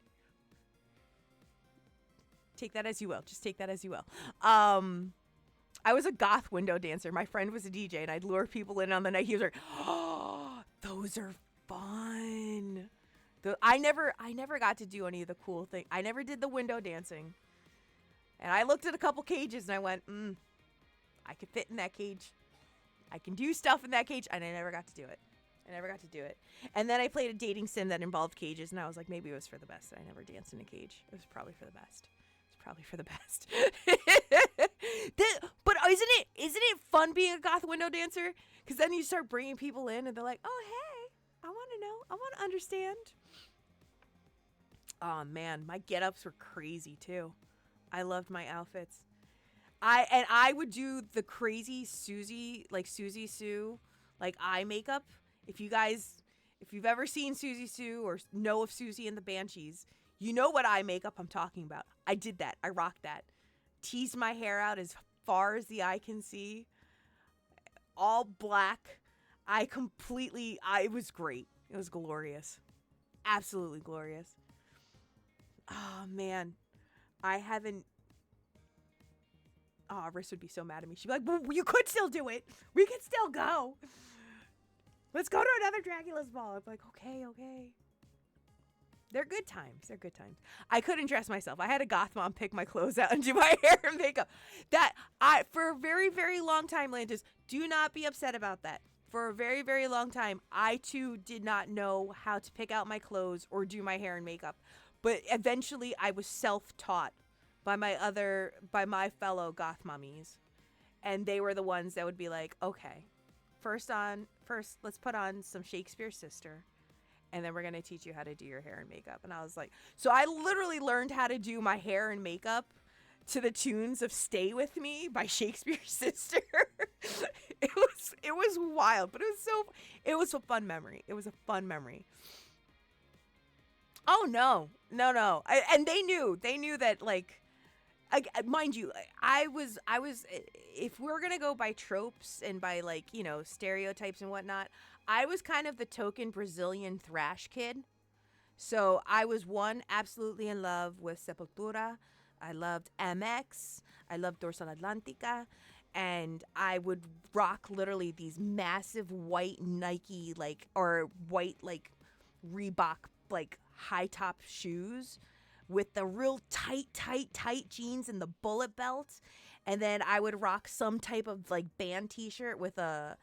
take that as you will. Just take that as you will. I was a goth window dancer. My friend was a DJ, and I'd lure people in on the night. He was like, "Oh, those are fun." I never got to do any of the cool thing. I never did the window dancing. And I looked at a couple cages and I went, I could fit in that cage. I can do stuff in that cage. And I never got to do it. And then I played a dating sim that involved cages, and I was like, maybe it was for the best. I never danced in a cage. It was probably for the best. But isn't it fun being a goth window dancer? Because then you start bringing people in, and they're like, oh, hey, I want to know. I want to understand. Oh, man, my get-ups were crazy, too. I loved my outfits. I would do the crazy Susie Sue, like eye makeup. If you've ever seen Susie Sue or know of Susie and the Banshees, you know what eye makeup I'm talking about. I did that. I rocked that. Teased my hair out as far as the eye can see. All black. It was great. It was glorious. Absolutely glorious. Oh, man. I haven't. Oh, Riss would be so mad at me. She'd be like, well, you could still do it. We could still go. Let's go to another Dracula's ball. I'm like, okay. They're good times. I couldn't dress myself. I had a goth mom pick my clothes out and do my hair and makeup. For a very, very long time, Landis, do not be upset about that. For a very, very long time, I too did not know how to pick out my clothes or do my hair and makeup. But eventually I was self-taught by my fellow goth mummies. And they were the ones that would be like, okay, first let's put on some Shakespeare's Sister. And then we're going to teach you how to do your hair and makeup. And I was like, so I literally learned how to do my hair and makeup to the tunes of Stay With Me by Shakespeare's Sister. It was wild, but it was a fun memory. Oh, no. And they knew that, like, mind you, I was, if we're going to go by tropes and by, like, you know, stereotypes and whatnot, I was kind of the token Brazilian thrash kid. So I was absolutely in love with Sepultura. I loved MX. I loved Dorsal Atlantica. And I would rock literally these massive white Nike, or white, Reebok, high top shoes with the real tight jeans and the bullet belt. And then I would rock some type of, band t-shirt with a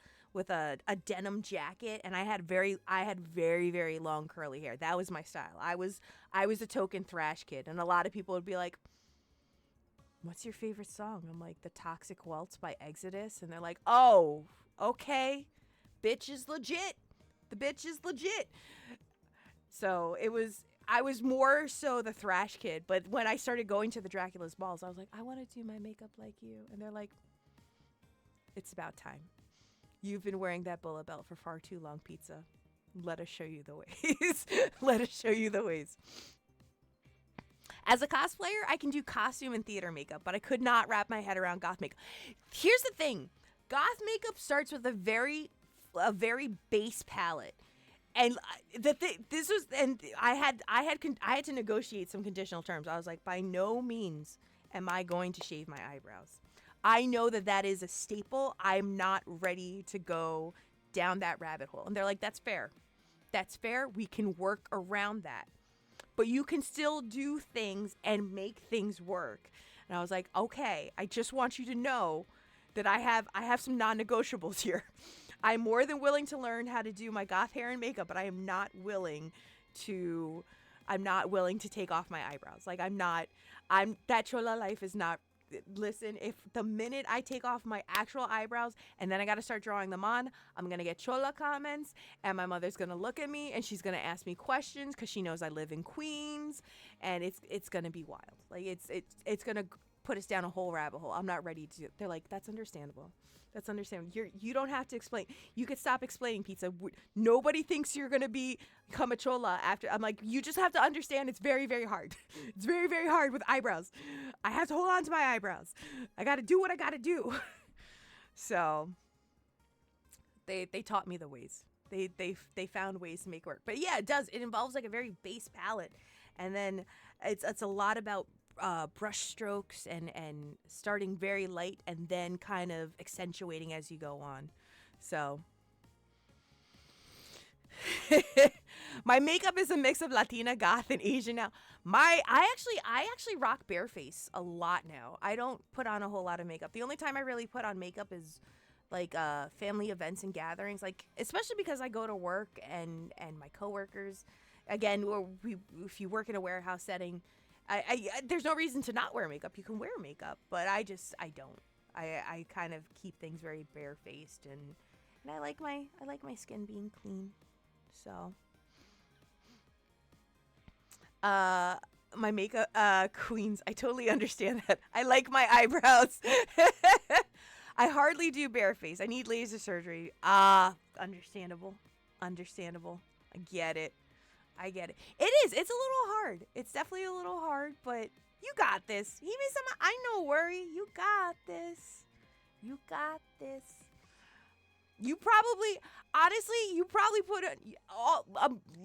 denim jacket, and I had very, very long curly hair. That was my style. I was a token thrash kid, and a lot of people would be like, what's your favorite song? I'm like, The Toxic Waltz by Exodus. And they're like, oh, okay. Bitch is legit. The bitch is legit. So I was more so the thrash kid. But when I started going to the Dracula's balls, I was like, I want to do my makeup like you. And they're like, it's about time. You've been wearing that bullet belt for far too long, Pizza. Let us show you the ways. As a cosplayer, I can do costume and theater makeup, but I could not wrap my head around goth makeup. Here's the thing. Goth makeup starts with a very base palette. And I had to negotiate some conditional terms. I was like, by no means am I going to shave my eyebrows. I know that is a staple. I'm not ready to go down that rabbit hole. And they're like, that's fair. We can work around that. But you can still do things and make things work. And I was like, okay, I just want you to know that I have some non-negotiables here. I'm more than willing to learn how to do my goth hair and makeup, but I am not willing to take off my eyebrows. That chola life is not. Listen, if the minute I take off my actual eyebrows and then I got to start drawing them on, I'm going to get chola comments, and my mother's going to look at me and she's going to ask me questions because she knows I live in Queens, and it's going to be wild. It's going to, put us down a whole rabbit hole. I'm not ready to. They're like, that's understandable. That's understandable. You don't have to explain. You could stop explaining, pizza. Nobody thinks you're gonna be Kamachola after. I'm like, you just have to understand. It's very, very hard. It's very, very hard with eyebrows. I have to hold on to my eyebrows. I got to do what I got to do. So they taught me the ways. They found ways to make it work. But yeah, it does. It involves like a very base palette, and then it's a lot about brush strokes and starting very light and then kind of accentuating as you go on. So my makeup is a mix of Latina, goth, and Asian now. I actually rock bareface a lot now. I don't put on a whole lot of makeup. The only time I really put on makeup is like family events and gatherings, like especially because I go to work and my coworkers, again, if you work in a warehouse setting, I there's no reason to not wear makeup. You can wear makeup, but I don't. I kind of keep things very barefaced, and I like my skin being clean. So my makeup queens, I totally understand that. I like my eyebrows. I hardly do bareface. I need laser surgery. Understandable. Understandable. I get it. It is. It's a little hard. It's definitely a little hard, but you got this. I no worry. You got this. You got this. You probably, honestly, put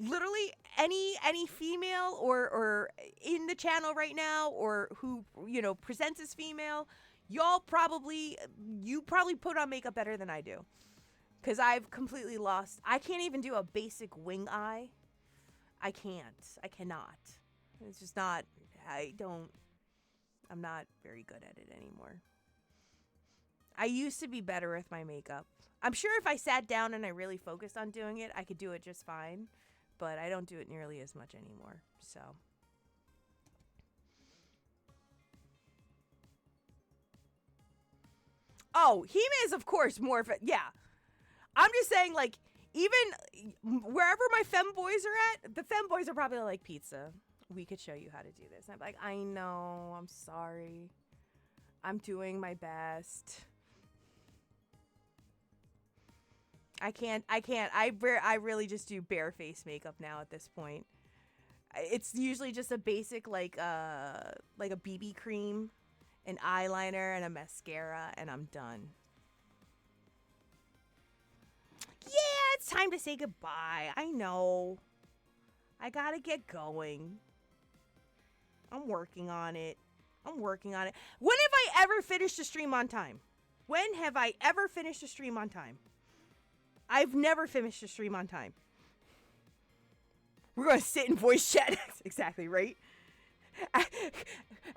literally any female or in the channel right now, or who, presents as female, you probably put on makeup better than I do. Because I've completely lost. I can't even do a basic wing eye. I cannot. It's just not, I'm not very good at it anymore. I used to be better with my makeup. I'm sure if I sat down and I really focused on doing it, I could do it just fine. But I don't do it nearly as much anymore. So. Oh, Hime is, of course, more, yeah. I'm just saying, like, even wherever my femboys are at, the femboys are probably like, pizza, we could show you how to do this. And I'm like, I know, I'm sorry. I'm doing my best. I can't. I really just do bare face makeup now at this point. It's usually just a basic, like a BB cream, an eyeliner, and a mascara, and I'm done. Yeah, it's time to say goodbye. I know. I gotta get going. I'm working on it. When have I ever finished a stream on time? When have I ever finished a stream on time? I've never finished a stream on time. We're going to sit in voice chat. Exactly, right?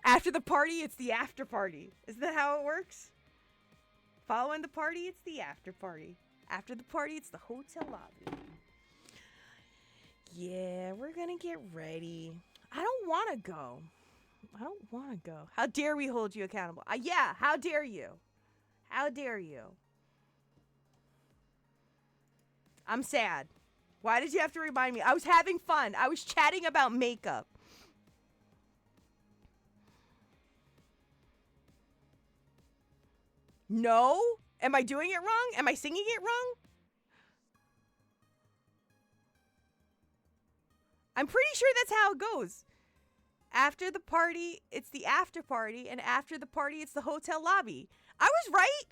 After the party, it's the after party. Isn't that how it works? Following the party, it's the after party. After the party, it's the hotel lobby. Yeah, we're going to get ready. I don't want to go. How dare we hold you accountable? Yeah, how dare you? How dare you? I'm sad. Why did you have to remind me? I was having fun. I was chatting about makeup. No? Am I doing it wrong? Am I singing it wrong? I'm pretty sure that's how it goes. After the party, it's the after party, and after the party, it's the hotel lobby. I was right.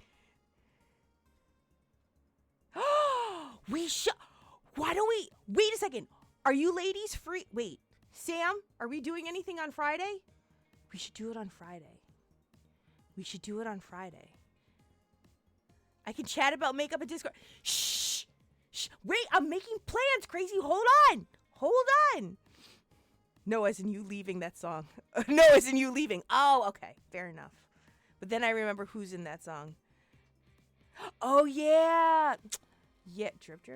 Why don't we, wait a second. Are you ladies free? Wait, Sam, are we doing anything on Friday? We should do it on Friday. I can chat about makeup and Discord. Shh. Wait, I'm making plans, crazy. Hold on. No, as in you leaving that song. No, as in you leaving. Oh, okay. Fair enough. But then I remember who's in that song. Oh, yeah. Yeah, drip.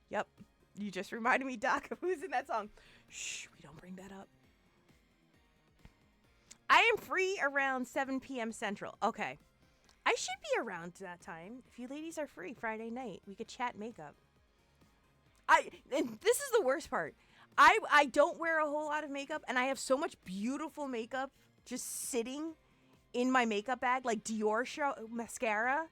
Yep. You just reminded me, Doc, of who's in that song. Shh, we don't bring that up. I am free around 7 p.m. Central. Okay. I should be around that time. If you ladies are free Friday night, we could chat makeup. And this is the worst part. I don't wear a whole lot of makeup, and I have so much beautiful makeup just sitting in my makeup bag, like Dior show mascara.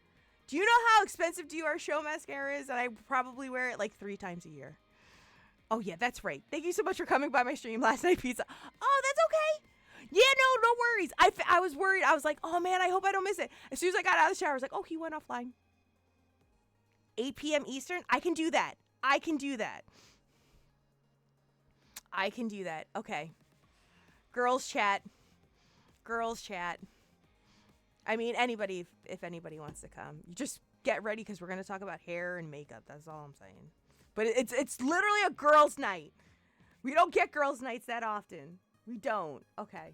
Do you know how expensive Dior show mascara is? And I probably wear it like 3 times a year. Oh yeah, that's right. Thank you so much for coming by my stream last night, pizza. Oh, that's okay. Yeah, no worries. I was worried. I was like, oh man, I hope I don't miss it. As soon as I got out of the shower, I was like, oh, he went offline. 8 p.m. Eastern. I can do that. I can do that. I can do that. Okay. Girls chat. Girls chat. I mean, anybody, if anybody wants to come, you just get ready because we're going to talk about hair and makeup. That's all I'm saying. But it's literally a girls' night. We don't get girls' nights that often. We don't. Okay.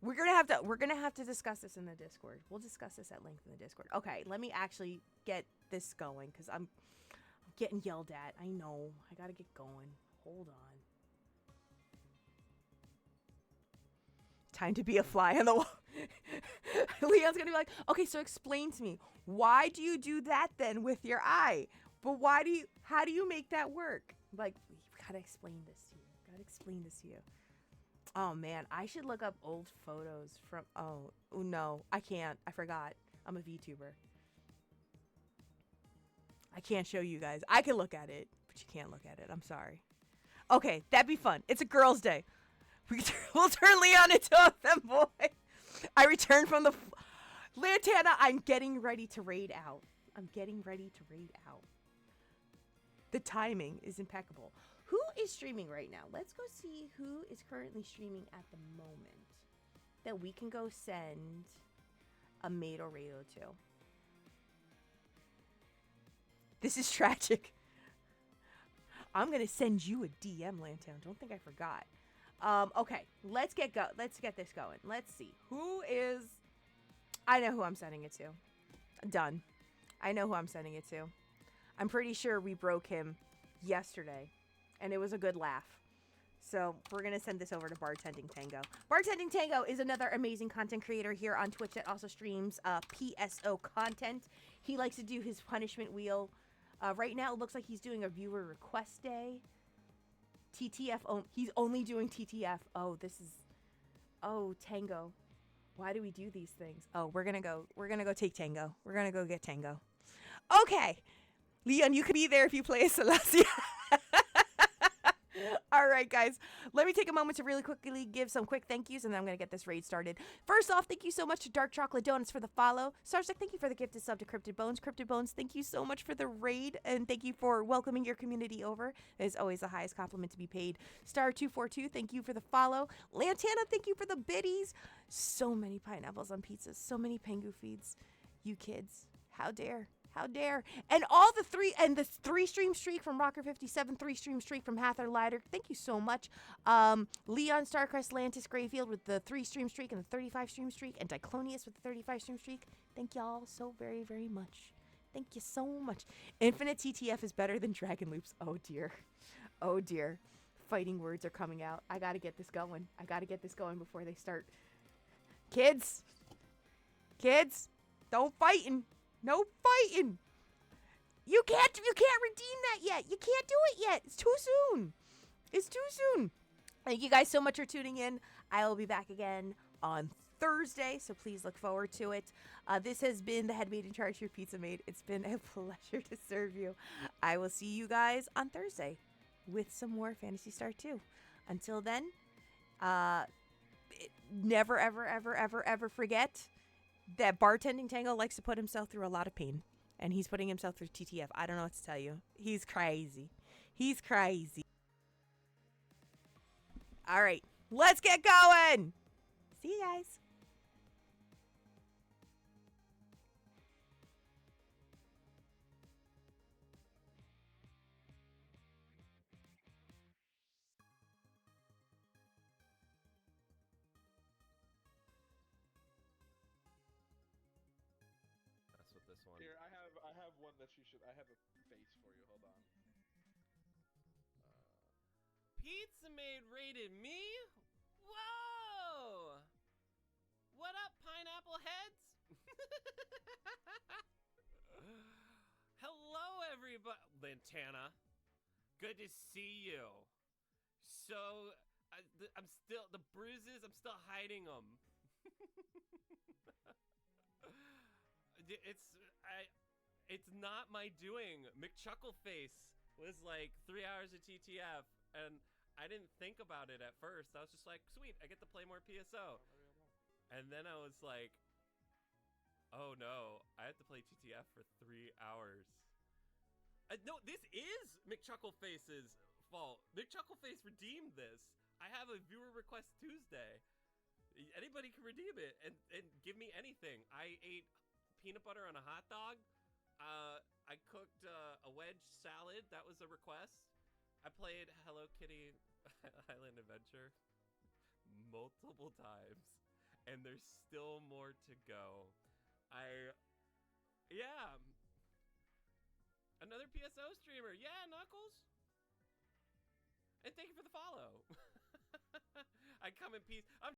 We're gonna have to discuss this in the Discord. We'll discuss this at length in the Discord. Okay, let me actually get this going because I'm getting yelled at. I know. I gotta get going. Hold on. Time to be a fly on the wall. Leon's gonna be like, okay, so explain to me, why do you do that then with your eye? But how do you make that work? Like, we gotta explain this to you. Oh man, I should look up old photos from, oh no, I can't. I forgot. I'm a VTuber. I can't show you guys. I can look at it, but you can't look at it. I'm sorry. Okay, that'd be fun. It's a girls' day. We'll turn Leon into a femboy. I returned from the Lantana. I'm getting ready to raid out. The timing is impeccable. Who is streaming right now? Let's go see who is currently streaming at the moment that we can go send a maid or radio to. This is tragic. I'm gonna send you a DM, Lantown. Don't think I forgot. Okay, let's get this going. Let's see. I know who I'm sending it to. Done. I know who I'm sending it to. I'm pretty sure we broke him yesterday, and it was a good laugh. So we're going to send this over to Bartending Tango. Bartending Tango is another amazing content creator here on Twitch that also streams PSO content. He likes to do his punishment wheel. Right now, it looks like he's doing a viewer request day. TTF, he's only doing TTF. Oh, Tango. Why do we do these things? Oh, we're gonna go take Tango. We're gonna go get Tango. Okay. Leon, you could be there if you play Celestia. All right, guys. Let me take a moment to really quickly give some quick thank yous, and then I'm going to get this raid started. First off, thank you so much to Dark Chocolate Donuts for the follow. Starsec, thank you for the gifted sub to Cryptid Bones. Cryptid Bones, thank you so much for the raid, and thank you for welcoming your community over. It is always the highest compliment to be paid. Star242, thank you for the follow. Lantana, thank you for the biddies. So many pineapples on pizzas. So many Pengu feeds. You kids. How dare. How dare. And the 3-stream streak from Rocker57, 3-stream streak from Hather Lighter. Thank you so much. Leon Starcrest Lantis Grayfield with the 3-stream streak and the 35-stream streak. And Diclonius with the 35-stream streak. Thank y'all so very, very much. Thank you so much. Infinite TTF is better than Dragon Loops. Oh, dear. Oh, dear. Fighting words are coming out. I got to get this going. Before they start. Kids. Don't fightin'. No fighting. You can't redeem that yet. You can't do it yet. It's too soon. Thank you guys so much for tuning in. I will be back again on Thursday, so please look forward to it. This has been the Head Maid in Charge, your pizza maid. It's been a pleasure to serve you. I will see you guys on Thursday with some more Phantasy Star 2. Until then, never, ever, ever, ever, ever forget that Bartending Tango likes to put himself through a lot of pain. And he's putting himself through TTF. I don't know what to tell you. He's crazy. All right. Let's get going. See you guys. That's what this one. Here, I have one that you should. I have a face for you. Hold on. Pizza Maid rated me? Whoa! What up, pineapple heads? Hello, everybody. Lantana, good to see you. So I'm still the bruises. I'm still hiding them. It's not my doing. McChuckleface was like 3 hours of TTF, and I didn't think about it at first. I was just like, sweet, I get to play more PSO. And then I was like, oh no, I have to play TTF for 3 hours. No, this is McChuckleface's fault. McChuckleface redeemed this. I have a viewer request Tuesday. Anybody can redeem it and give me anything. I ate peanut butter on a hot dog. I cooked a wedge salad. That was a request. I played Hello Kitty Island Adventure multiple times, and there's still more to go. Yeah. Another PSO streamer. Yeah, Knuckles. And thank you for the follow. I come in peace. I'm